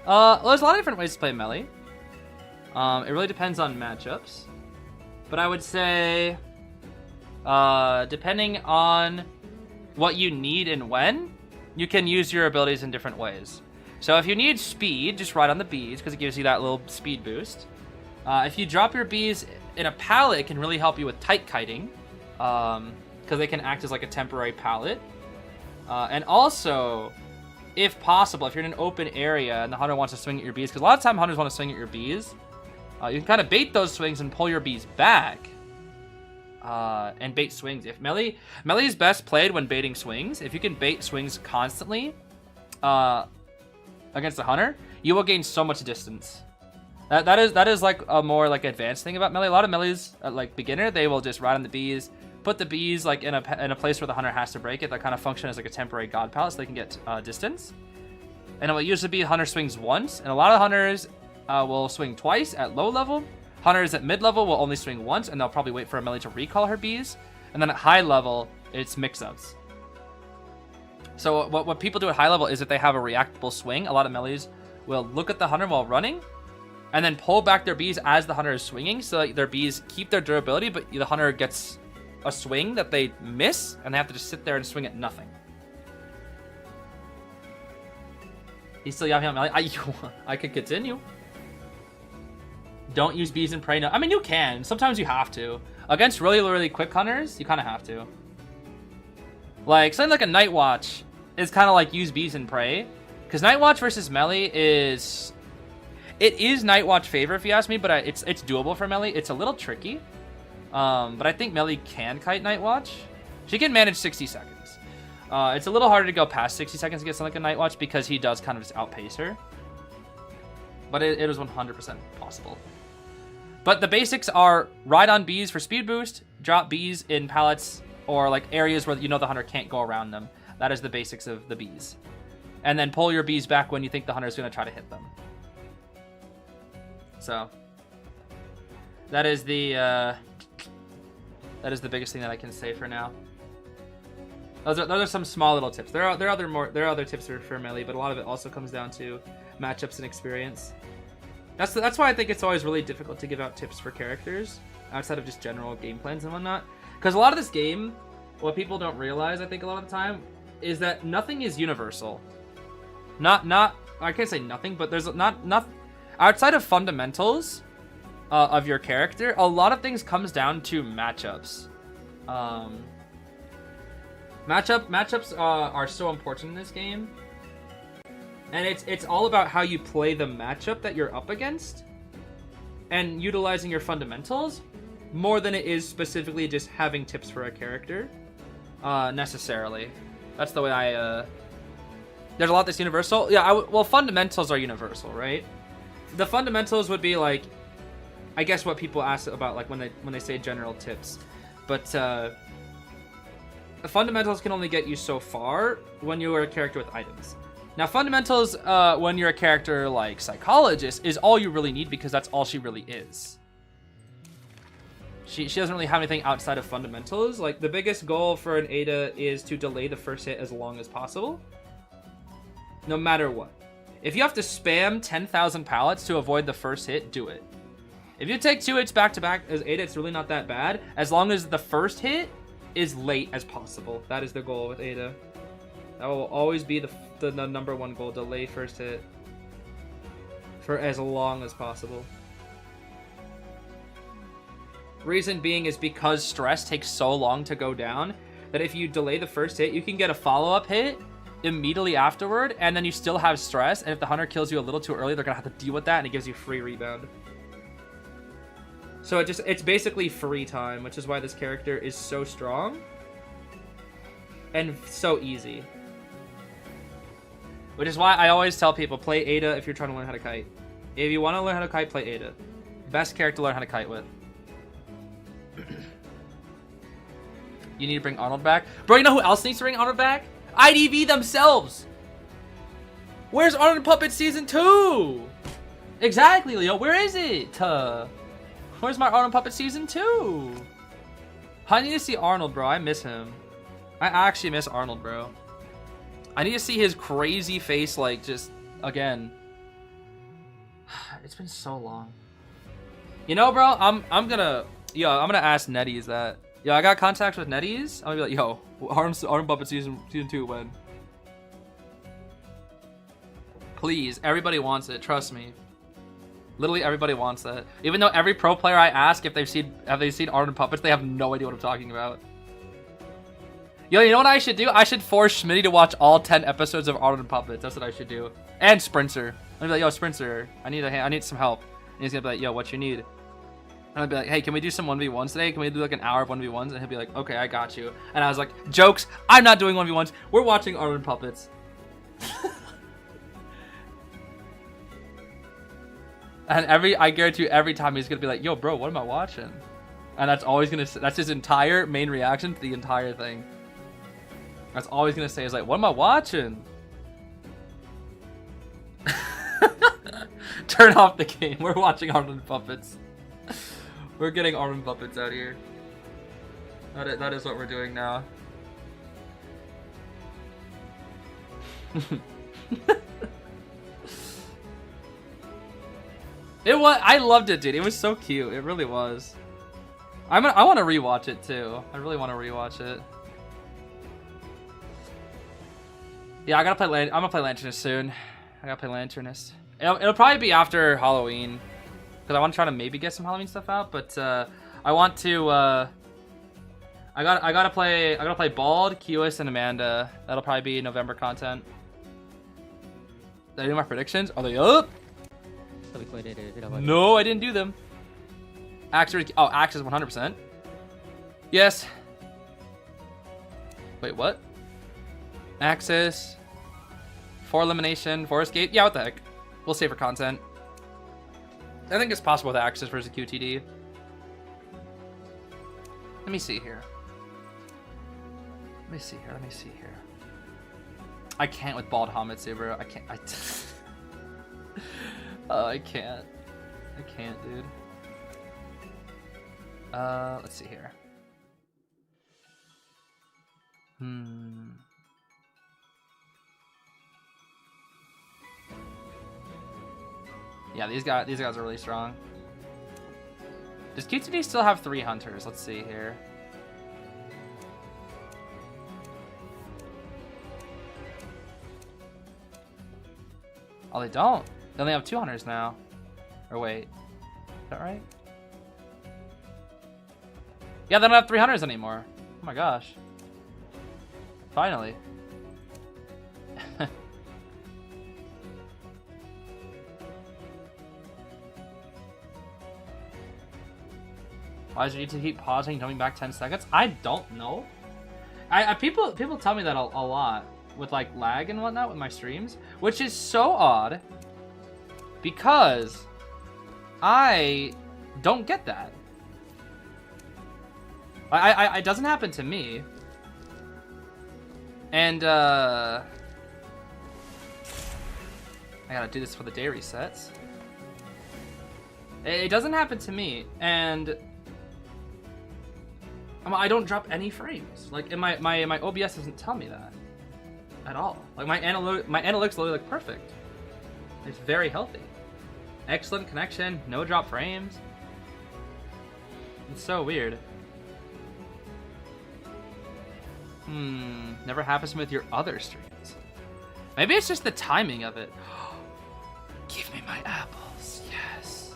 Well, there's a lot of different ways to play Melee. It really depends on matchups. But I would say, depending on what you need and when, you can use your abilities in different ways. So if you need speed, just ride on the bees, because it gives you that little speed boost. If you drop your bees in a pallet, it can really help you with tight kiting, because they can act as like a temporary pallet. And also, if possible, if you're in an open area and the hunter wants to swing at your bees, because a lot of time hunters want to swing at your bees, you can kind of bait those swings and pull your bees back. And bait swings. If Melee is best played when baiting swings. If you can bait swings constantly against the hunter, you will gain so much distance. That is like a more like advanced thing about melee. A lot of melees, like beginner, they will just ride on the bees, put the bees like in a place where the hunter has to break it. That kind of function as like a temporary god pallet, so they can get distance. And it will usually be hunter swings once, and a lot of hunters will swing twice at low level. Hunters at mid level will only swing once, and they'll probably wait for a melee to recall her bees. And then at high level, it's mix-ups. So what people do at high level is if they have a reactable swing, a lot of melees will look at the hunter while running, and then pull back their bees as the hunter is swinging, so that their bees keep their durability, but the hunter gets a swing that they miss, and they have to just sit there and swing at nothing. He's still yapping on melee. I could continue. Don't use bees and prey. No, I mean, you can. Sometimes you have to. Against really, really quick hunters, you kind of have to. Like, something like a Night Watch is kind of like use bees and prey. Because Night Watch versus melee is... It is Night Watch favor, if you ask me, but it's doable for melee. It's a little tricky. But I think melee can kite Night Watch. She can manage 60 seconds. It's a little harder to go past 60 seconds to get something like a Night Watch because he does kind of just outpace her. But it is 100% possible. But the basics are ride on bees for speed boost, drop bees in pallets, or like areas where you know the hunter can't go around them. That is the basics of the bees. And then pull your bees back when you think the hunter is going to try to hit them. So that is the biggest thing that I can say for now. Those are some small little tips. There are other tips for melee, but a lot of it also comes down to matchups and experience. That's why I think it's always really difficult to give out tips for characters outside of just general game plans and whatnot. Because a lot of this game, what people don't realize, I think a lot of the time, is that nothing is universal. Not I can't say nothing, but there's not outside of fundamentals of your character, a lot of things comes down to matchups. Matchups are so important in this game, and it's all about how you play the matchup that you're up against, and utilizing your fundamentals more than it is specifically just having tips for a character. Necessarily, that's the way I. There's a lot that's universal. Yeah, well, fundamentals are universal, right? The fundamentals would be like, I guess what people ask about, like when they say general tips, but the fundamentals can only get you so far when you are a character with items. Now, fundamentals, when you're a character like Psychologist, is all you really need because that's all she really is. She doesn't really have anything outside of fundamentals. Like, the biggest goal for an ADA is to delay the first hit as long as possible, no matter what. If you have to spam 10,000 pallets to avoid the first hit, do it. If you take 2 hits back to back as ADA, it's really not that bad, as long as the first hit is late as possible. That is the goal with ADA. That will always be the number one goal, delay first hit for as long as possible. Reason being is because stress takes so long to go down that if you delay the first hit, you can get a follow-up hit immediately afterward, and then you still have stress, and if the hunter kills you a little too early, they're gonna have to deal with that, and it gives you free rebound. So it's basically free time, which is why this character is so strong and so easy. Which is why I always tell people, play Ada if you're trying to learn how to kite. If you want to learn how to kite, play Ada. Best character to learn how to kite with. You need to bring Arnold back? Bro, you know who else needs to bring Arnold back? IDV themselves! Where's Arnold Puppet Season 2? Exactly, Leo. Where is it? Where's my Arnold Puppet Season 2? I need to see Arnold, bro. I miss him. I actually miss Arnold, bro. I need to see his crazy face, like, just, again. It's been so long. You know, bro, I'm gonna ask NetEase that. Yo, I got contacts with NetEase. I'm gonna be like, yo, Arnold Puppet Season 2, when? Please, everybody wants it, trust me. Literally everybody wants that. Even though every pro player I ask if they've seen Arnold Puppets, they have no idea what I'm talking about. Yo, you know what I should do? I should force Schmitty to watch all 10 episodes of Arnold Puppets. That's what I should do. And Sprinter. I'm gonna be like, yo, Sprinter, I need some help. And he's gonna be like, yo, what you need? And I'd be like, hey, can we do some 1v1s today? Can we do like an hour of 1v1s? And he'll be like, okay, I got you. And I was like, jokes, I'm not doing 1v1s. We're watching Arnold Puppets. And I guarantee you, every time he's gonna be like, "Yo, bro, what am I watching?" And that's always gonna. That's his entire main reaction to the entire thing. That's all he's gonna say is like, "What am I watching?" Turn off the game. We're watching Arnold Puppets. We're getting Arnold Puppets out here. That is what we're doing now. I loved it, dude. It was so cute. It really was. I want to rewatch it too. I really want to rewatch it. Yeah, I'm gonna play Lanternist soon. I gotta play Lanternist. It'll probably be after Halloween, because I want to try to maybe get some Halloween stuff out. But I want to. I gotta play Bald, Kiwis, and Amanda. That'll probably be November content. Did I do my predictions? Are they up? No, I didn't do them. AXIZ 100%. Yes. Wait, what? AXIZ. 4 elimination, 4 escape. Yeah, what the heck? We'll save for content. I think it's possible with AXIZ versus QTD. Let me see here. Let me see here. I can't with Bald Hamitsu, bro. I can't. I can't. I can't, dude. Let's see here. Yeah, these guys are really strong. Does QTD still have 3 hunters? Let's see here. Oh, they don't. They only have 2 hunters now. Or wait, is that right? Yeah, they don't have 3 hunters anymore. Oh my gosh. Finally. Why does it keep pausing and coming back 10 seconds? I don't know. People tell me that a lot with like lag and whatnot with my streams, which is so odd because I don't get that. It doesn't happen to me. And I gotta do this for the day resets. It doesn't happen to me, and I don't drop any frames. Like, and my OBS doesn't tell me that at all. Like my analytics literally look perfect. It's very healthy. Excellent connection, no drop frames. It's so weird. Never happens with your other streams. Maybe it's just the timing of it. Give me my apples, yes.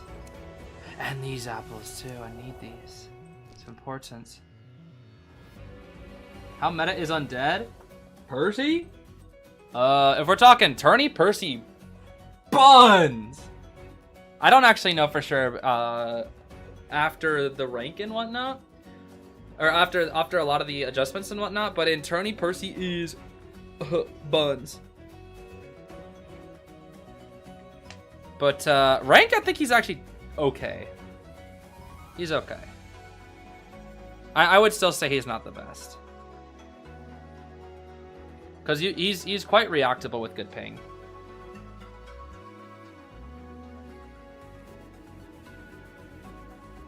And these apples too, I need these. It's important. How meta is undead? Percy? If we're talking Tourney, Percy buns! I don't actually know for sure, after the rank and whatnot, or after a lot of the adjustments and whatnot, but in Tourney, Percy is buns. But rank, I think he's actually okay. He's okay. I would still say he's not the best. Because he's quite reactable with good ping.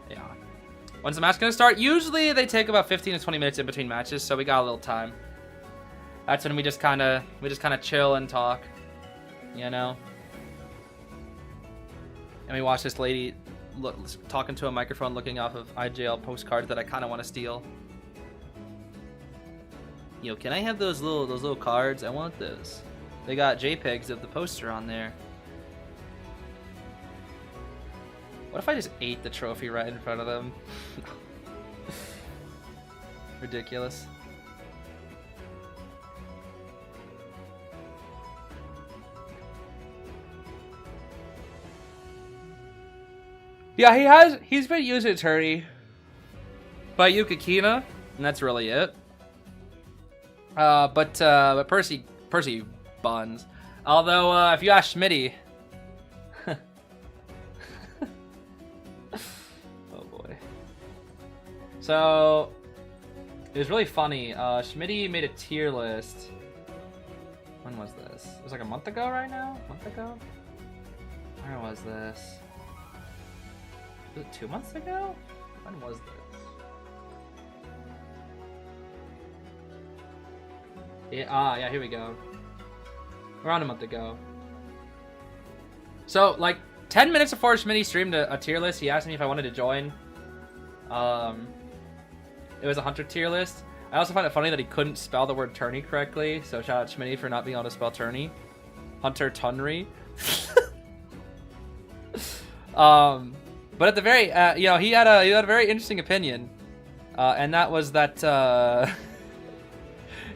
Yeah. When's the match gonna start? Usually they take about 15 to 20 minutes in between matches, so we got a little time. That's when we just kind of chill and talk, you know. And we watch this lady talking to a microphone, looking off of IJL postcards that I kind of want to steal. Yo, can I have those little cards? I want those. They got JPEGs of the poster on there. What if I just ate the trophy right in front of them? Ridiculous. Yeah, he's been using Tourney by Yukikina, and that's really it. But Percy buns. Although if you ask Schmitty, So it was really funny. Schmitty made a tier list. When was this? It was like a month ago right now? A month ago? Where was this? Was it 2 months ago? When was this? Yeah, yeah, here we go. Around a month ago. So, like, 10 minutes before Schmitty streamed a tier list, he asked me if I wanted to join. It was a Hunter tier list. I also find it funny that he couldn't spell the word Tourney correctly, so shout out Schmitty for not being able to spell Tourney. Hunter Tourney. But at the very, you know, he had a very interesting opinion, and that was that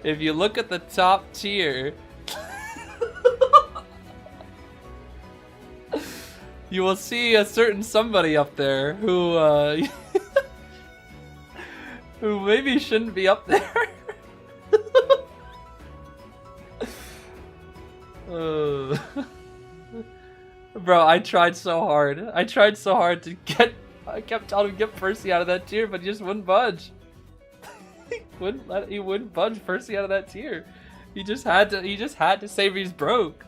if you look at the top tier, you will see a certain somebody up there who who maybe shouldn't be up there. Bro, I tried so hard. I tried so hard to get. I kept telling him to get Percy out of that tier, but he just wouldn't budge. He wouldn't budge Percy out of that tier. He just had to. He just had to say he's broke.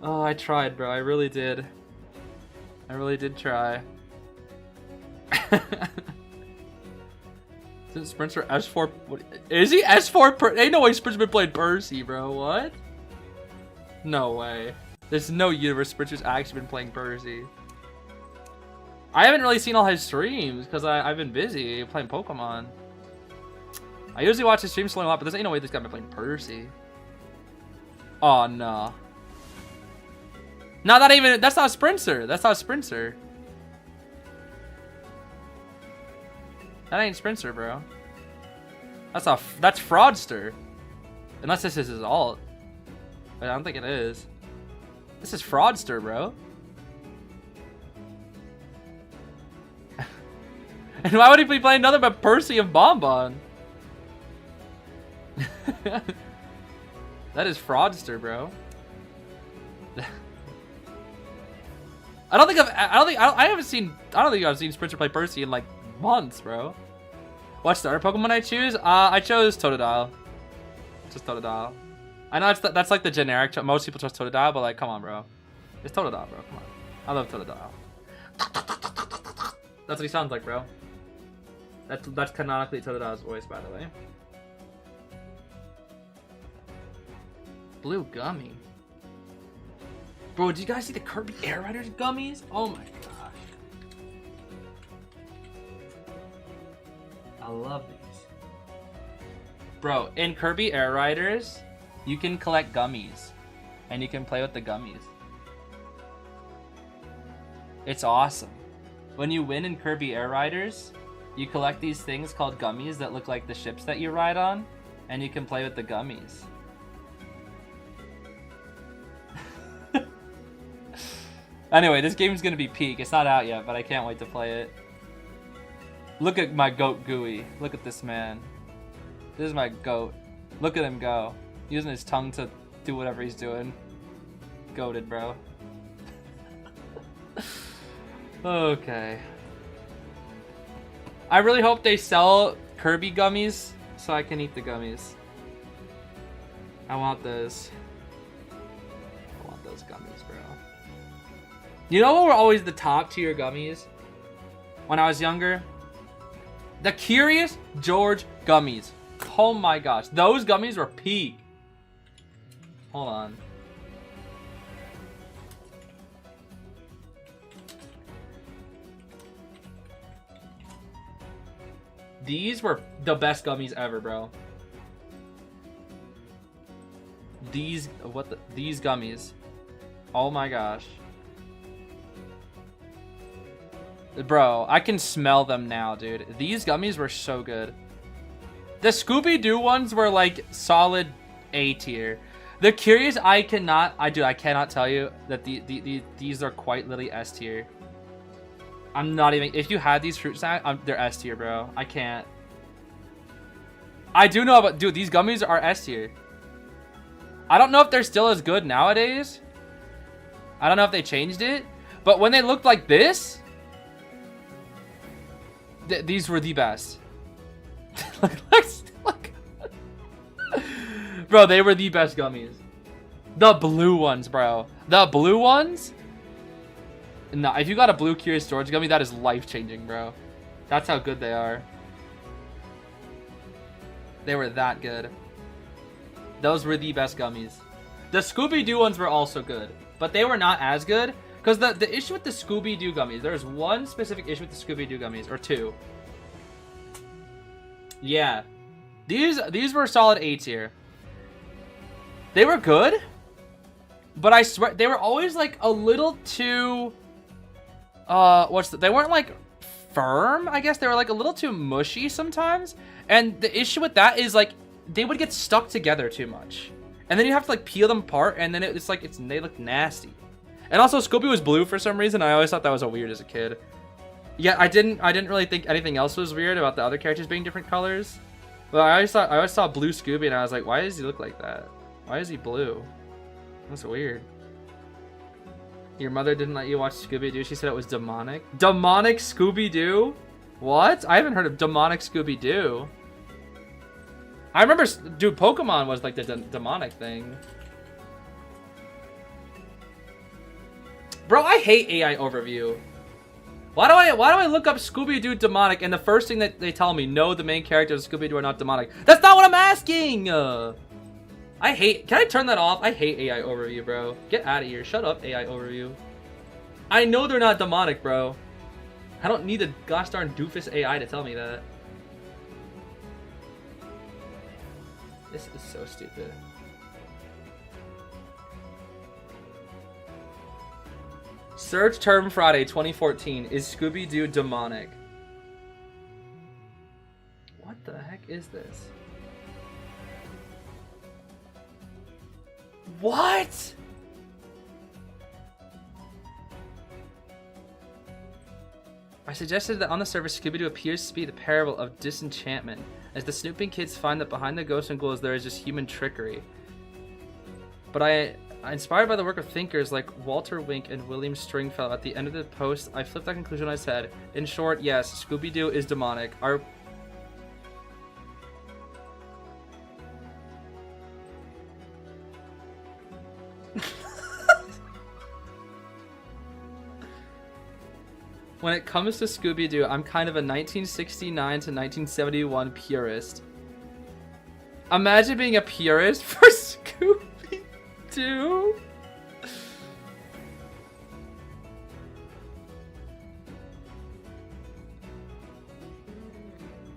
Oh, I tried, bro. I really did. I really did try. Isn't Sprinter S4? What, is he S4? Ain't no way Sprinter's been playing Percy, bro. What? No way. There's no universe Sprinter's actually been playing Percy. I haven't really seen all his streams because I've been busy playing Pokemon. I usually watch his streams a lot, but there's ain't no way this guy been playing Percy. Oh no. No, that's not a Sprinter. That's not a Sprinter. That ain't Sprinter, bro. That's Fraudster. Unless this is his alt. But I don't think it is. This is Fraudster, bro. And why would he be playing nothing but Percy and Bonbon? That is Fraudster, bro. I don't think I've seen Sprinter play Percy in like months, bro. What starter Pokemon I choose? I chose Totodile. Just Totodile. I know that's like the generic. Most people chose Totodile, but like, come on, bro. It's Totodile, bro. Come on. I love Totodile. That's what he sounds like, bro. That's canonically Totodile's voice, by the way. Blue gummy. Bro, did you guys see the Kirby Air Riders gummies? Oh my gosh. I love these. Bro, in Kirby Air Riders, you can collect gummies. And you can play with the gummies. It's awesome. When you win in Kirby Air Riders, you collect these things called gummies that look like the ships that you ride on. And you can play with the gummies. Anyway, this game's gonna be peak. It's not out yet, but I can't wait to play it. Look at my goat Gooey. Look at this man. This is my goat. Look at him go. Using his tongue to do whatever he's doing. Goated, bro. Okay. I really hope they sell Kirby gummies so I can eat the gummies. I want those. I want those gummies, bro. You know what were always the top tier gummies when I was younger? The Curious George gummies. Oh my gosh. Those gummies were peak. Hold on. These were the best gummies ever, bro. These gummies. Oh my gosh. Bro, I can smell them now, dude. These gummies were so good. The Scooby-Doo ones were like solid A tier. The Curious, I cannot tell you that these are quite literally S tier. I'm not even, if you had these fruit snacks, they're S tier, bro. I can't. I do know about, dude, these gummies are S tier. I don't know if they're still as good nowadays. I don't know if they changed it, but when they looked like this, These were the best. Look. Bro, they were the best gummies. The blue ones, bro. The blue ones? No, if you got a blue Curious George gummy, that is life-changing, bro. That's how good they are. They were that good. Those were the best gummies. The Scooby-Doo ones were also good, but they were not as good. Because the issue with the Scooby-Doo gummies, there's one specific issue with the Scooby-Doo gummies, or two. Yeah. These were solid A tier. They were good, but I swear, they were always like a little too, they weren't like firm, I guess. They were like a little too mushy sometimes. And the issue with that is like, they would get stuck together too much. And then you have to like peel them apart, and then it's like, they look nasty. And also, Scooby was blue for some reason. I always thought that was weird as a kid. Yeah, I didn't really think anything else was weird about the other characters being different colors. But I always saw blue Scooby, and I was like, why does he look like that? Why is he blue? That's weird. Your mother didn't let you watch Scooby-Doo. She said it was demonic. Demonic Scooby-Doo? What? I haven't heard of demonic Scooby-Doo. I remember, dude, Pokemon was like the demonic thing. Bro, I hate AI overview. Why do I look up Scooby-Doo demonic and the first thing that they tell me, no, the main characters of Scooby-Doo are not demonic? That's not what I'm asking! I hate, can I turn that off? I hate AI overview, bro. Get out of here. Shut up, AI overview. I know they're not demonic, bro. I don't need a gosh darn doofus AI to tell me that. This is so stupid. Search term Friday 2014. Is Scooby-Doo demonic? What the heck is this? What? I suggested that on the surface, Scooby-Doo appears to be the parable of disenchantment, as the snooping kids find that behind the ghosts and ghouls there is just human trickery. But inspired by the work of thinkers like Walter Wink and William Stringfellow, at the end of the post, I flipped that conclusion. I said, in short, yes, Scooby-Doo is demonic. When it comes to Scooby-Doo, I'm kind of a 1969 to 1971 purist. Imagine being a purist for Scooby-Doo.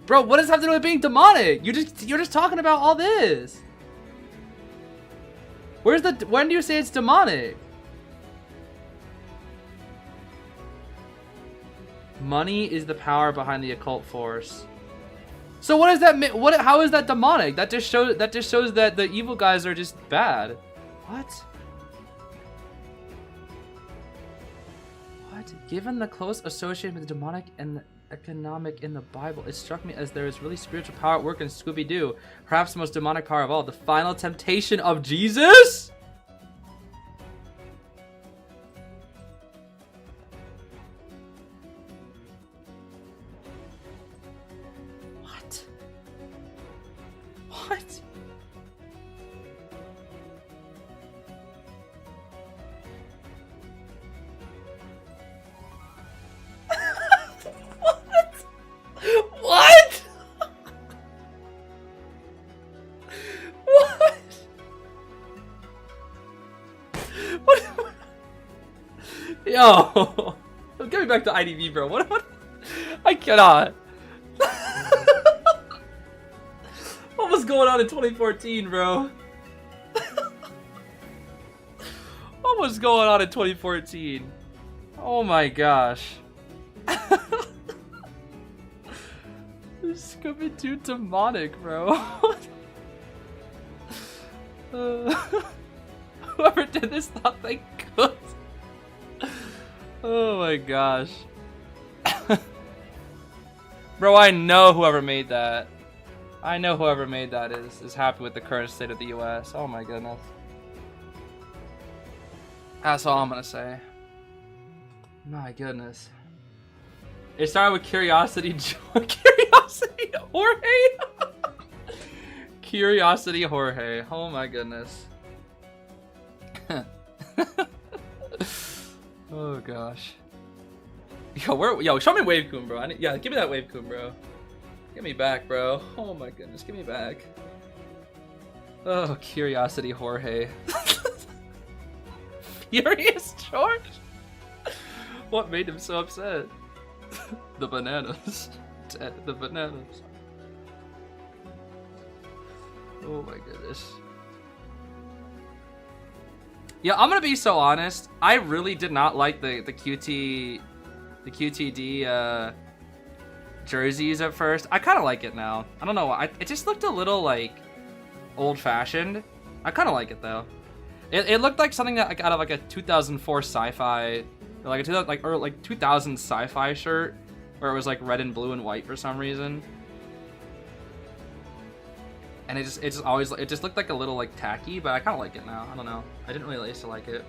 Bro, what does it have to do with being demonic? You're just talking about all this. When do you say it's demonic? Money is the power behind the occult force. So what does that mean? How is that demonic? That just shows that the evil guys are just bad. What? What? Given the close association with the demonic and the economic in the Bible, it struck me as there is really spiritual power at work in Scooby-Doo. Perhaps the most demonic power of all, the final temptation of Jesus? What? What? What? What? Yo, get me back to IDV, bro. What? I cannot. What was going on in 2014, bro? What was going on in 2014? Oh my gosh. Scooby-Doo demonic, bro. Whoever did this thought they could. Oh my gosh. Bro, I know whoever made that. I know whoever made that is happy with the current state of the US. Oh my goodness. That's all I'm gonna say. My goodness. It started with Curiosity Curiosity Jorge. Curiosity Jorge. Oh my goodness. Oh gosh. Yo, show me Wave Kun, bro. Yeah, give me that Wave Kun, bro. Get me back, bro. Oh my goodness, give me back. Oh, Curiosity Jorge. Furious George? What made him so upset? The bananas. The bananas. Oh my goodness. Yeah, I'm gonna be so honest. I really did not like the QTD jerseys at first. I kind of like it now. I don't know. It just looked a little like old-fashioned. I kind of like it though. It looked like something that like out of like a 2004 sci-fi, like a 2000 sci-fi shirt, where it was like red and blue and white for some reason. And it just looked like a little like tacky, but I kind of like it now. I don't know. I didn't really used to like it.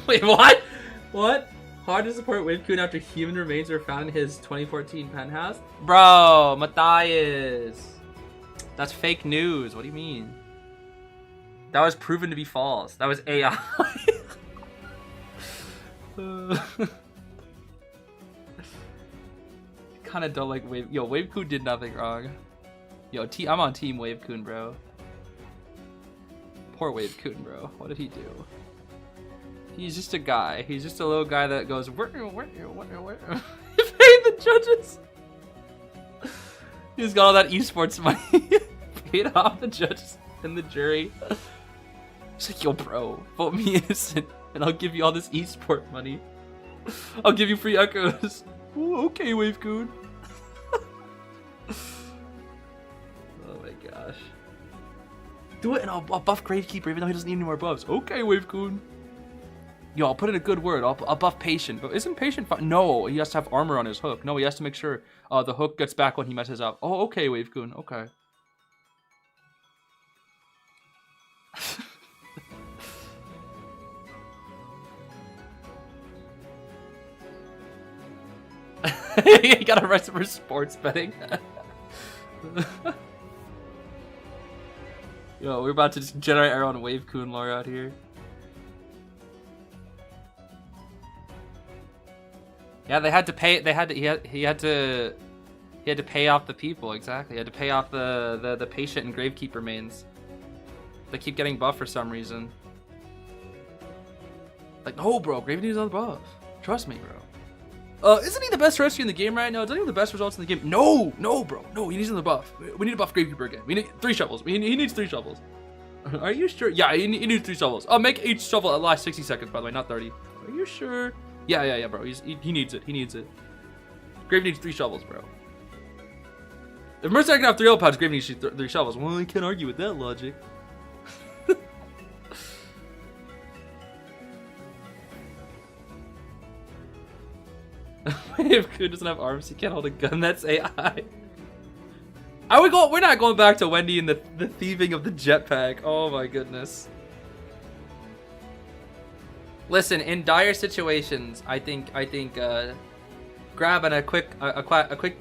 Wait, what? What? Hard to support Wave Kun after human remains were found in his 2014 penthouse? Bro, Matthias. That's fake news. What do you mean? That was proven to be false. That was AI. Kind of don't like Wave. Yo, Wave Kun did nothing wrong. Yo, I'm on team Wave Kun, bro. Poor Wave Kun, bro. What did he do? He's just a guy. He's just a little guy that goes, where? He paid the judges. He's got all that esports money. Paid off the judges and the jury. He's like, yo, bro, vote me innocent, and I'll give you all this esport money. I'll give you free echoes. Ooh, okay, Wave Kun. Oh my gosh. Do it and I'll buff Gravekeeper even though he doesn't need any more buffs. Okay, Wave Kun. Yo, I'll put in a good word. I'll buff Patient. But isn't Patient fine? No, he has to have armor on his hook. No, he has to make sure the hook gets back when he messes up. Oh, okay, Wave Kun. Okay. You got arrested for sports betting. Yo, we're about to just generate our own Wave Kun lore out here. Yeah, they had to pay. He had to pay off the people. Exactly, he had to pay off the Patient and Gravekeeper mains. They keep getting buffed for some reason. Like, no, bro, Grave needs on the buff. Trust me, bro. Isn't he the best rescue in the game right now? Doesn't he have the best results in the game? No, bro. No, he needs on the buff. We need to buff Gravekeeper again. We need 3 shovels. He needs 3 shovels. Are you sure? Yeah, he needs 3 shovels. Make each shovel last 60 seconds, by the way, not 30. Are you sure? Yeah, bro. He needs it. He needs it. Grave needs 3 shovels, bro. If Mercenary can have 3 pods, Grave needs 3 shovels. Well, I can't argue with that logic. If Kun doesn't have arms, he can't hold a gun. That's AI. We're not going back to Wendy and the thieving of the jetpack. Oh my goodness. Listen, in dire situations, I think grabbing a quick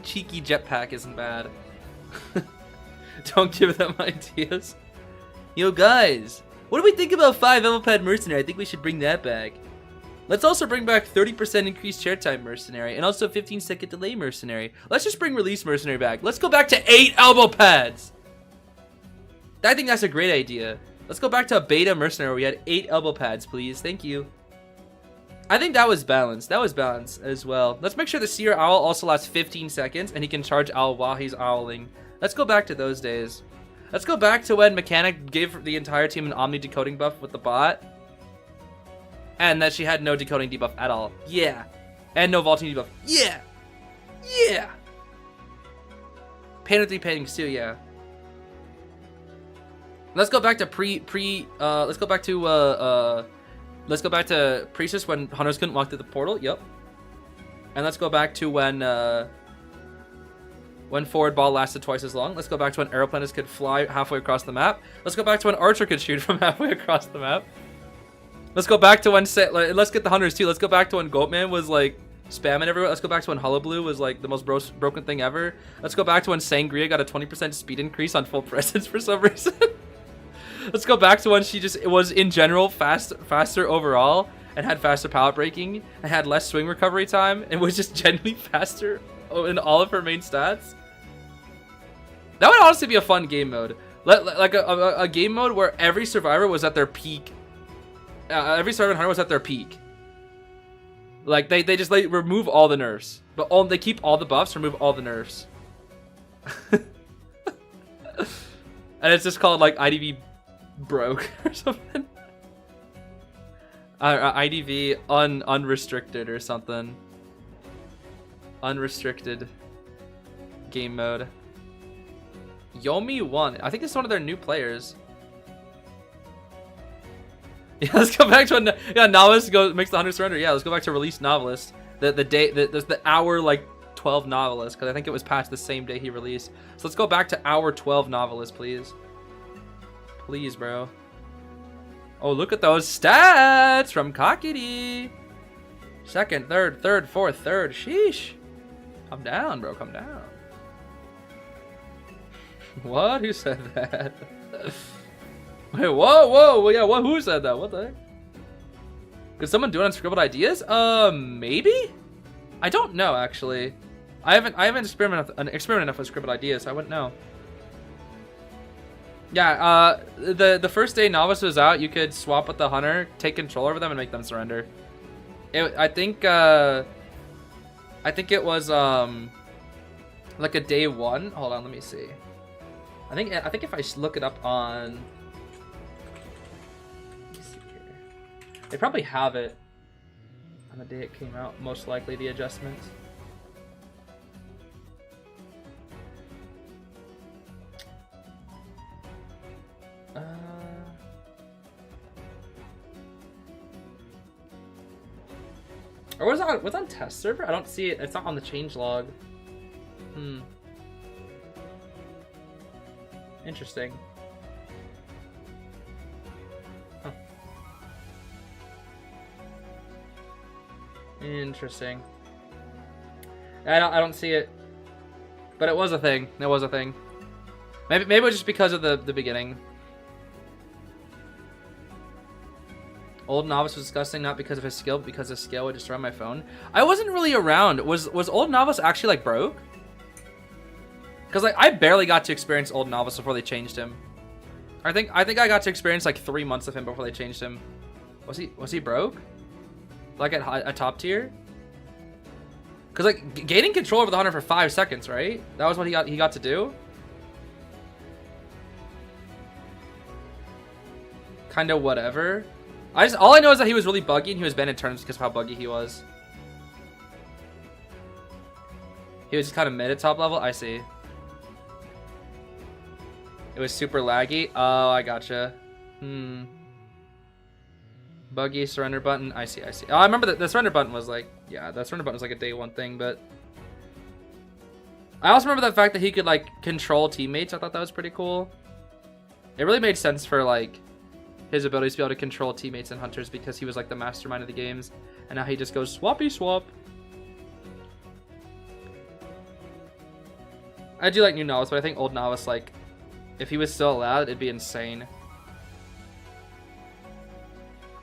cheeky jetpack isn't bad. Don't give them ideas. Yo guys, what do we think about 5 Emelpad Mercenary? I think we should bring that back. Let's also bring back 30% increased chair time Mercenary and also 15-second delay Mercenary. Let's just bring release Mercenary back. Let's go back to 8 elbow pads. I think that's a great idea. Let's go back to a beta Mercenary where we had 8 elbow pads, please. Thank you. I think that was balanced. That was balanced as well. Let's make sure the Seer Owl also lasts 15 seconds and he can charge Owl while he's owling. Let's go back to those days. Let's go back to when Mechanic gave the entire team an Omni decoding buff with the bot. And that she had no decoding debuff at all. Yeah. And no vaulting debuff. Yeah. Yeah. Painting 3 paintings too, yeah. Let's go back to let's go back to Priestess when hunters couldn't walk through the portal. Yep. And let's go back to when forward ball lasted twice as long. Let's go back to when aeroplanes could fly halfway across the map. Let's go back to when Archer could shoot from halfway across the map. Let's go back to when let's get the hunters too. Let's go back to when Goatman was like spamming everywhere. Let's go back to when Hullabaloo was like the most broken thing ever. Let's go back to when Sangria got a 20% speed increase on full presence for some reason. Let's go back to when she just was in general faster overall and had faster pallet breaking and had less swing recovery time and was just genuinely faster in all of her main stats. That would honestly be a fun game mode. Like a game mode where every survivor was at their peak. Every survivor and hunter was at their peak. Like they just like remove all the nerfs, but they keep all the buffs, remove all the nerfs. And it's just called like IDV broke or something. IDV unrestricted or something. Unrestricted game mode. Yomi won. I think this is one of their new players. Yeah, let's go back to when Novelist makes the 100 surrender. Yeah, let's go back to release Novelist. The hour like 12 Novelist, because I think it was patched the same day he released. So let's go back to hour 12 Novelist, please. Please, bro. Oh, look at those stats from Cockity. Second, third, fourth, third. Sheesh. Calm down, bro. Calm down. What? Who said that? Wait, whoa. Yeah, what? Who said that? What the heck? Could someone do it on scribbled ideas? Maybe? I don't know, actually. I haven't experimented enough with scribbled ideas, so I wouldn't know. Yeah, the first day Novice was out, you could swap with the hunter, take control over them, and make them surrender. I think it was like a day one. Hold on, let me see. I think if I look it up on, let me see here. They probably have it on the day it came out. Most likely the adjustments. Or was it on test server? I don't see it. It's not on the change log. Interesting. Huh. Interesting. I don't see it. But it was a thing. It was a thing. Maybe it was just because of the beginning. Old Novice was disgusting, not because of his skill, but because his skill would destroy my phone. I wasn't really around. Was Old Novice actually like broke? Because like I barely got to experience Old Novice before they changed him. I think I got to experience like 3 months of him before they changed him. Was he broke? Like at a top tier? Because like gaining control over the hunter for 5 seconds, right? That was what he got to do. Kind of whatever. All I know is that he was really buggy and he was banned in turns because of how buggy he was. He was just kind of mid at top level. I see. It was super laggy. Oh, I gotcha. Buggy surrender button. I see. Oh, I remember that the surrender button was like, yeah, the surrender button was like a day one thing, but I also remember the fact that he could like control teammates. I thought that was pretty cool. It really made sense for like his abilities to be able to control teammates and hunters because he was like the mastermind of the games, and now he just goes swappy swap. I do like new Novice, but I think Old Novice, like, if he was still allowed, it'd be insane.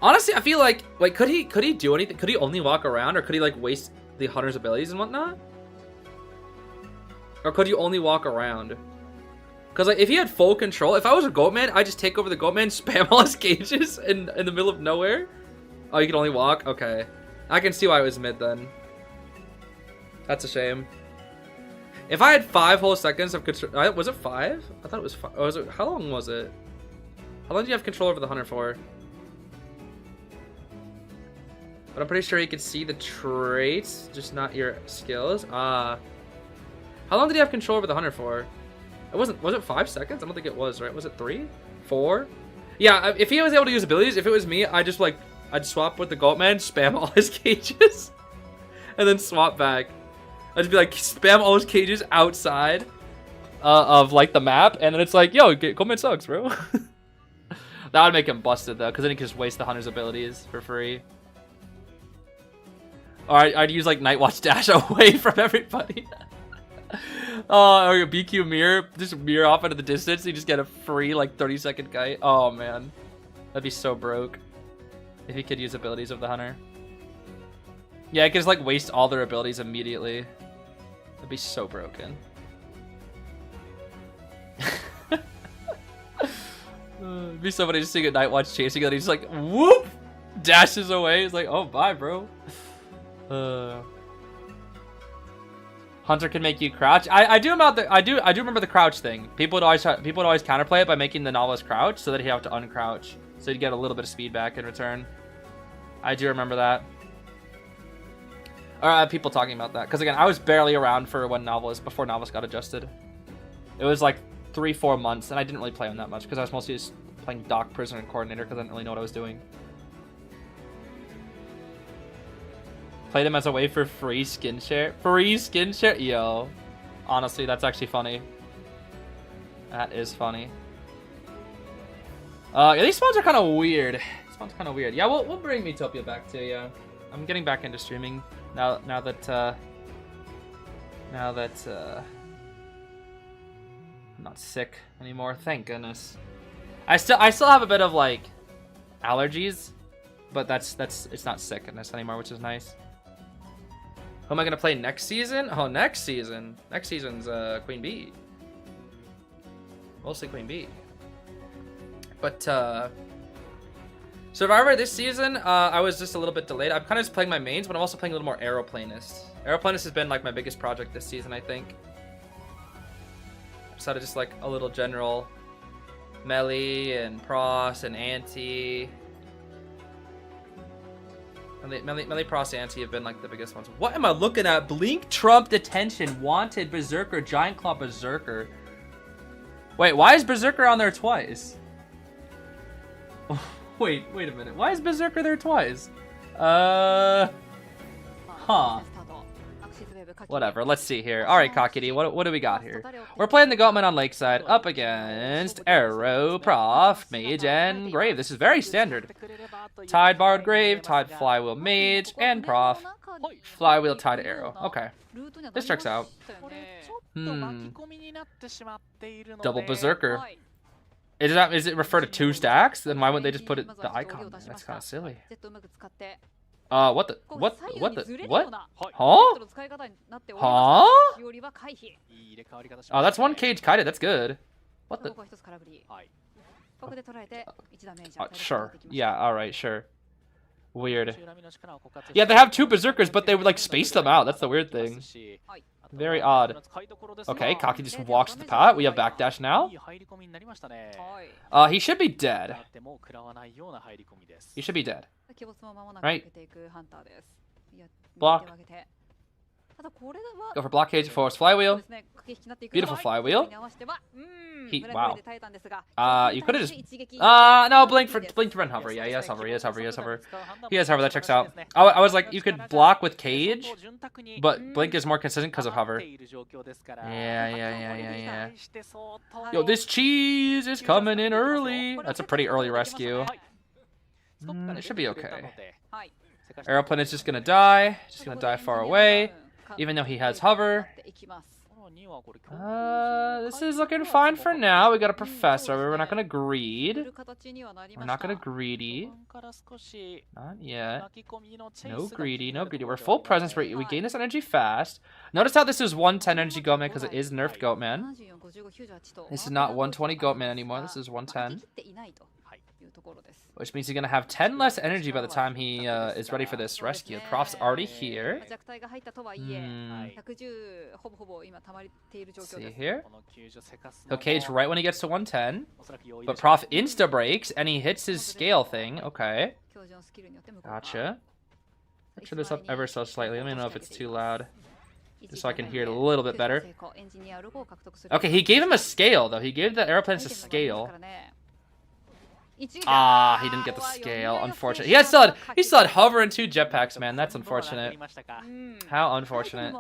Honestly, I feel like, wait, could he do anything? Could he only walk around, or could he like waste the hunter's abilities and whatnot? Or could you only walk around? Because like if he had full control, if I was a Goatman, I'd just take over the Goatman, spam all his cages in the middle of nowhere. Oh, you can only walk? Okay. I can see why it was mid then. That's a shame. If I had 5 whole seconds of control, was it 5? I thought it was 5. Oh, was it? How long was it? How long do you have control over the hunter for? But I'm pretty sure you could see the traits, just not your skills. How long did he have control over the hunter for? It wasn't. Was it 5 seconds? I don't think it was. Right? Was it 3? 4? Yeah. If he was able to use abilities, if it was me, I'd swap with the Goatman, spam all his cages, and then swap back. I'd just be like, spam all his cages outside of like the map, and then it's like, yo, Goatman sucks, bro. That would make him busted though, because then he could just waste the hunter's abilities for free. Or I'd use like Night Watch dash away from everybody. Oh, or BQ mirror, just mirror off into the distance. You just get a free like 30-second kite. Oh man, that'd be so broke if he could use abilities of the hunter. Yeah, I could just like waste all their abilities immediately. That'd be so broken. It'd be somebody just seeing a Night Watch chasing it. He's like, whoop, dashes away. He's like, oh, bye, bro. Hunter can make you crouch. I do remember the crouch thing. People would always counterplay it by making the novelist crouch so that he'd have to uncrouch, so he'd get a little bit of speed back in return. I do remember that. Or people talking about that, because again, I was barely around for when before novelist got adjusted. It was like 3-4 months, and I didn't really play him that much because I was mostly just playing Doc, Prisoner, and Coordinator because I didn't really know what I was doing. Played him as a way for free skin share. Free skin share? Yo. Honestly, that's actually funny. That is funny. Yeah, these spawns are kind of weird. These spawns are kind of weird. Yeah, we'll bring Metopia back too, yeah. I'm getting back into streaming now that I'm not sick anymore. Thank goodness. I still have a bit of like allergies, but it's not sickness anymore, which is nice. Who am I gonna play next season? Oh, next season. Next season's Queen Bee. Mostly Queen Bee. But Survivor this season, I was just a little bit delayed. I'm kind of just playing my mains, but I'm also playing a little more Aeroplanist. Aeroplanist has been like my biggest project this season, I think. Outside of just like a little general melee and pros and anti. Melee pros anti have been like the biggest ones. What am I looking at? Blink, Trump, Detention, Wanted, Berserker, Giant Claw, Berserker. Wait, why is Berserker on there twice? Wait a minute. Why is Berserker there twice? Huh. Whatever, let's see here. Alright, Cockity, what do we got here? We're playing the Goatman on Lakeside up against Arrow, Prof, Mage, and Grave. This is very standard. Tide, Bard, Grave, Tide, Flywheel, Mage, and Prof. Flywheel, Tide, Arrow. Okay. This checks out. Double Berserker. Is it refer to 2 stacks? Then why wouldn't they just put it the icon? That's kind of silly. What? Huh? Huh? Oh, that's 1 cage kited. That's good. What the? Sure. Yeah, alright, sure. Weird. Yeah, they have 2 Berserkers, but they would, like, space them out. That's the weird thing. Very odd. Okay, Kaki just walks the path. We have backdash now. He should be dead. He should be dead. Right? Block. Go for blockade, force flywheel. Beautiful flywheel. Heat, wow. You could have just no, blink to run hover. Yeah, he has hover, he has hover. He has hover, that checks out. I was like, you could block with cage, but blink is more consistent because of hover. Yeah. Yo, this cheese is coming in early. That's a pretty early rescue. It should be okay. Aeroplane is just gonna die far away. Even though he has hover. This is looking fine for now. We got a professor. We're not gonna greed. We're not gonna greedy. Not yet. No greedy. We're full presence. We gain this energy fast. Notice how this is 110 energy Goatman because it is nerfed Goatman. This is not 120 Goatman anymore. This is 110. Which means he's going to have 10 less energy by the time he is ready for this rescue. Prof's already here. Let's see here. He'll cage right when he gets to 110. But Prof insta-breaks, and he hits his scale thing. Okay. Gotcha. I'll turn this up ever so slightly. Let me know if it's too loud. Just so I can hear it a little bit better. Okay, he gave him a scale, though. He gave the airplanes a scale. Ah, he didn't get the scale. Unfortunate. He still had hover and 2 jetpacks, man. That's unfortunate. How unfortunate.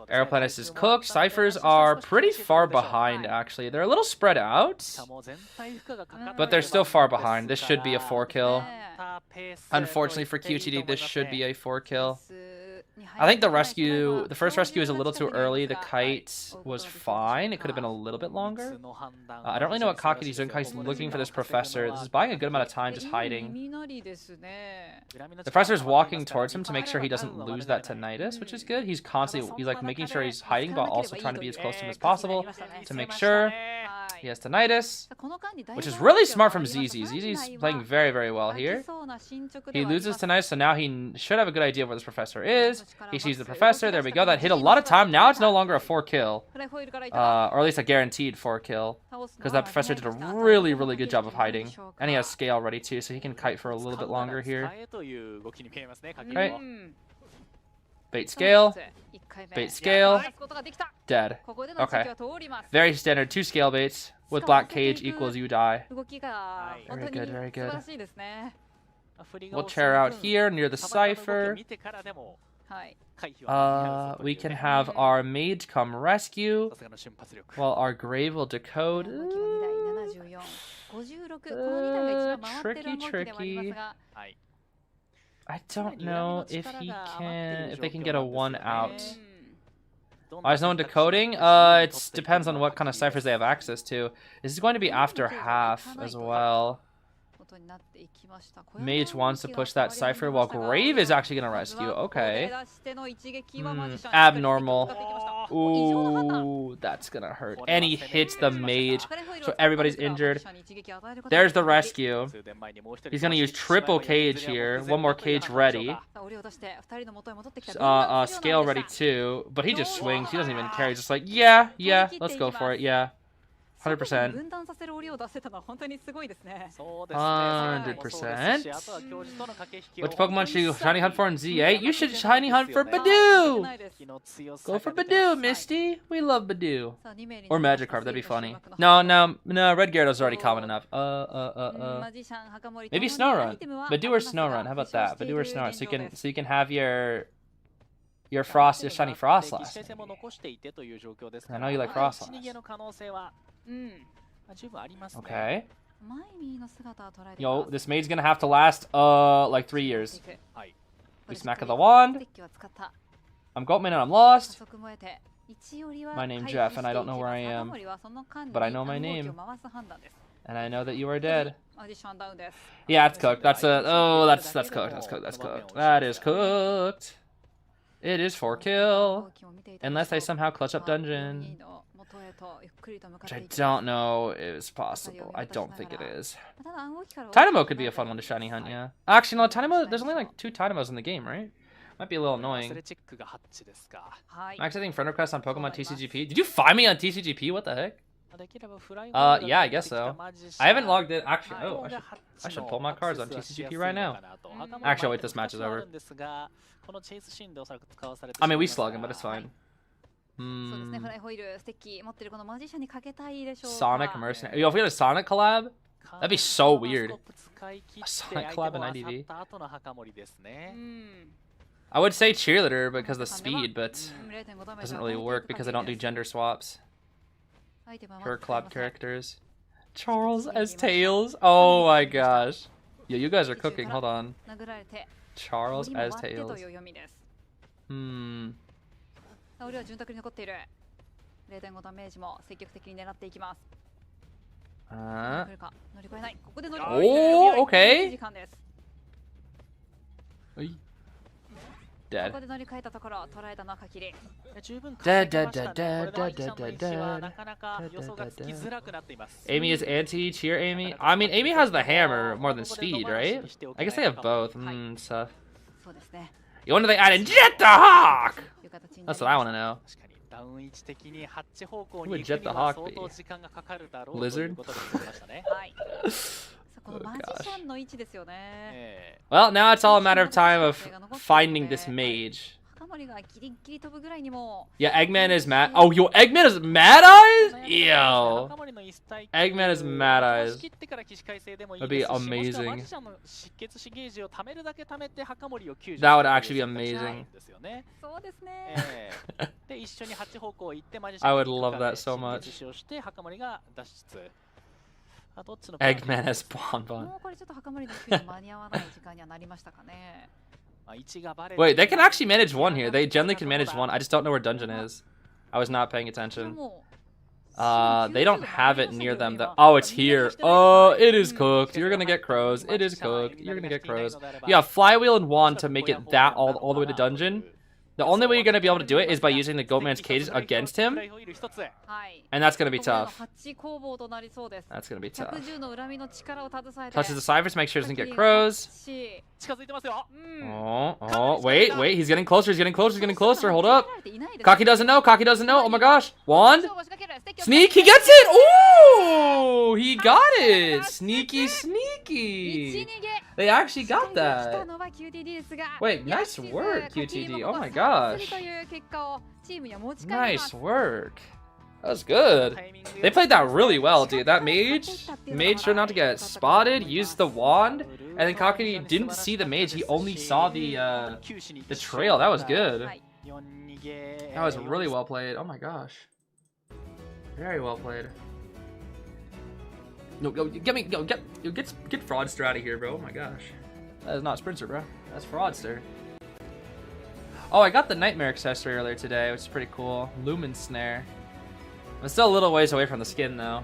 Aeroplanist is cooked. Ciphers are pretty far behind, actually. They're a little spread out, but they're still far behind. This should be a 4 kill. Unfortunately for QTD, this should be a 4 kill. I think the first rescue is a little too early. The kite was fine. It could have been a little bit longer. I don't really know what Kakidi's doing. He's looking for this professor. This is buying a good amount of time just hiding. The professor's walking towards him to make sure he doesn't lose that tinnitus, which is good. He's like making sure he's hiding, but also trying to be as close to him as possible to make sure he has tinnitus, which is really smart from Zeez. Zeez's playing very, very well here. He loses tinnitus, so now he should have a good idea of where this professor is. He sees the professor. There we go. That hit a lot of time. Now it's no longer a 4 kill. Or at least a guaranteed 4 kill. Because that professor did a really, really good job of hiding. And he has scale ready too, so he can kite for a little bit longer here. Okay. Bait scale. Bait scale. Dead. Okay. Very standard. 2 scale baits. With black cage equals you die. Very good, very good. We'll chair out here near the cipher. We can have our mage come rescue while our grave will decode. Tricky. I don't know if they can get a 1 out. Why is no one decoding? It depends on what kind of ciphers they have access to. This is going to be after half as well. Mage wants to push that cipher while Grave is actually going to rescue. Okay. Abnormal. Ooh, that's going to hurt. And he hits the mage, so everybody's injured. There's the rescue. He's going to use triple cage here. 1 more cage ready. Scale ready too. But he just swings. He doesn't even care. He's just like, yeah, let's go for it. Yeah. 100%. 100%. Which Pokemon should you shiny hunt for in Z8? You should shiny hunt for Badoo! Go for Badoo, Misty. We love Badoo. Or Magikarp, that'd be funny. No, Red Gyarados already common enough. Maybe Snorunt. Badoo or Snorunt, how about that? Badoo or Snorunt, so you can have your Frost, your shiny Frostlass. I know you like Frostlass. Okay. Yo, this maid's gonna have to last, like 3 years. We smack of the wand. I'm Goatman and I'm lost. My name's Jeff and I don't know where I am. But I know my name. And I know that you are dead. Yeah, it's cooked. That's cooked. That's cooked. That is cooked. It is 4 kill. Unless they somehow clutch up dungeon. Which I don't know is possible. I don't think it is. Tynamo could be a fun one to shiny hunt, yeah. Actually, no, Tynamo, there's only like 2 Tynamos in the game, right? Might be a little annoying. Max, I think friend request on Pokemon TCGP. Did you find me on TCGP? What the heck? Yeah, I guess so. I haven't logged in. Actually, oh, I should pull my cards on TCGP right now. Actually, I'll wait, this match is over. I mean, we slug him, but it's fine. Sonic Mercenary. Yo, if we had a Sonic collab, that'd be so weird. A Sonic collab in IDV. I would say cheerleader because of the speed, but it doesn't really work because I don't do gender swaps for collab characters. Charles as Tails. Oh my gosh. Yo, you guys are cooking. Hold on. Charles as Tails. Oh, okay. Dead. Amy is anti-cheer Amy? I mean, Amy has the hammer more than speed, right? I guess they have both. So. You wonder they added Jet the Hawk! That's what I want to know. Who would Jet the Hawk be? Lizard? Oh, gosh. Well, now it's all a matter of time of finding this mage. Yeah, Eggman is mad. Oh, yo, Eggman is Mad Eyes? Yo. Eggman is Mad Eyes. That'd be amazing. That would actually be amazing. I would love that so much. Eggman as Bonbon. Wait, they can actually manage one here. They generally can manage one. I just don't know where dungeon is. I was not paying attention. They don't have it near them though. Oh, it's here. Oh, it is cooked. You're gonna get crows. It is cooked. You're gonna get crows. Yeah, flywheel and wand to make it that all the way to dungeon. The only way you're going to be able to do it is by using the Goatman's cages against him. And that's going to be tough. That's going to be tough. Touches the ciphers, make sure he doesn't get crows. Oh, wait. He's getting closer. Hold up. Kaki doesn't know. Oh my gosh. Wand. Sneak. He gets it. Ooh, he got it. Sneaky. They actually got that. Wait, nice work, QTD. Oh my gosh. Nice work. That was good. They played that really well, dude. That mage made sure not to get spotted, used the wand, and then Kaki didn't see the mage. He only saw the trail. That was good. That was really well played. Oh my gosh. Very well played. No, get Fraudster out of here, bro. Oh my gosh. That is not Sprinter, bro. That's Fraudster. Oh, I got the Nightmare accessory earlier today, which is pretty cool. Lumen Snare. I'm still a little ways away from the skin, though.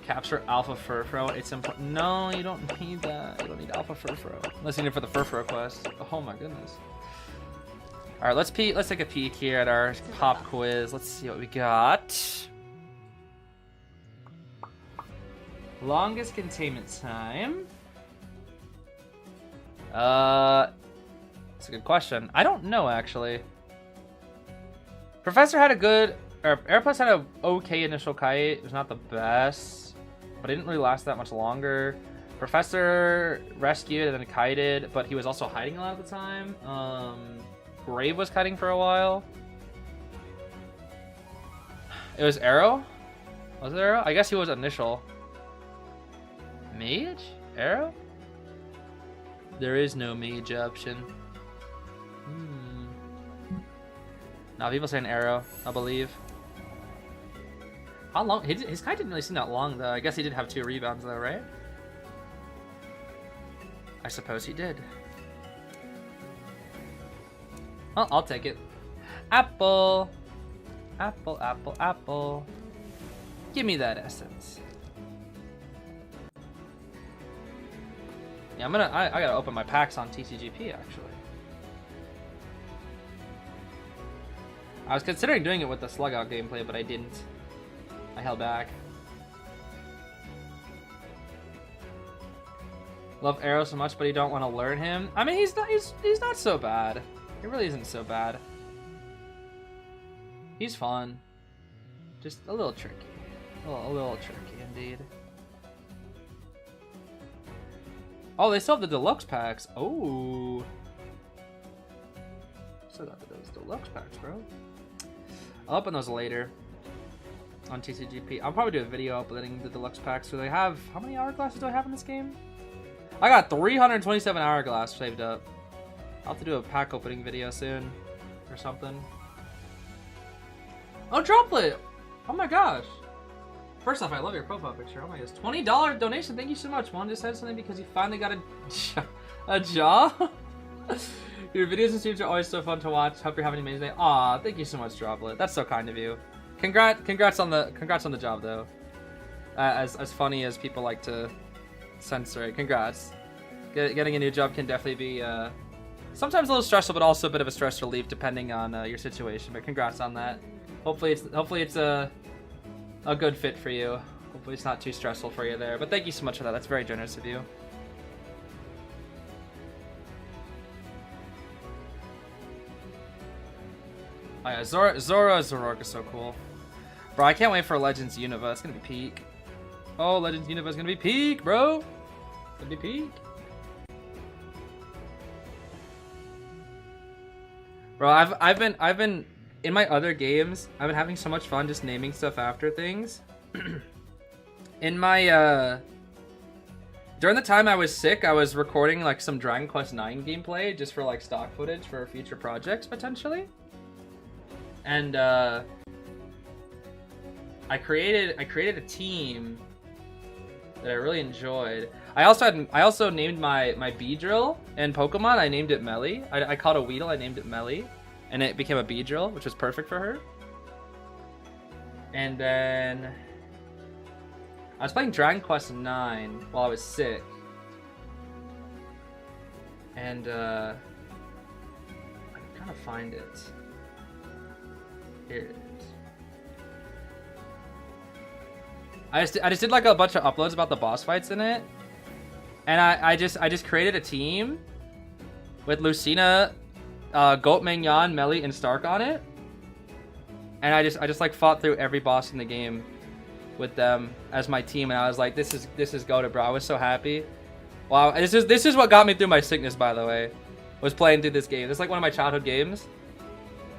Capture Alpha Furfro. It's important. No, you don't need that. You don't need Alpha Furfro. Unless you need it for the Furfro quest. Oh my goodness. Alright, let's take a peek here at our pop quiz. Let's see what we got. Longest containment time. That's a good question. I don't know, actually. Professor had a good, or Airplus had a okay initial kite. It was not the best, but it didn't really last that much longer. Professor rescued and then kited, but he was also hiding a lot of the time. Grave was kiting for a while. It was Arrow? Was it Arrow? I guess he was initial. Mage? Arrow? There is no mage option. No, people saying Arrow, I believe. How long? His kite didn't really seem that long, though. I guess he did have 2 rebounds, though, right? I suppose he did. Well, I'll take it. Apple. Apple. Give me that essence. Yeah, I gotta open my packs on TCGP, actually. I was considering doing it with the slug out gameplay, but I didn't. I held back. Love Arrow so much, but you don't want to learn him. I mean, he's not so bad. He really isn't so bad. He's fun. Just a little tricky. A little tricky indeed. Oh, they still have the deluxe packs. Oh. Still got those deluxe packs, bro. I'll open those later on TCGP. I'll probably do a video uploading the deluxe packs. So they have, how many hourglasses do I have in this game? I got 327 hourglass saved up. I'll have to do a pack opening video soon or something. Oh, Droplet! Oh my gosh. First off, I love your profile picture. Oh my gosh. $20 donation. Thank you so much. Juan just said something because he finally got a job. Your videos and streams are always so fun to watch. Hope you're having an amazing day. Aw, thank you so much, Droplet. That's so kind of you. Congrats on the job though. As funny as people like to censor it, congrats. Getting a new job can definitely be sometimes a little stressful, but also a bit of a stress relief depending on your situation. But congrats on that. Hopefully it's a good fit for you. Hopefully it's not too stressful for you there. But thank you so much for that. That's very generous of you. Oh yeah, Zoroark is so cool. Bro, I can't wait for Legends Unova. It's gonna be peak. Oh, Legends Unova is gonna be peak, bro. It's gonna be peak. Bro, I've been in my other games, I've been having so much fun just naming stuff after things. In my during the time I was sick, I was recording like some Dragon Quest IX gameplay just for like stock footage for future projects potentially. And I created a team that I really enjoyed. I also named my Beedrill in Pokemon. I named it Melly. I caught a Weedle. I named it Melly, and it became a Beedrill, which was perfect for her. And then I was playing Dragon Quest IX while I was sick, and I'm trying to find it. Here it is. I just did like a bunch of uploads about the boss fights in it, and I just created a team with Lucina, Goat Mignon, Melly, and Stark on it, and I just like fought through every boss in the game with them as my team, and I was like, this is goated, bro. I was so happy. Wow, this is what got me through my sickness, by the way, was playing through this game. This is like one of my childhood games,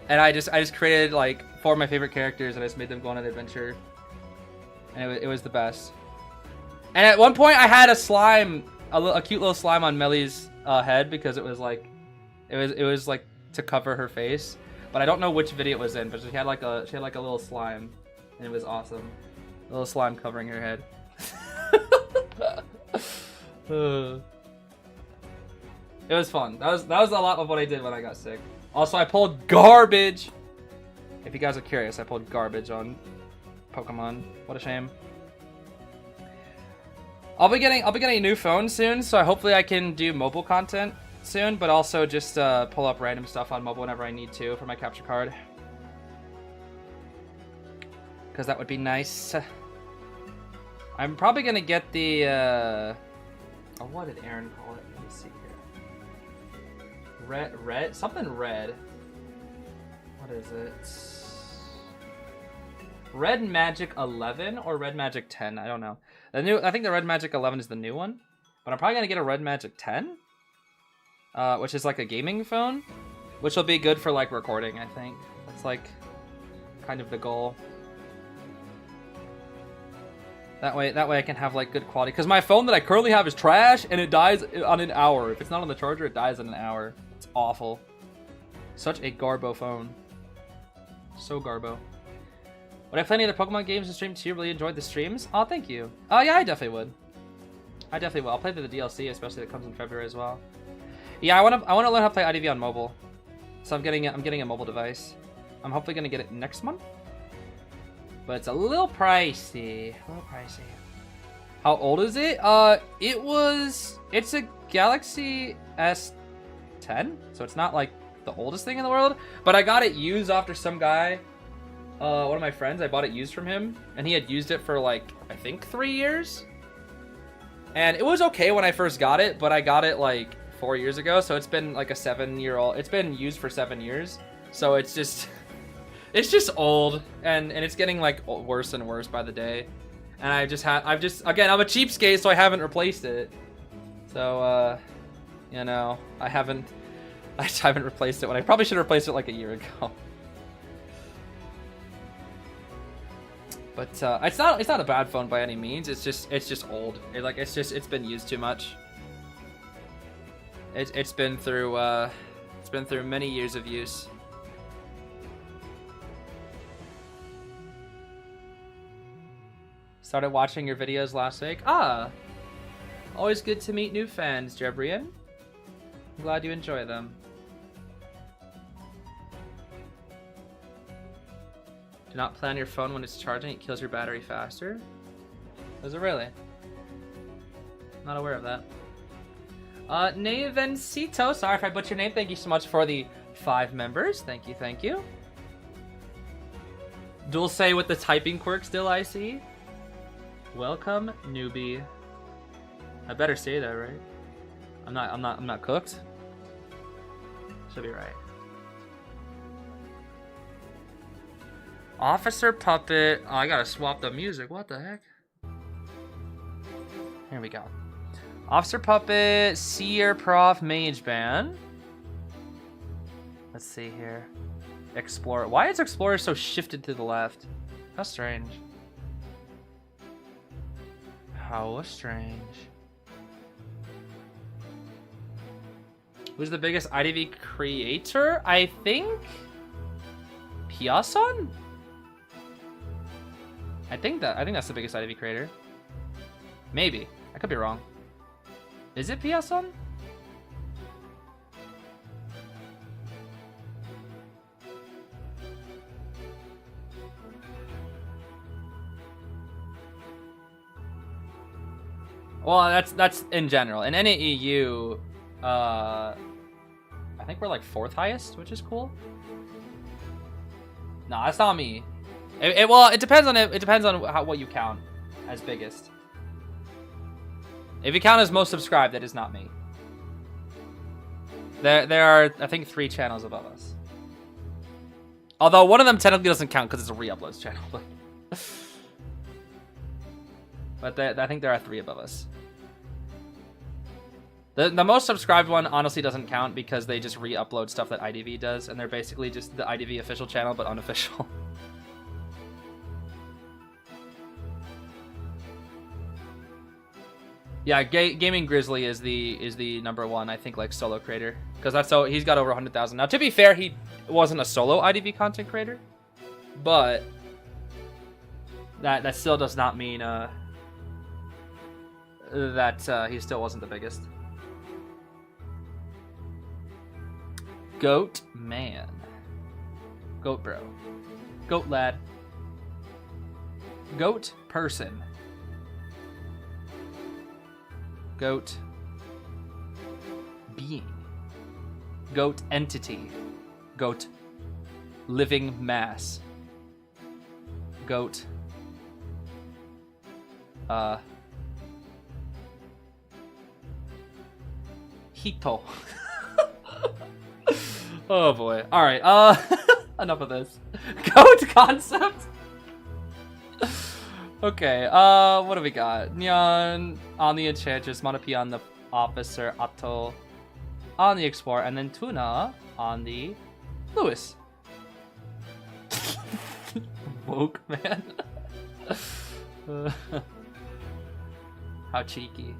and I just created like 4 of my favorite characters, and I just made them go on an adventure. And it was the best. And at one point, I had a slime, a cute little slime on Melly's head because it was like to cover her face. But I don't know which video it was in. But she had like a little slime, and it was awesome. A little slime covering her head. It was fun. That was a lot of what I did when I got sick. Also, I pulled garbage. If you guys are curious, I pulled garbage on Pokemon. What a shame. I'll be getting a new phone soon, so hopefully I can do mobile content soon, but also just pull up random stuff on mobile whenever I need to for my capture card. Because that would be nice. I'm probably gonna get the oh, what did Aaron call it? Let me see here. Red something red. What is it? Red Magic 11 or Red Magic 10? I don't know. I think the Red Magic 11 is the new one, but I'm probably gonna get a Red Magic 10, which is like a gaming phone, which will be good for like recording. I think that's like kind of the goal. That way I can have like good quality. Because my phone that I currently have is trash, and it dies on an hour. If it's not on the charger, it dies in an hour. It's awful. Such a garbo phone. So garbo. Would I play any other Pokemon games to stream too? Really enjoyed the streams? Oh, thank you. Oh, yeah, I definitely would. I definitely will. I'll play the DLC, especially that comes in February as well. Yeah, I want to learn how to play IDV on mobile. So I'm getting a mobile device. I'm hopefully gonna get it next month. But it's a little pricey. How old is it? It's a Galaxy S10, so it's not like the oldest thing in the world. But I got it used after some guy. One of my friends, I bought it used from him, and he had used it for like, I think 3 years. And it was okay when I first got it, but I got it like 4 years ago, so it's been like a 7-year-old. It's been used for 7 years, so it's just old, and it's getting like worse and worse by the day. And again, I'm a cheapskate, so I haven't replaced it. So, you know, I haven't replaced it when I probably should have replaced it like a year ago. But it's not a bad phone by any means. It's just old. It's been used too much. It's been through many years of use. Started watching your videos last week. Ah, always good to meet new fans, Jebrian. I'm glad you enjoy them. Do not play on your phone when it's charging. It kills your battery faster. Does it really? Not aware of that. Navencito. Sorry if I butchered your name. Thank you so much for the 5 members. Thank you. Dulce with the typing quirk still, I see. Welcome, newbie. I better say that, right? I'm not cooked. Should be right. Officer Puppet. Oh, I gotta swap the music. What the heck? Here we go. Officer Puppet, Seer Prof, Mage Ban. Let's see here. Explorer. Why is Explorer so shifted to the left? How strange. How strange. Who's the biggest IDV creator? I think Piason? I think that's the biggest IDV creator. Maybe. I could be wrong. Is it Piason? Well, that's in general. In any EU, I think we're like 4th highest, which is cool. No, that's not me. Well, it depends on what you count as biggest. If you count as most subscribed, that is not me. There are, I think, 3 channels above us. Although one of them technically doesn't count because it's a re-uploads channel. But I think there are 3 above us. The most subscribed one honestly doesn't count because they just re-upload stuff that IDV does, and they're basically just the IDV official channel but unofficial. Yeah, Gaming Grizzly is the #1, I think, like solo creator, because that's so he's got over 100,000. Now, to be fair, he wasn't a solo IDV content creator, but that still does not mean that he still wasn't the biggest. Goat man. Goat bro. Goat lad. Goat person. Goat being. Goat entity. Goat living mass. Goat Hito. Oh boy. Alright, enough of this. Goat concept? Okay, what do we got? Nyan on the Enchantress, Monopi on the Officer, Atto on the Explorer, and then Tuna on the Lewis. Woke, man. How cheeky.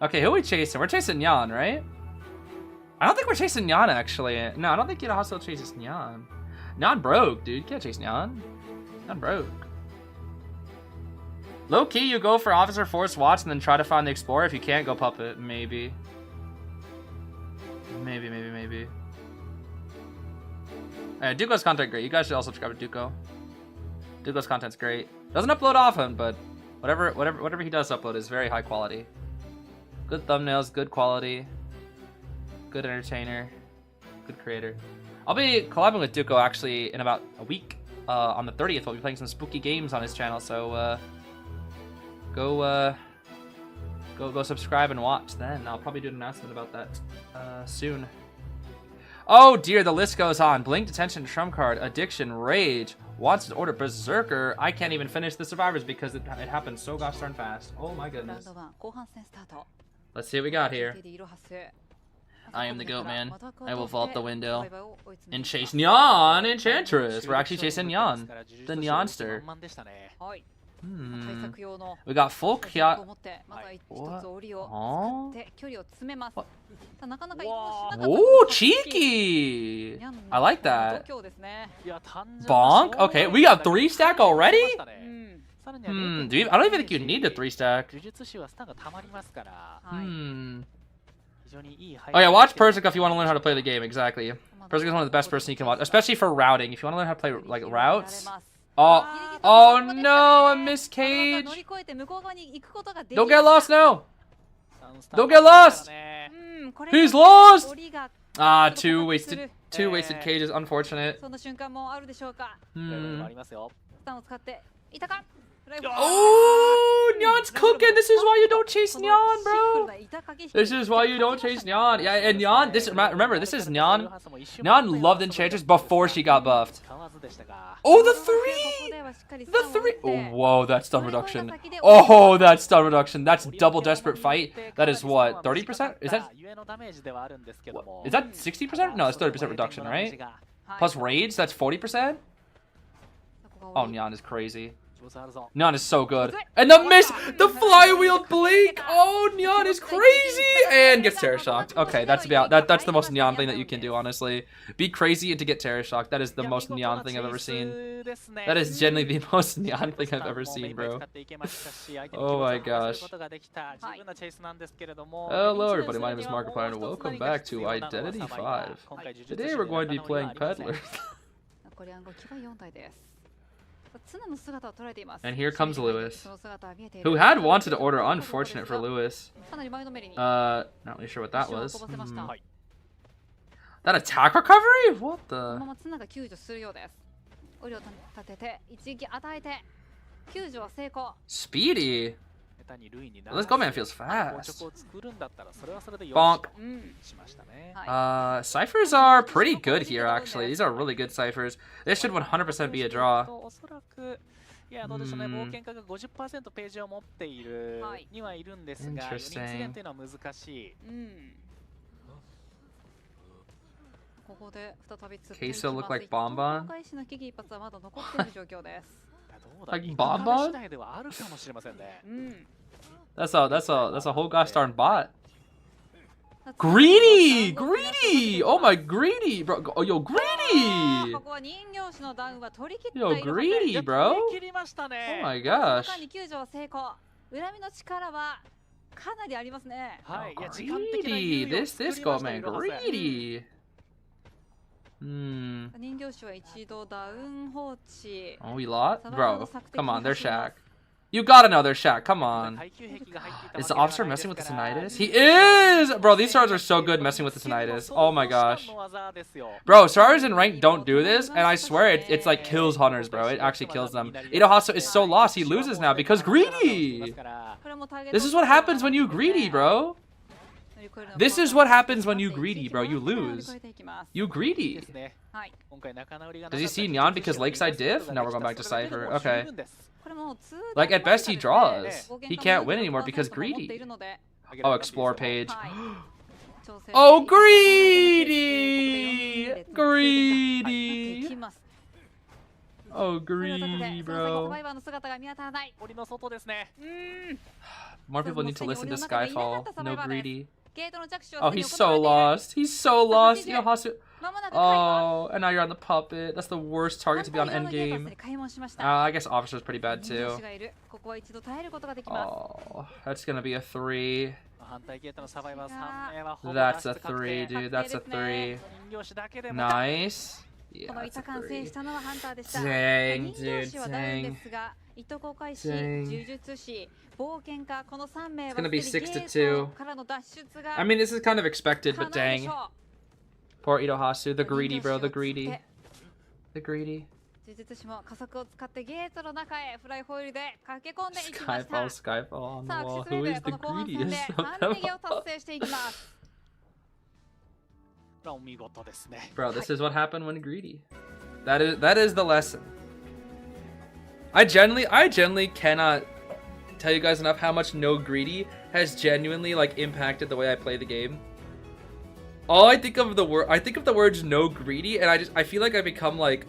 Okay, who are we chasing? We're chasing Nyan, right? I don't think we're chasing Nyan, actually. No, I don't think Hostile chases Nyan. Nyan broke, dude. You can't chase Nyan. Nyan broke. Low key, you go for Officer Force Watch and then try to find the Explorer. If you can't, go Puppet. Maybe. Maybe. Alright, Duco's content great. You guys should also subscribe to Duco. Duco's content's great. Doesn't upload often, but whatever he does upload is very high quality. Good thumbnails, good quality. Good entertainer, good creator. I'll be collabing with Duco actually in about a week. On the 30th, we'll be playing some spooky games on his channel. So go subscribe and watch. Then I'll probably do an announcement about that soon. Oh dear, the list goes on. Blink, Detention, Trump Card, Addiction, Rage, Wanted Order, Berserker. I can't even finish the Survivors because it happened so gosh darn fast. Oh my goodness. Let's see what we got here. I am the goat man. I will vault the window and chase Nyan Enchantress. We're actually chasing Nyan, the Nyanster. We got full Kya. What? Oh, cheeky! I like that. Bonk. Okay, we got 3 stack already. I don't even think you need a 3 stack. Oh yeah, watch Persica if you want to learn how to play the game. Exactly. Persica is one of the best person you can watch, especially for routing. If you want to learn how to play like routes. Oh no, I missed Cage. Don't get lost now. Don't get lost. He's lost. Ah, 2 wasted cages. Unfortunate. Oh, Nyan's cooking. This is why you don't chase Nyan, bro. This is why you don't chase Nyan. Yeah, and Nyan, remember, this is Nyan. Nyan loved Enchantress before she got buffed. Oh, the 3! The 3! Oh, whoa, that's stun reduction. Oh, that's stun reduction. That's double desperate fight. That is what, 30%? Is that 60%? No, it's 30% reduction, right? Plus rage, that's 40%? Oh, Nyan is crazy. Nyan is so good. And the miss! The flywheel blink! Oh, Nyan is crazy! And gets Terror Shocked. Okay, that's the most Nyan thing that you can do, honestly. Be crazy and to get Terror Shocked. That is the most Nyan thing I've ever seen. That is genuinely the most Nyan thing I've ever seen, bro. Oh my gosh. Hello everybody, my name is Markiplier and welcome back to Identity 5. Today we're going to be playing Peddler. And here comes Lewis, who had wanted to order. Unfortunate for Lewis. Not really sure what that was. That attack recovery? What the? Speedy. This Goman feels fast. Bonk. Ciphers are pretty good here, actually. These are really good ciphers. This should 100% be a draw. Interesting. Queso look like Bonbon? Like Bonbon? That's a whole gosh darn bot. Greedy! Greedy! Oh my, greedy, bro. Oh, yo, greedy! Yo, greedy, bro. Oh my gosh. Oh, greedy. This go, man. Greedy. Oh, we lost? Bro, come on, they're Shaq. You gotta know they're Shaq, come on. Is the officer messing with the Tinnitus? He is! Bro, these stars are so good messing with the Tinnitus. Oh my gosh. Bro, stars in rank don't do this, and I swear it's like kills hunters, bro. It actually kills them. Itohasu is so lost, he loses now because greedy! This is what happens when you greedy, bro. This is what happens when you greedy, bro. You lose. You greedy. Does he see Nyan because Lakeside diff? No, we're going back to Cypher. Okay. Like, at best, he draws. He can't win anymore because greedy. Oh, explore page. Oh, greedy! Greedy! Oh, greedy, bro. More people need to listen to Skyfall. No greedy. Oh, he's so lost. He's so lost. Oh, and now you're on the puppet. That's the worst target to be on endgame. I guess officer's pretty bad too. Oh, that's gonna be a 3. That's a 3, dude. That's a 3. Nice. Yeah, that's a 3. Dang, dude. Dang. It's gonna be 6-2. I mean, this is kind of expected, but dang. Poor Itohasu, the greedy, bro, the greedy. The greedy. Skyfall on the wall. Who is the greediest of them all? Bro, this is what happened when greedy. That is the lesson. I genuinely cannot tell you guys enough how much no greedy has genuinely like impacted the way I play the game. All I think of the words no greedy, and I feel like I become like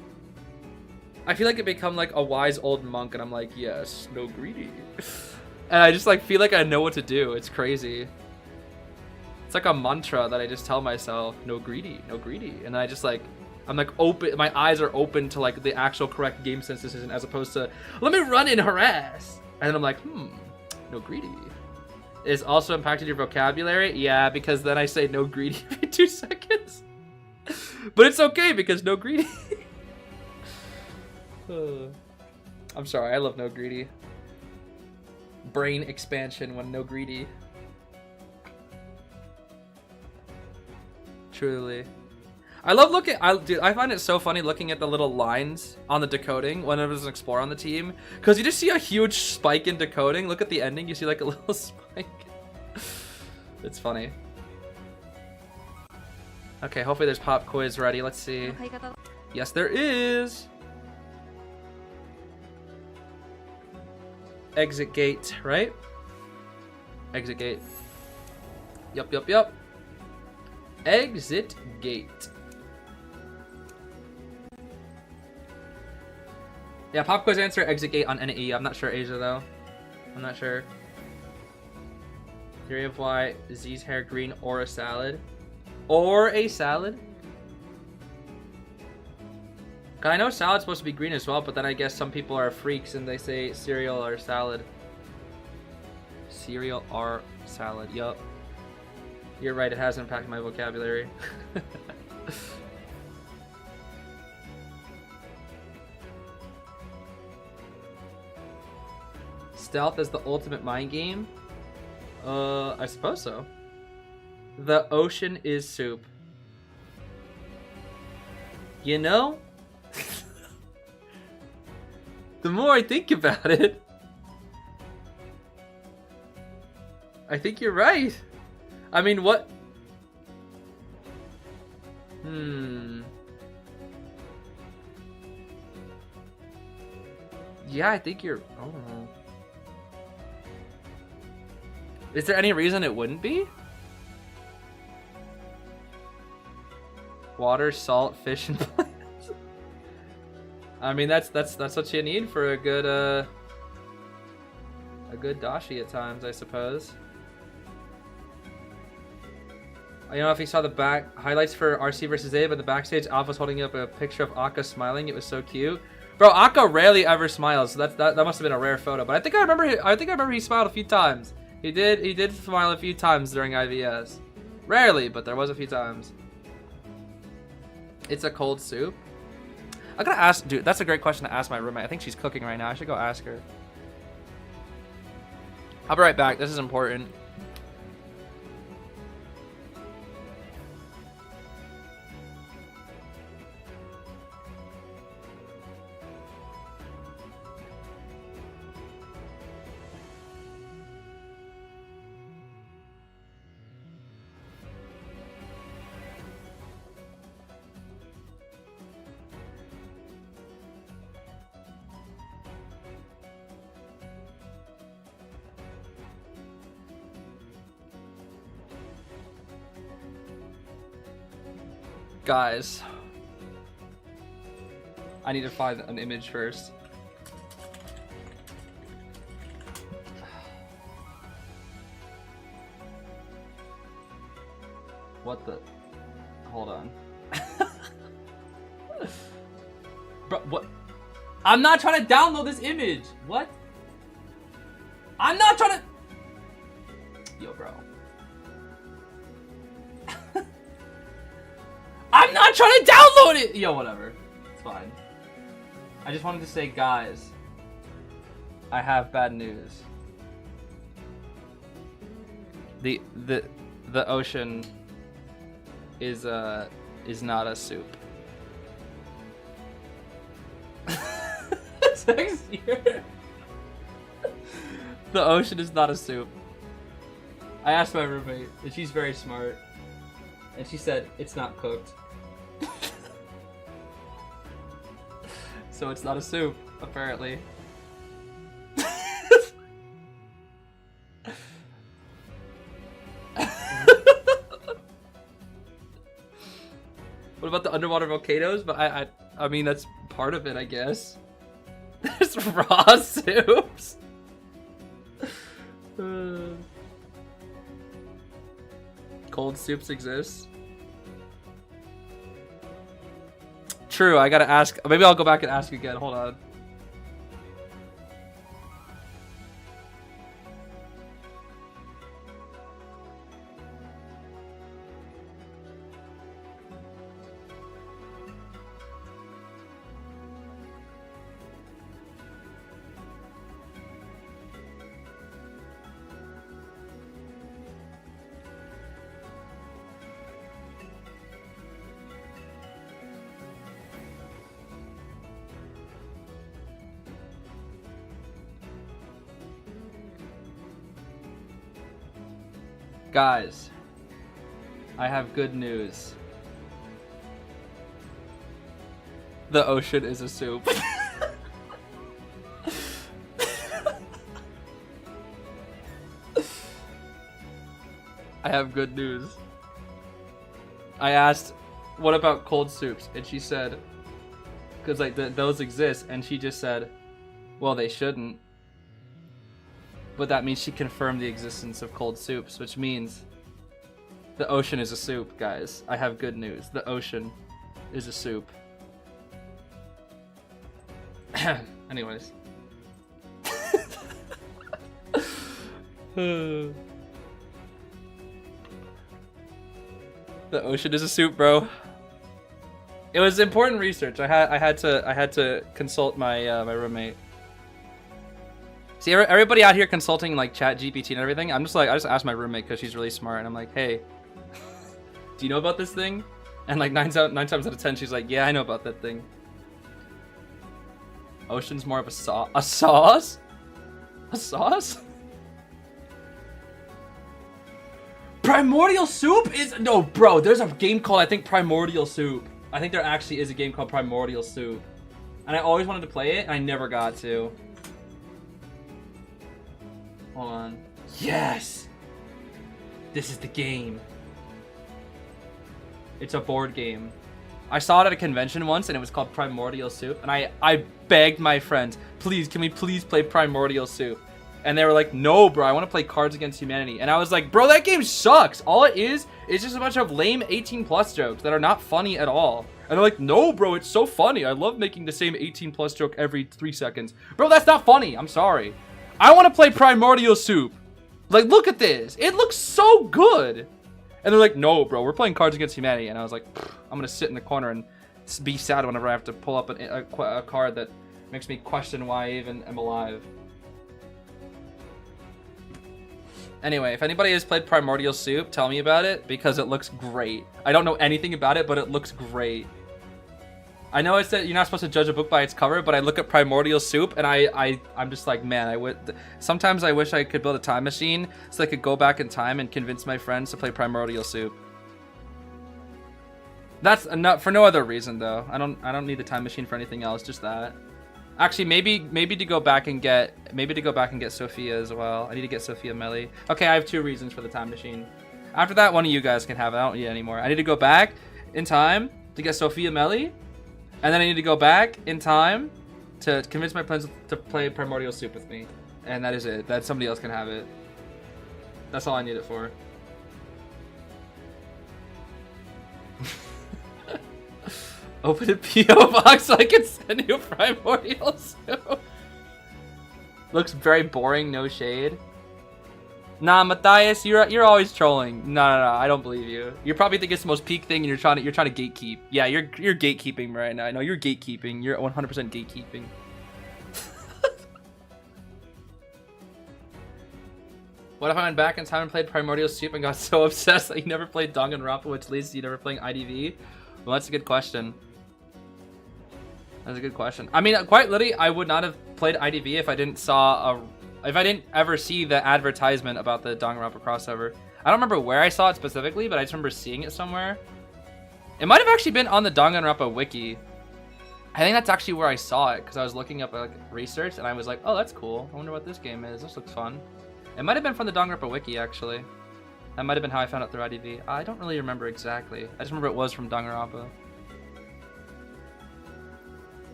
a wise old monk, and I'm like, yes, no greedy. And I just like feel like I know what to do. It's crazy. It's like a mantra that I just tell myself, no greedy, no greedy. And I just like, I'm like open, my eyes are open to like the actual correct game sense decision as opposed to, let me run and harass. And then I'm like, no greedy. Is also impacted your vocabulary? Yeah, because then I say no greedy every 2 seconds. But it's okay because no greedy. I'm sorry, I love no greedy. Brain expansion when no greedy. Truly. I love looking. Dude, I find it so funny looking at the little lines on the decoding whenever there's an explorer on the team, because you just see a huge spike in decoding. Look at the ending. You see like a little spike. It's funny. Okay, hopefully there's pop quiz ready. Let's see. Yes, there is. Exit gate, right? Exit gate. Yup, yup, yup. Exit gate. Yeah, pop quiz answer exit gate on NE. I'm not sure Asia though. I'm not sure. Theory of why Zeez hair green or a salad. Or a salad? God, I know salad's supposed to be green as well, but then I guess some people are freaks and they say cereal or salad. Cereal or salad, yup. You're right, it has impacted my vocabulary. Stealth is the ultimate mind game? I suppose so. The ocean is soup. You know? The more I think about it, I think you're right. I mean, what? Yeah, I think you're... I don't know. Is there any reason it wouldn't be? Water, salt, fish, and plants. I mean, that's what you need for a good dashi at times, I suppose. You know, if you saw the back highlights for RC versus A, but the backstage, Alpha's holding up a picture of Akka smiling. It was so cute. Bro, Akka rarely ever smiles, so that must have been a rare photo. But I think I remember he smiled a few times. He did smile a few times during IVS. Rarely, but there was a few times. It's a cold soup. I gotta ask, dude. That's a great question to ask my roommate. I think she's cooking right now. I should go ask her. I'll be right back. This is important. Guys, I need to find an image first. What the? Hold on. Bro, what? I'm not trying to download this image. What? I'm not trying to. Yo, bro. I'm not trying to download it! Yo, whatever. It's fine. I just wanted to say, guys, I have bad news. The ocean is not a soup. Sexier. The ocean is not a soup. I asked my roommate, and she's very smart, and she said it's not cooked. So it's not a soup, apparently. What about the underwater volcanoes? But I mean, that's part of it, I guess. There's raw soups. Cold soups exist. True, I gotta ask. Maybe I'll go back and ask again. Hold on. Guys, I have good news. The ocean is a soup. I have good news. I asked, what about cold soups? And she said, because like those exist, and she just said, well, they shouldn't. But that means she confirmed the existence of cold soups, which means the ocean is a soup, guys. I have good news. The ocean is a soup. Anyways. The ocean is a soup, bro. It was important research. I had to consult my my roommate. See, everybody out here consulting like Chat GPT and everything. I just asked my roommate because she's really smart, and I'm like, hey, do you know about this thing? And like nine times out of 10, she's like, yeah, I know about that thing. Ocean's more of a sauce. A sauce? A sauce? Primordial Soup is... No, bro, there's a game called, I think, Primordial Soup. I think there actually is a game called Primordial Soup. And I always wanted to play it, and I never got to. Hold on. Yes! This is the game. It's a board game. I saw it at a convention once, and it was called Primordial Soup. And I begged my friends, please, can we please play Primordial Soup? And they were like, no, bro, I want to play Cards Against Humanity. And I was like, bro, that game sucks. All it is just a bunch of lame 18+ jokes that are not funny at all. And they're like, no, bro, it's so funny. I love making the same 18+ joke every 3 seconds. Bro, that's not funny. I'm sorry. I want to play Primordial Soup. Like, look at this. It looks so good. And they're like, no, bro, we're playing Cards Against Humanity. And I was like, I'm going to sit in the corner and be sad whenever I have to pull up a card that makes me question why I even am alive. Anyway, if anybody has played Primordial Soup, tell me about it, because it looks great. I don't know anything about it, but it looks great. I know it's that you're not supposed to judge a book by its cover, but I look at Primordial Soup, and I'm just like, man, sometimes I wish I could build a time machine so I could go back in time and convince my friends to play Primordial Soup. That's not for no other reason, though. I don't need the time machine for anything else, just that. Actually, maybe to go back and get Sophia as well. I need to get Sophia Melly. Okay, I have 2 reasons for the time machine. After that, one of you guys can have it. I don't need it anymore. I need to go back in time to get Sophia Melly, and then I need to go back in time to convince my friends to play Primordial Soup with me. And that is it. That somebody else can have it. That's all I need it for. Open a P.O. box so I can send you Primordial Soup. Looks very boring, no shade. Nah, Matthias, you're always trolling. No, I don't believe you. You probably think it's the most peak thing, and you're trying to gatekeep. Yeah, you're gatekeeping right now. I know you're gatekeeping. You're 100% gatekeeping. What if I went back in time and played Primordial Soup and got so obsessed that you never played Danganronpa, which leads to you never playing IDV? Well, that's a good question. That's a good question. I mean, quite literally, I would not have played IDV if I didn't ever see the advertisement about the Danganronpa crossover. I don't remember where I saw it specifically, but I just remember seeing it somewhere. It might have actually been on the Danganronpa wiki. I think that's actually where I saw it, because I was looking up like research, and I was like, oh, that's cool. I wonder what this game is. This looks fun. It might have been from the Danganronpa wiki, actually. That might have been how I found out through IDV. I don't really remember exactly. I just remember it was from Danganronpa.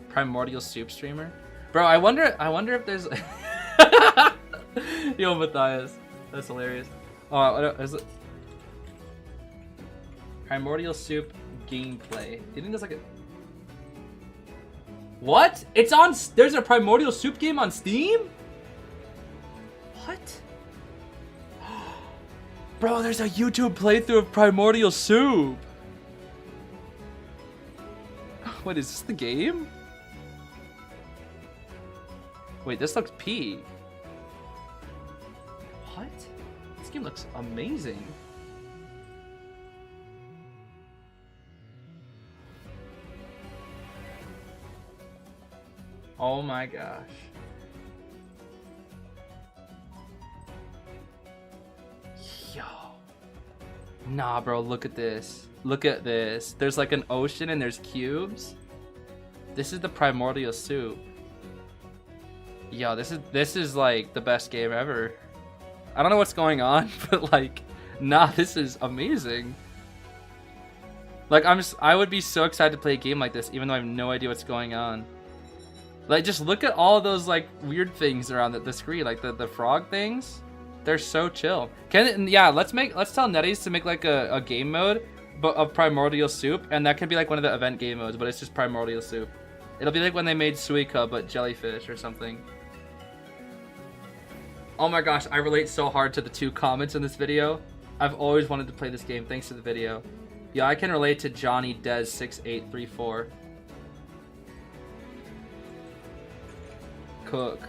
Primordial Soup streamer? Bro, I wonder if there's... Yo, Matthias. That's hilarious. Oh, is it... Primordial Soup gameplay. Do you think there's like a... What? It's on... There's a Primordial Soup game on Steam? What? Bro, there's a YouTube playthrough of Primordial Soup. What, is this the game? Wait, this looks P. What? This game looks amazing. Oh my gosh. Yo. Nah, bro, look at this. Look at this. There's like an ocean and there's cubes. This is the primordial soup. Yo, this is like the best game ever. I don't know what's going on, but like, nah, this is amazing. Like, I would be so excited to play a game like this, even though I have no idea what's going on. Like, just look at all of those like weird things around the screen, like the frog things. They're so chill. Yeah, let's tell NetEase to make like a game mode, but of primordial soup, and that could be like one of the event game modes, but it's just primordial soup. It'll be like when they made Suika, but jellyfish or something. Oh my gosh, I relate so hard to the 2 comments in this video. I've always wanted to play this game thanks to the video. Yeah, I can relate to Johnny Dez 6834. Cook.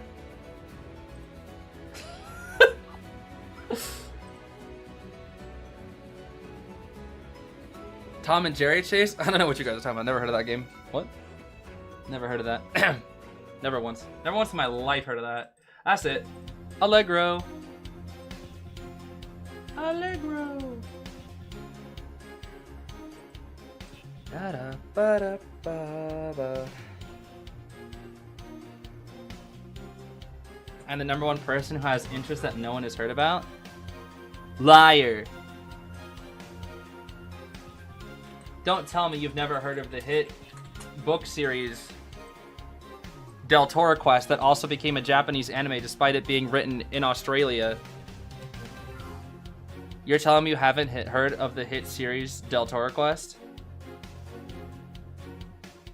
Tom and Jerry Chase? I don't know what you guys are talking about. Never heard of that game. What? Never heard of that. Never once. Never once in my life heard of that. That's it. Allegro. Allegro. Da-da-ba-da-ba-ba. And the #1 person who has interest that no one has heard about? Liar. Don't tell me you've never heard of the hit book series Del Toro Quest that also became a Japanese anime despite it being written in Australia. You're telling me you haven't heard of the hit series Del Toro Quest?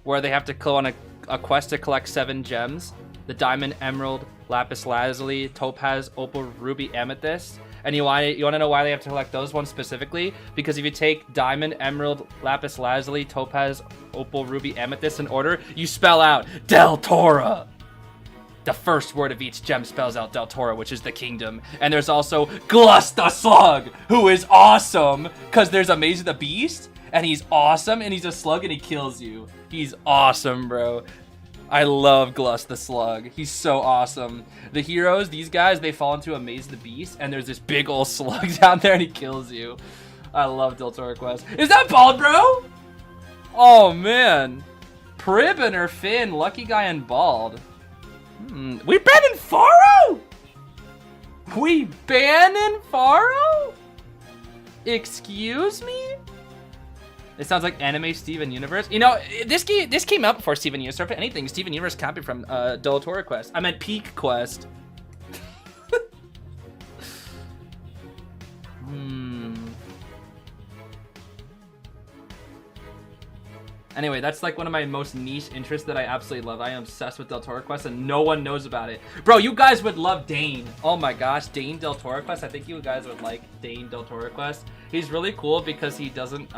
Where they have to go on a quest to collect 7 gems. The diamond, emerald, lapis lazuli, topaz, opal, ruby, amethyst. And you want to know why they have to collect those ones specifically? Because if you take diamond, emerald, lapis lazuli, topaz, opal, ruby, amethyst in order, you spell out Del Toro. The first word of each gem spells out Del Toro, which is the kingdom. And there's also Glus the Slug, who is awesome, because there's Amazing the Beast, and he's awesome, and he's a slug, and he kills you. He's awesome, bro. I love Glus the Slug. He's so awesome. The heroes, these guys, they fall into Amaze the Beast, and there's this big old slug down there, and he kills you. I love Del Toro Quest. Is that bald, bro? Oh, man. Pribin or Finn, lucky guy and bald. We banning Faro? We banning Faro? Excuse me? It sounds like anime Steven Universe. You know, this came out before Steven Universe. If anything, Steven Universe copied from Del Toro Quest. I meant Peak Quest. Anyway, that's like one of my most niche interests that I absolutely love. I am obsessed with Del Toro Quest, and no one knows about it. Bro, you guys would love Dane. Oh my gosh, Dane Del Toro Quest. I think you guys would like Dane Del Toro Quest. He's really cool because he doesn't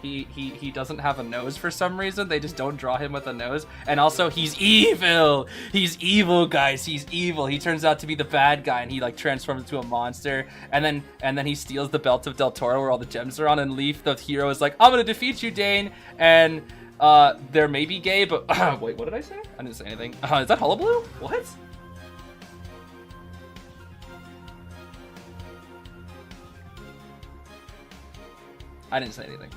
he doesn't have a nose for some reason. They just don't draw him with a nose. And also, he's evil. He's evil, guys. He's evil. He turns out to be the bad guy, and he like transforms into a monster. And then he steals the belt of Del Toro where all the gems are on. And Leaf, the hero, is like, "I'm gonna defeat you, Dane." And they're maybe gay, but wait, what did I say? I didn't say anything. Is that Hullabaloo? What? I didn't say anything.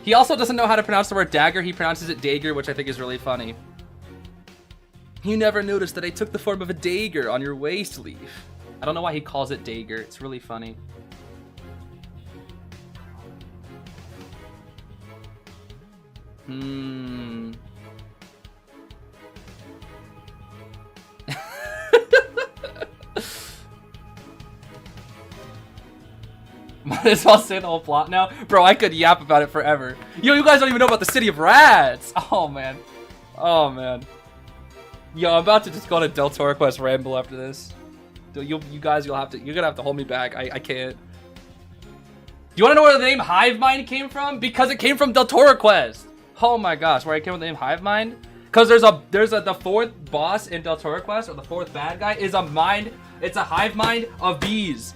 He also doesn't know how to pronounce the word dagger. He pronounces it dagger, which I think is really funny. You never noticed that I took the form of a dagger on your waist, Leaf. I don't know why he calls it dagger. It's really funny. Might as well say the whole plot now. Bro, I could yap about it forever. Yo, you guys don't even know about the City of Rats. Oh, man. Oh, man. Yo, I'm about to just go on a Del Toro Quest ramble after this. You guys, you're gonna have to hold me back. I can't. Do you want to know where the name Hive Mind came from? Because it came from Del Toro Quest. Oh my gosh, where I came with the name Hive Mind? Because the 4th boss in Del Toro Quest, or the 4th bad guy, is a mind. It's a hive mind of bees.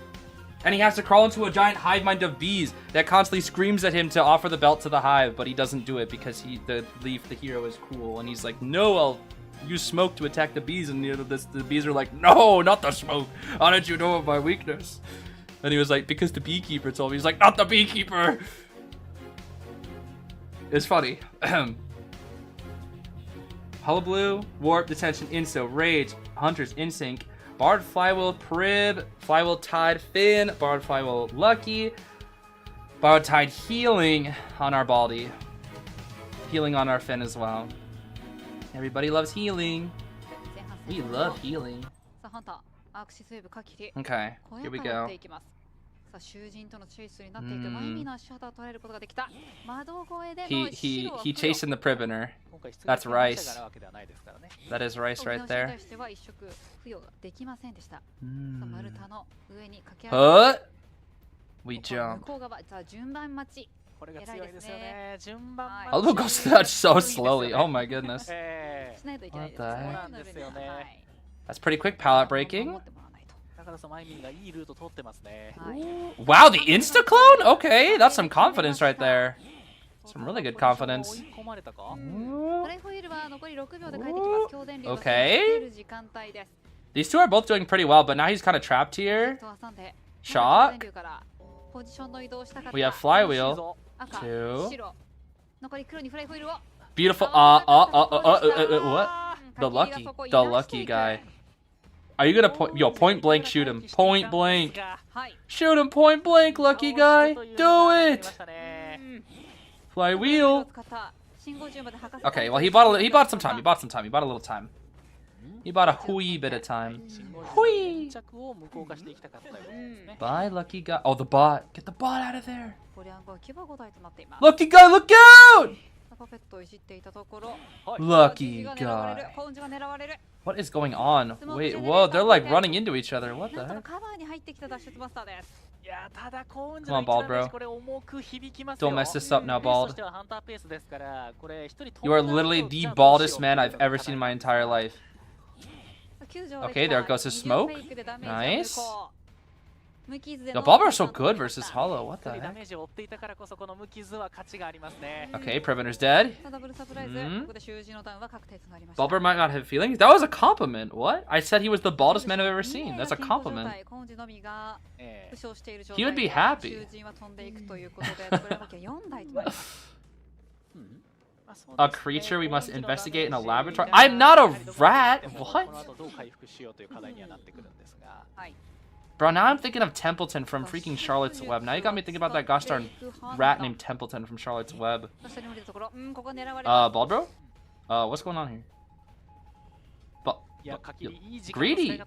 And he has to crawl into a giant hive mind of bees that constantly screams at him to offer the belt to the hive, but he doesn't do it because the Leaf, the hero, is cool, and he's like, no, use smoke to attack the bees, and the bees are like, no, not the smoke. How did you know of my weakness? And he was like, because the beekeeper told me. He's like, not the beekeeper. It's funny. Hullabaloo, Warp, Detention, Insto, Rage, Hunters, Insync, Bard, Flywheel, Prib, Flywheel, Tide, Finn, Bard, Flywheel, Lucky, Bard, Tide, Healing on our Baldy. Healing on our Finn as well. Everybody loves healing. We love healing. Okay, here we go. He chasing the prisoner. That's Rice. That is Rice right there. We jump. Albo goes through that so slowly. Oh my goodness. What the heck? That's pretty quick pallet breaking. Wow, the insta clone? Okay, that's some confidence right there. Some really good confidence. Okay. These two are both doing pretty well, but now he's kind of trapped here. Shock. We have Flywheel. 2. Beautiful. What? The lucky guy. Are you gonna point blank shoot him? Point blank. Shoot him point blank, lucky guy. Do it. Flywheel. Okay, well he bought some time. He bought a little time. He bought a wee bit of time. Whee! Bye, lucky guy. Oh, the bot. Get the bot out of there. Lucky guy, look out! Lucky guy. What is going on? Wait, whoa, they're like running into each other. What the heck? Come on, Bald, bro. Don't mess this up now, Bald. You are literally the baldest man I've ever seen in my entire life. Okay, there goes his smoke. Nice. The Bobber are so good versus Hollow. What the heck? Okay, Preventer's dead. Bobber might not have feelings. That was a compliment. What? I said he was the baldest man I've ever seen. That's a compliment. He would be happy. A creature we must investigate in a laboratory. I'm not a rat. What? Bro, now I'm thinking of Templeton from freaking Charlotte's Web. Now you got me thinking about that gosh darn rat named Templeton from Charlotte's Web. Bald bro? What's going on here? Greedy.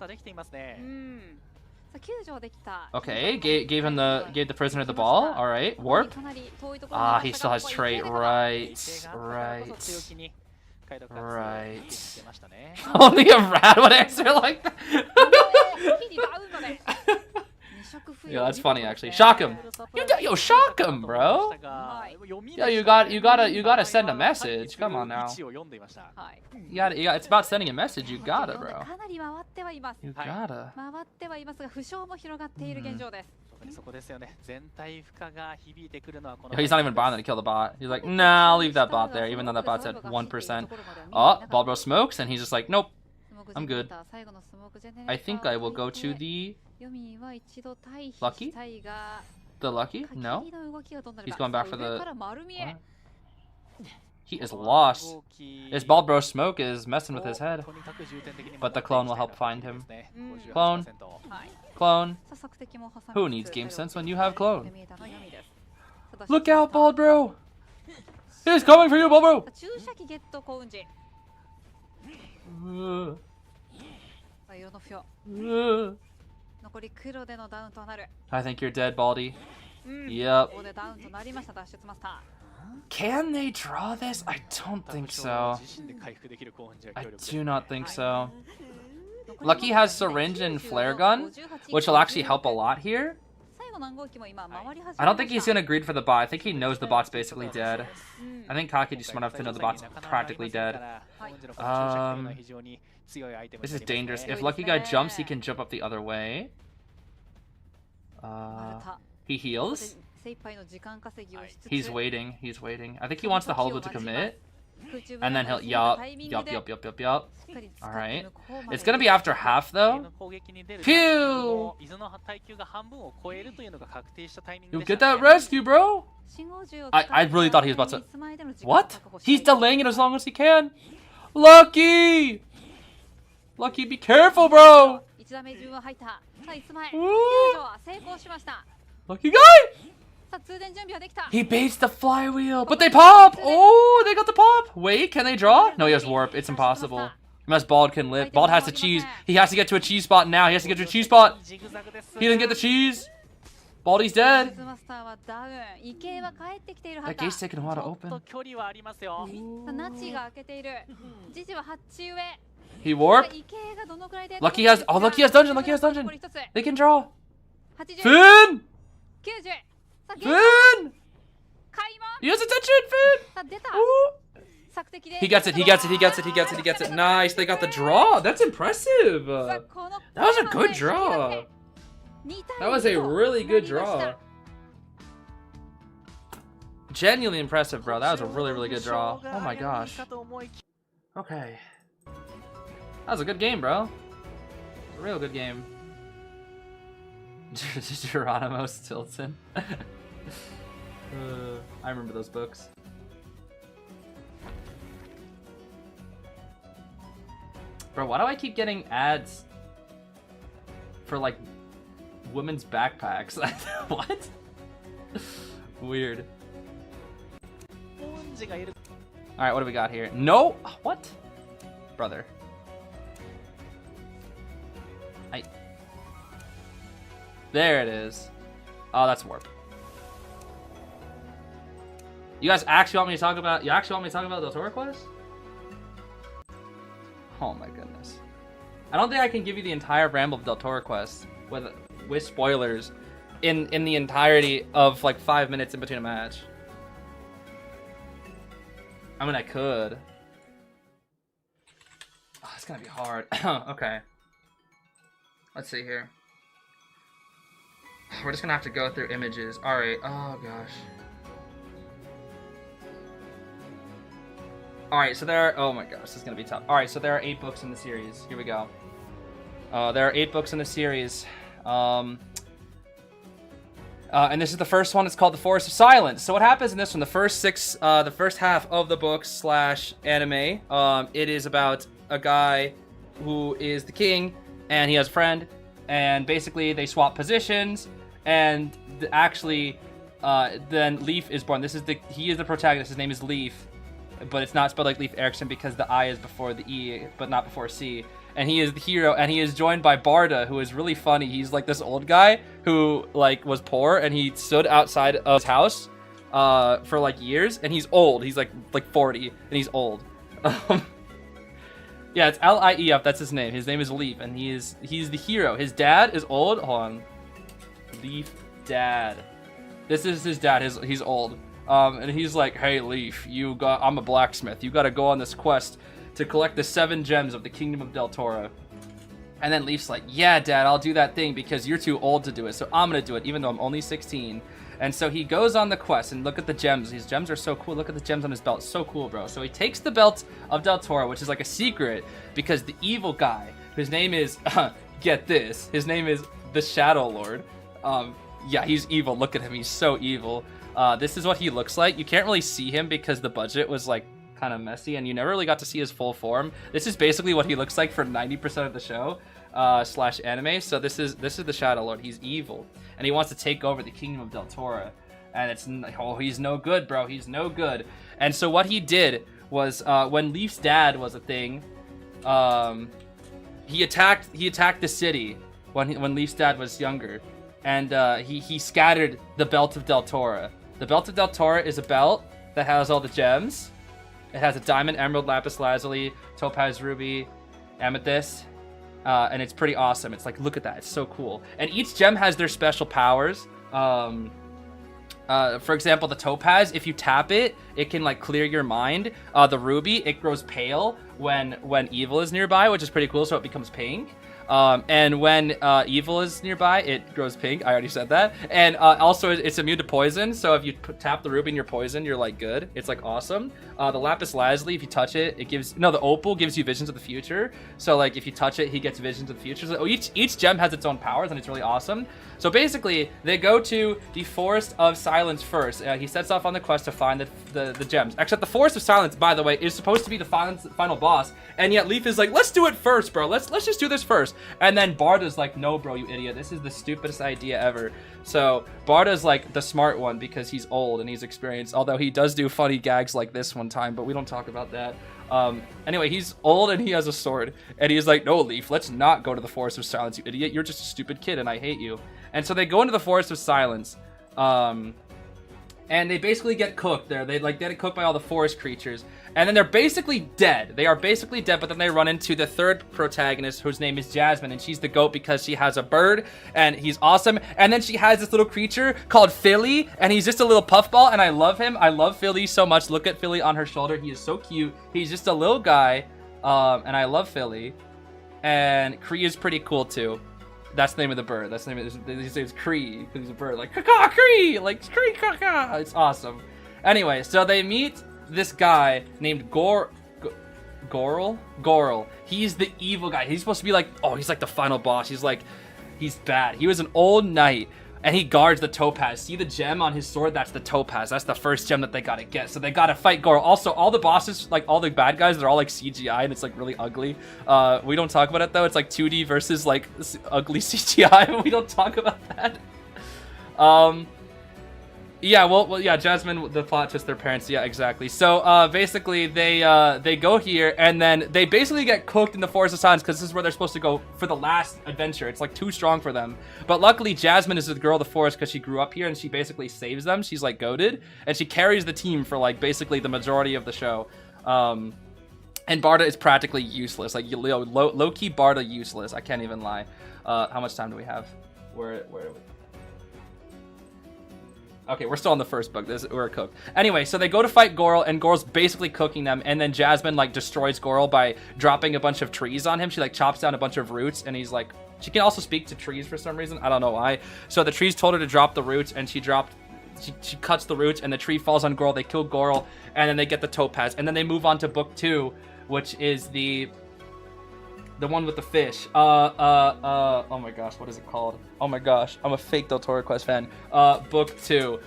Okay, gave the prisoner the ball. All right, warp. Ah, he still has trait. Right. Only a rat would answer like that. Yeah, that's funny actually. Shock him. Yo, shock him, bro. Yeah, you gotta send a message. Come on now. It's about sending a message. You gotta, bro. You gotta. He's not even bothering to kill the bot. He's like, nah, I'll leave that bot there, even though that bot's at 1%. Oh, Baldbro smokes, and he's just like, nope, I'm good. I think I will go to the Lucky? The Lucky? No. He's going back for the... What? He is lost. This Baldbro smoke is messing with his head. But the clone will help find him. Clone. Clone. Who needs game sense when you have clone? Look out, Baldbro! He's coming for you, Baldbro! I think you're dead, Baldy. Yep. Can they draw this? I don't think so. I do not think so. Lucky has Syringe and Flare Gun, which will actually help a lot here. I don't think he's gonna greed for the bot. I think he knows the bot's basically dead. I think Kaki just smart enough to know the bot's practically dead. This is dangerous. If Lucky Guy jumps, he can jump up the other way. He heals. He's waiting. He's waiting. I think he wants the Hollow to commit. And then he'll yup. Alright. It's gonna be after half though. Pew! You get that rescue, bro? I really thought he was about to... What? He's delaying it as long as he can. Lucky! Lucky, be careful, bro! Ooh. Lucky guy! He baits the flywheel, but they pop! Oh, they got the pop! Wait, can they draw? No, he has warp. It's impossible. Unless Bald can live. Bald has to cheese. He has to get to a cheese spot now. He has to get to a cheese spot. He didn't get the cheese. Baldy's dead. That gate's taking a while to open. He warped. Lucky has... Oh, Lucky has dungeon. Lucky has dungeon. They can draw. Finn! Finn! He has attention, Finn! Ooh. He gets it, he gets it, he gets it, he gets it, he gets it. Nice, they got the draw. That's impressive. That was a good draw. That was a really good draw. Genuinely impressive, bro. That was a really, really good draw. Oh my gosh. Okay. That was a good game, bro. A real good game. Geronimo Stilton. I remember those books. Bro, why do I keep getting ads for like women's backpacks? What? Weird. Alright, what do we got here? No! What? Brother. There it is. Oh, that's warp. You guys actually want me to talk about... You actually want me to talk about the Tour quest? Oh my goodness. I don't think I can give you the entire ramble of Del Toro quest with spoilers in the entirety of like 5 minutes in between a match. I mean, I could. Oh, it's gonna be hard. Okay. Let's see here. We're just gonna have to go through images. Alright. Oh gosh. Alright, so there are... Oh my gosh, this is gonna be tough. Alright, so there are 8 books in the series. Here we go. There are 8 books in the series. And this is the first one. It's called The Forest of Silence. So what happens in this one, the first half of the book / anime, it is about a guy who is the king, and he has a friend, and basically they swap positions, and then Leaf is born. He is the protagonist. His name is Leaf, but it's not spelled like Leif Erikson because the I is before the E, but not before C. And he is the hero, and he is joined by Barda, who is really funny. He's like this old guy who like was poor, and he stood outside of his house for like years, and he's old. He's like 40, and he's old. Yeah, it's L-I-E-F. That's his name. His name is Leaf, and he's the hero. His dad is old. Hold on, Leaf dad. This is his dad. He's old. And he's like, hey Leaf, I'm a blacksmith. You got to go on this quest to collect the 7 gems of the Kingdom of Del Toro. And then Leaf's like, yeah, Dad, I'll do that thing because you're too old to do it, so I'm gonna do it, even though I'm only 16. And so he goes on the quest, and look at the gems. These gems are so cool. Look at the gems on his belt. So cool, bro. So he takes the belt of Del Toro, which is like a secret, because the evil guy, whose name is, get this, his name is the Shadow Lord. Yeah, he's evil. Look at him. He's so evil. This is what he looks like. You can't really see him because the budget was like kind of messy, and you never really got to see his full form. This is basically what he looks like for 90% of the show / anime. So this is the Shadow Lord. He's evil, and he wants to take over the Kingdom of Del Toro. And he's no good, bro. He's no good. And so what he did was when Leaf's dad was a thing, he attacked the city when Leaf's dad was younger, and he scattered the belt of Del Toro. The belt of Del Toro is a belt that has all the gems. It has a diamond, emerald, lapis lazuli, topaz, ruby, amethyst, and it's pretty awesome. It's like, look at that. It's so cool. And each gem has their special powers. For example, the topaz, if you tap it, it can like clear your mind. The ruby, it grows pale when evil is nearby, which is pretty cool, so it becomes pink. And when evil is nearby, it grows pink. I already said that. And also, it's immune to poison. So if you tap the ruby and you're poisoned, you're like good. It's like awesome. The lapis lazuli, if you touch it, it gives the opal gives you visions of the future. So like if you touch it, he gets visions of the future. So each gem has its own powers, and it's really awesome. So basically, they go to the Forest of Silence first. He sets off on the quest to find the gems. Except the Forest of Silence, by the way, is supposed to be the final boss. And yet Leaf is like, let's do it first, bro. Let's just do this first. And then Barda's like, no, bro, you idiot. This is the stupidest idea ever. So Barda's like the smart one because he's old and he's experienced. Although he does do funny gags like this one time, but we don't talk about that. Anyway, he's old and he has a sword. And he's like, no, Leaf, let's not go to the Forest of Silence, you idiot. You're just a stupid kid and I hate you. And so they go into the Forest of Silence. And they basically get cooked there. They get cooked by all the forest creatures. And then they're basically dead. They are basically dead, but then they run into the third protagonist, whose name is Jasmine, and she's the goat because she has a bird, and he's awesome. And then she has this little creature called Philly, and he's just a little puffball, and I love him. I love Philly so much. Look at Philly on her shoulder. He is so cute. He's just a little guy, and I love Philly. And Kree is pretty cool, too. That's the name of the bird. That's the name of his name's Kree, because he's a bird. Like, caw Kree! Like, Kree, caw. It's awesome. Anyway, so they meet this guy named Gorl. He's the evil guy. He's supposed to be like, oh, he's like the final boss. He's bad. He was an old knight, and he guards the topaz. See the gem on his sword? That's the topaz. That's the first gem that they gotta get. So they gotta fight Gorl. Also, all the bosses, like all the bad guys, they're all like CGI, and it's like really ugly. We don't talk about it though. It's like 2D versus like ugly CGI, but we don't talk about that. Yeah, well, yeah, Jasmine, the plot twist, their parents, yeah, exactly. So, basically, they go here, and then they basically get cooked in the Forest of Silence, because this is where they're supposed to go for the last adventure. It's, like, too strong for them. But luckily, Jasmine is the girl of the forest, because she grew up here, and she basically saves them. She's, like, goated, and she carries the team for, like, basically the majority of the show. And Barda is practically useless. Like, low-key Barda useless. I can't even lie. How much time do we have? Where are we? Okay, we're still on the first book. We're cooked. Anyway, so they go to fight Gorl, and Gorl's basically cooking them, and then Jasmine, like, destroys Gorl by dropping a bunch of trees on him. She, like, chops down a bunch of roots, and he's, like... She can also speak to trees for some reason. I don't know why. So the trees told her to drop the roots, and she cuts the roots, and the tree falls on Gorl. They kill Gorl, and then they get the topaz. And then they move on to book 2, which is the one with the fish. Oh my gosh, what is it called? Oh my gosh, I'm a fake Del Toro Quest fan. Book 2.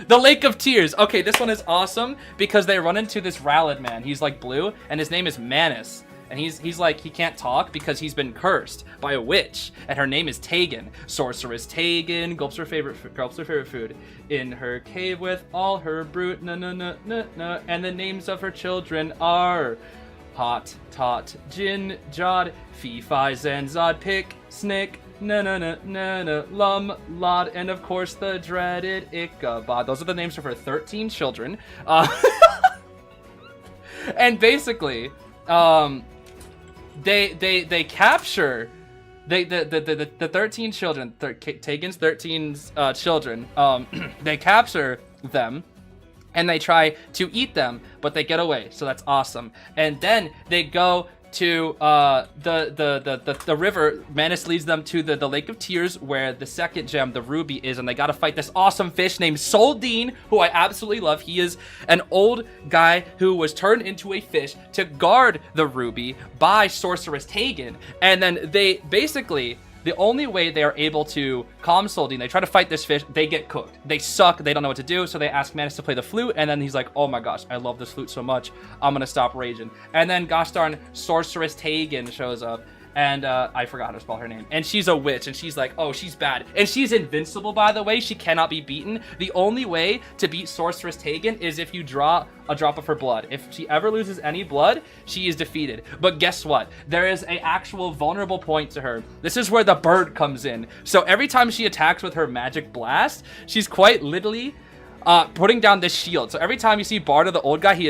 The Lake of Tears. Okay, this one is awesome because they run into this Rallad man. He's like blue, and his name is Manus. And he's like, he can't talk because he's been cursed by a witch, and her name is Tegan. Sorceress Tegan gulps her favorite food in her cave with all her brood. And the names of her children are Hot, Tot, Jin, Jod, Fee, Fi, Zen, Zod, Pick, Snick, Lum, Lod, and of course the dreaded Ichabod. Those are the names of her 13 children. And basically, they capture the 13 children, Tegan's 13 children. They capture them. And they try to eat them, but they get away, so that's awesome. And then they go to the river. Manus leads them to the Lake of Tears, where the second gem, the ruby, is, and they gotta fight this awesome fish named Soldine, who I absolutely love. He is an old guy who was turned into a fish to guard the ruby by Sorceress Tegan. And then they basically... The only way they are able to calm Soldine, they try to fight this fish, they get cooked. They suck, they don't know what to do, so they ask Manus to play the flute, and then he's like, oh my gosh, I love this flute so much, I'm gonna stop raging. And then, gosh darn, Sorceress Tegan shows up, and I forgot how to spell her name. And she's a witch, and she's like, oh, she's bad. And she's invincible, by the way, she cannot be beaten. The only way to beat Sorceress Tegan is if you draw a drop of her blood. If she ever loses any blood, she is defeated. But guess what? There is an actual vulnerable point to her. This is where the bird comes in. So every time she attacks with her magic blast, she's quite literally putting down this shield. So every time you see Barda, the old guy, he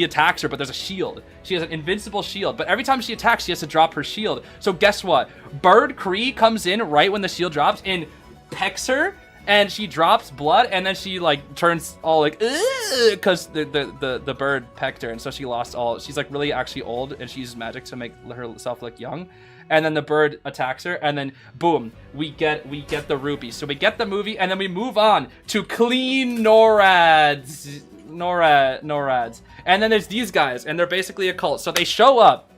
attacks her, but there's a shield. She has an invincible shield, but every time she attacks, she has to drop her shield. So guess what? Bird Kree comes in right when the shield drops and pecks her and she drops blood, and then she like turns all like because the bird pecked her, and so she lost all. She's like really actually old, and she uses magic to make herself look young. And then the bird attacks her, and then boom, we get the rupee. So we get the movie, and then we move on to clean NORADs. And then there's these guys, and they're basically a cult. So they show up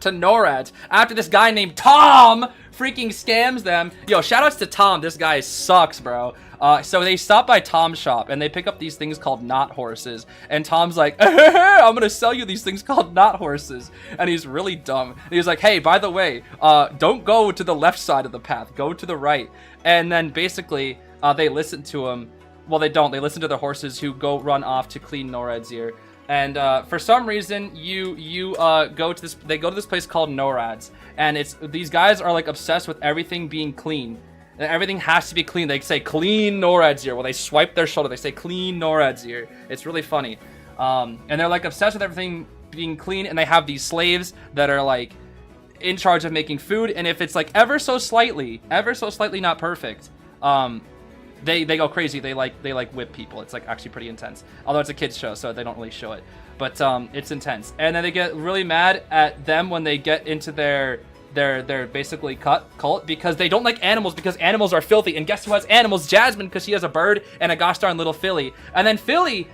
to NORADs after this guy named Tom freaking scams them. Yo, shoutouts to Tom. This guy sucks, bro. So they stop by Tom's shop, and they pick up these things called knot horses. And Tom's like, I'm gonna sell you these things called knot horses. And he's really dumb. And he's like, hey, by the way, don't go to the left side of the path. Go to the right. And then basically, they listen to him. Well, they don't. They listen to the horses who go run off to clean NORAD's ear. And for some reason, you go to this. They go to this place called NORAD's, and it's these guys are like obsessed with everything being clean. Everything has to be clean. They say clean NORAD's ear. Well, they swipe their shoulder. They say clean NORAD's ear. It's really funny. And they're like obsessed with everything being clean. And they have these slaves that are like in charge of making food. And if it's like ever so slightly not perfect, they go crazy. They like whip people. It's like actually pretty intense. Although it's a kids show, so they don't really show it. But it's intense. And then they get really mad at them when they get into their basically cult because they don't like animals because animals are filthy. And guess who has animals? Jasmine, because she has a bird and a gosh darn little filly. And then Philly,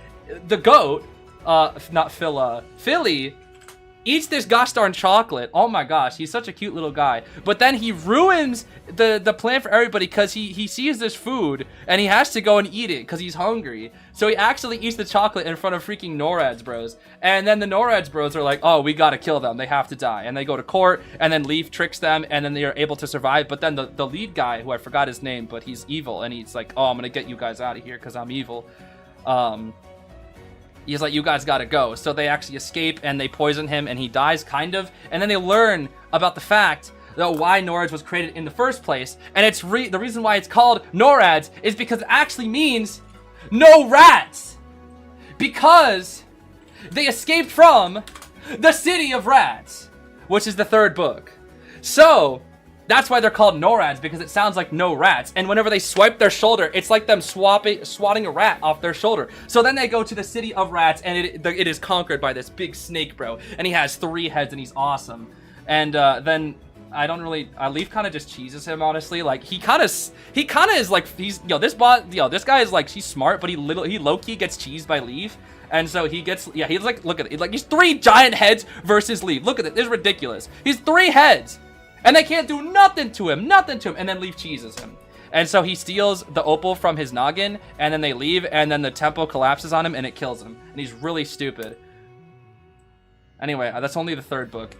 the goat, not Phila, Philly eats this gosh darn chocolate. Oh my gosh, he's such a cute little guy. But then he ruins the plan for everybody because he sees this food and he has to go and eat it because he's hungry. So he actually eats the chocolate in front of freaking NORAD's bros. And then the NORAD's bros are like, oh, we gotta kill them. They have to die. And they go to court, and then Leaf tricks them, and then they are able to survive. But then the lead guy, who I forgot his name, but he's evil, and he's like, oh, I'm gonna get you guys out of here because I'm evil. He's like, you guys gotta go. So they actually escape, and they poison him, and he dies, kind of. And then they learn about the fact that why NORAD's was created in the first place. And it's the reason why it's called NORAD's is because it actually means no rats. Because they escaped from the city of rats, which is the third book. So that's why they're called NORAD's, because it sounds like no rats. And whenever they swipe their shoulder, it's like them swatting a rat off their shoulder. So then they go to the city of rats, and it is conquered by this big snake, bro. And he has 3 heads, and he's awesome. And then I don't really. Leaf kind of just cheeses him, honestly. Like he kind of is like this guy is like, he's smart, but he low key gets cheesed by Leaf. And so he gets, he's like, look at it, like he's 3 giant heads versus Leaf. Look at it, it's ridiculous. He's 3 heads. And they can't do nothing to him. And then Leaf cheeses him. And so he steals the opal from his noggin. And then they leave. And then the temple collapses on him. And it kills him. And he's really stupid. Anyway, that's only the 3rd book.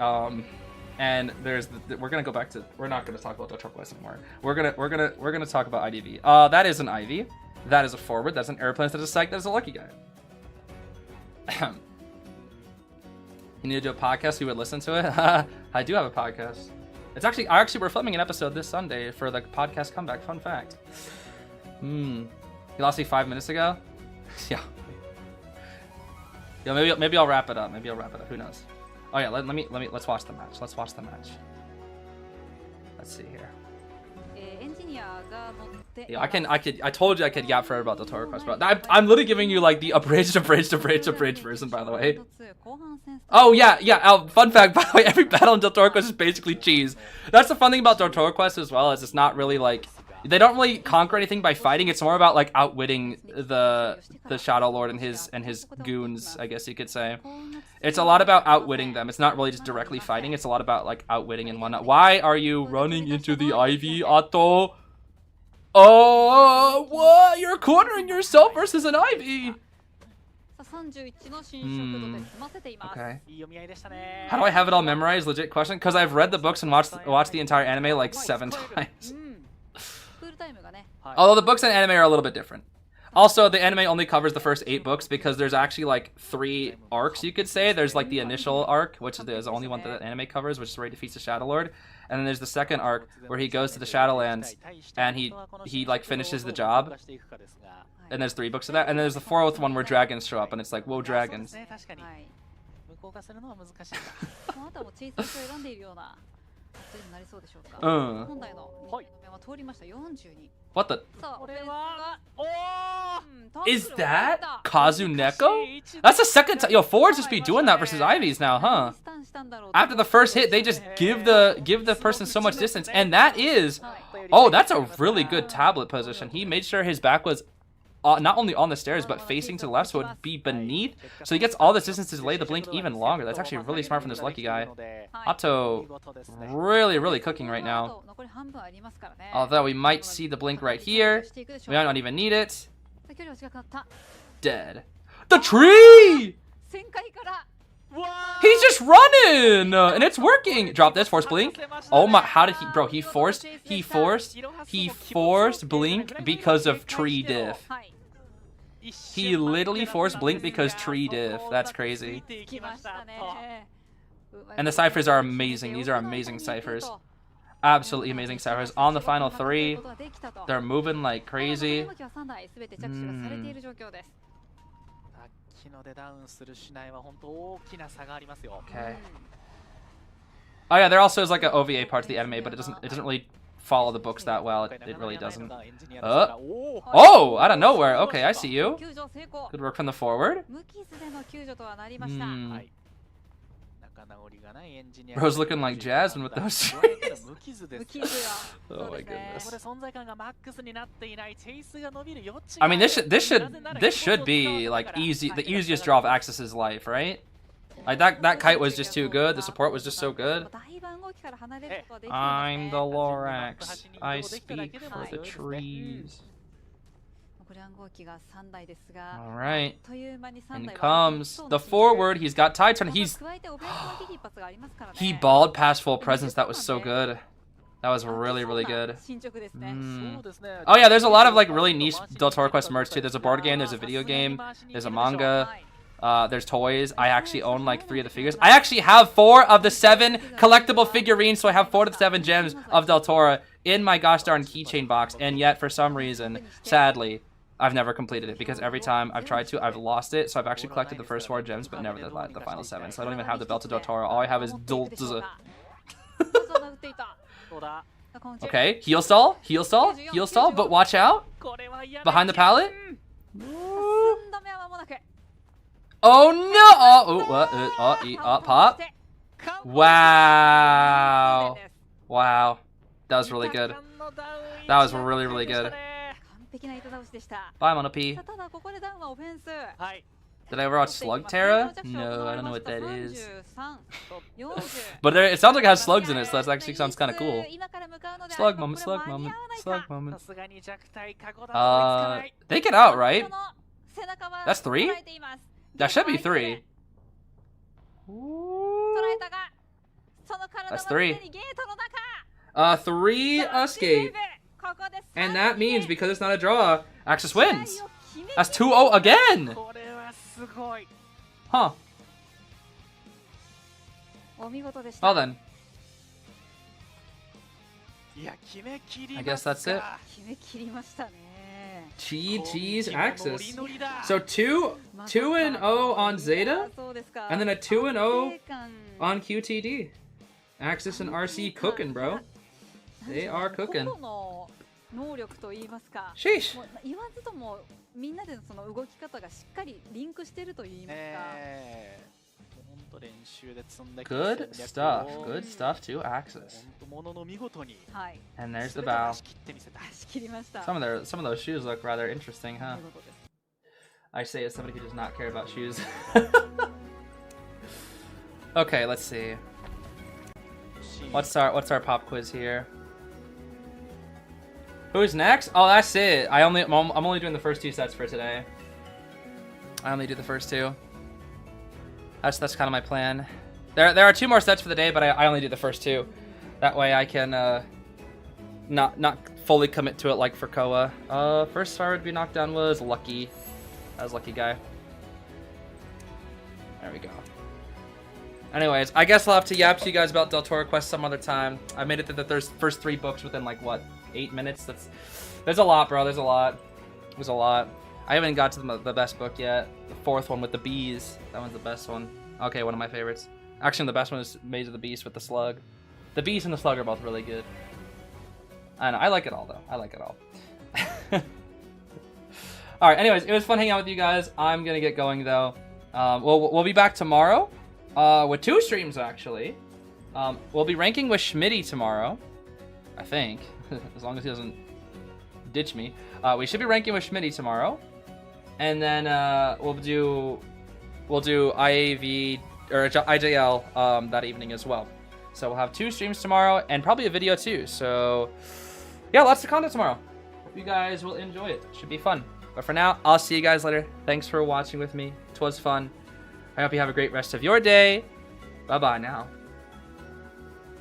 And there's we're gonna go back to. We're not gonna talk about the turquoise anymore. We're gonna talk about IDV. That is an Ivy. That is a forward. That's an airplane. That's a psych. That's a lucky guy. You need to do a podcast. You would listen to it. I do have a podcast. We're filming an episode this Sunday for the podcast comeback. Fun fact. You lost me 5 minutes ago. Yeah. Maybe I'll wrap it up. Who knows? Oh yeah. Let's watch the match. Let's see here. Yeah, I told you I could yap forever about the Tour Quest, bro. I'm literally giving you like the abridged version, by the way. Oh yeah. Fun fact, by the way, every battle in Del Toro Quest is basically cheese. That's the fun thing about Del Toro Quest as well, is it's not really like, they don't really conquer anything by fighting. It's more about like outwitting the Shadow Lord and his goons, I guess you could say. It's a lot about outwitting them. It's not really just directly fighting. It's a lot about like outwitting and whatnot. Why are you running into the Ivy, Otto? Oh, what? You're cornering yourself versus an Ivy. Okay. How do I have it all memorized? Legit question. Because I've read the books and watched the entire anime like 7 times. Although the books and anime are a little bit different. Also, the anime only covers the first 8 books because there's actually like 3 arcs, you could say. There's like the initial arc, which is the only one that the anime covers, which is where he defeats the Shadow Lord. And then there's the second arc where he goes to the Shadowlands and he like finishes the job. And there's 3 books of that. And then there's the 4th one where dragons show up, and it's like, whoa, dragons. What the? Is that Kazuneko? That's the second time. Yo, forwards just be doing that versus Ivies now, huh? After the first hit, they just give the person so much distance, and that is, oh, that's a really good tablet position. He made sure his back was not only on the stairs, but facing to the left, so it would be beneath. So he gets all this distance to delay the blink even longer. That's actually really smart from this lucky guy. Otto really, really cooking right now. Although we might see the blink right here. We might not even need it. Dead. The tree! He's just running! And it's working! Drop this, force blink. Oh my, how did he, bro, he forced blink because of tree diff. He literally forced blink because tree diff. That's crazy. And the ciphers are amazing. These are amazing ciphers. Absolutely amazing ciphers. On the final 3, they're moving like crazy. Okay. Oh yeah, there also is like an OVA part to the anime, but it doesn't really follow the books that well. It really doesn't. Oh, out of nowhere. Okay, I see you. Good work from the forward. Bro's looking like Jasmine with those trees. Oh my goodness. I mean, this should be like the easiest draw of AXIZ's life, right? Like that kite was just too good. The support was just so good. I'm the Lorax. I speak for the trees. Alright. In comes the forward. He's got tide turn. He balled past full presence. That was so good. That was really, really good. Oh yeah, there's a lot of like really niche Del Toro Quest merch too. There's a board game, there's a video game, there's a manga, there's toys. I actually own like 3 of the figures. I actually have 4 of the 7 collectible figurines, so I have 4 of the 7 gems of Del Toro in my gosh darn keychain box, and yet for some reason, sadly, I've never completed it because every time I've tried to, I've lost it. So I've actually collected the first 4 gems, but never the final 7. So I don't even have the Belt of Del Toro. All I have is Okay, heal stall, but watch out. Behind the pallet. Oh no! Pop. Wow. Wow. That was really good. That was really, really good. Bye, Mono P. Did I ever watch Slug Terra? No, I don't know what that is. But it sounds like it has slugs in it, so that actually sounds kind of cool. Slug moment, slug moment, slug moment. They get out, right? That's 3? That should be 3. That's 3. 3 escape. And that means, because it's not a draw, AXIZ wins. That's 2-0 again. Huh. Well then. I guess that's it. GG's AXIZ. So 2-0 on ZETA, and then a 2-0 on QTD. AXIZ and RC cooking, bro. They are cooking. Sheesh. Good stuff. Good stuff to AXIZ. And there's the bow. Some of those shoes look rather interesting, huh? I say as somebody who does not care about shoes. Okay, let's see. What's our pop quiz here? Who's next? Oh, that's it. I'm only doing the first 2 sets for today. I only do the first 2. That's kind of my plan. There are 2 more sets for the day, but I only do the first 2. That way I can not fully commit to it like for Koa. First star to be knocked down was Lucky. That was Lucky guy. There we go. Anyways, I guess I'll have to yap to you guys about Del Toro Quest some other time. I made it through the first 3 books within like what, 8 minutes. There's a lot, bro. There's a lot. I haven't got to the best book yet. The 4th one with the bees. That one's the best one. Okay, one of my favorites. Actually, the best one is Maze of the Beast with the slug. The Beast and the Slug are both really good. I know, I like it all though. I like it all. All right. Anyways, it was fun hanging out with you guys. I'm gonna get going though. We'll be back tomorrow with 2 streams actually. We'll be ranking with Schmitty tomorrow, I think, as long as he doesn't ditch me. We should be ranking with Schmitty tomorrow, and then we'll do IAV or IJL that evening as well. So we'll have 2 streams tomorrow and probably a video too. So yeah, lots of content tomorrow. Hope you guys will enjoy it. Should be fun. But for now, I'll see you guys later. Thanks for watching with me. 'Twas fun. I hope you have a great rest of your day. Bye-bye now.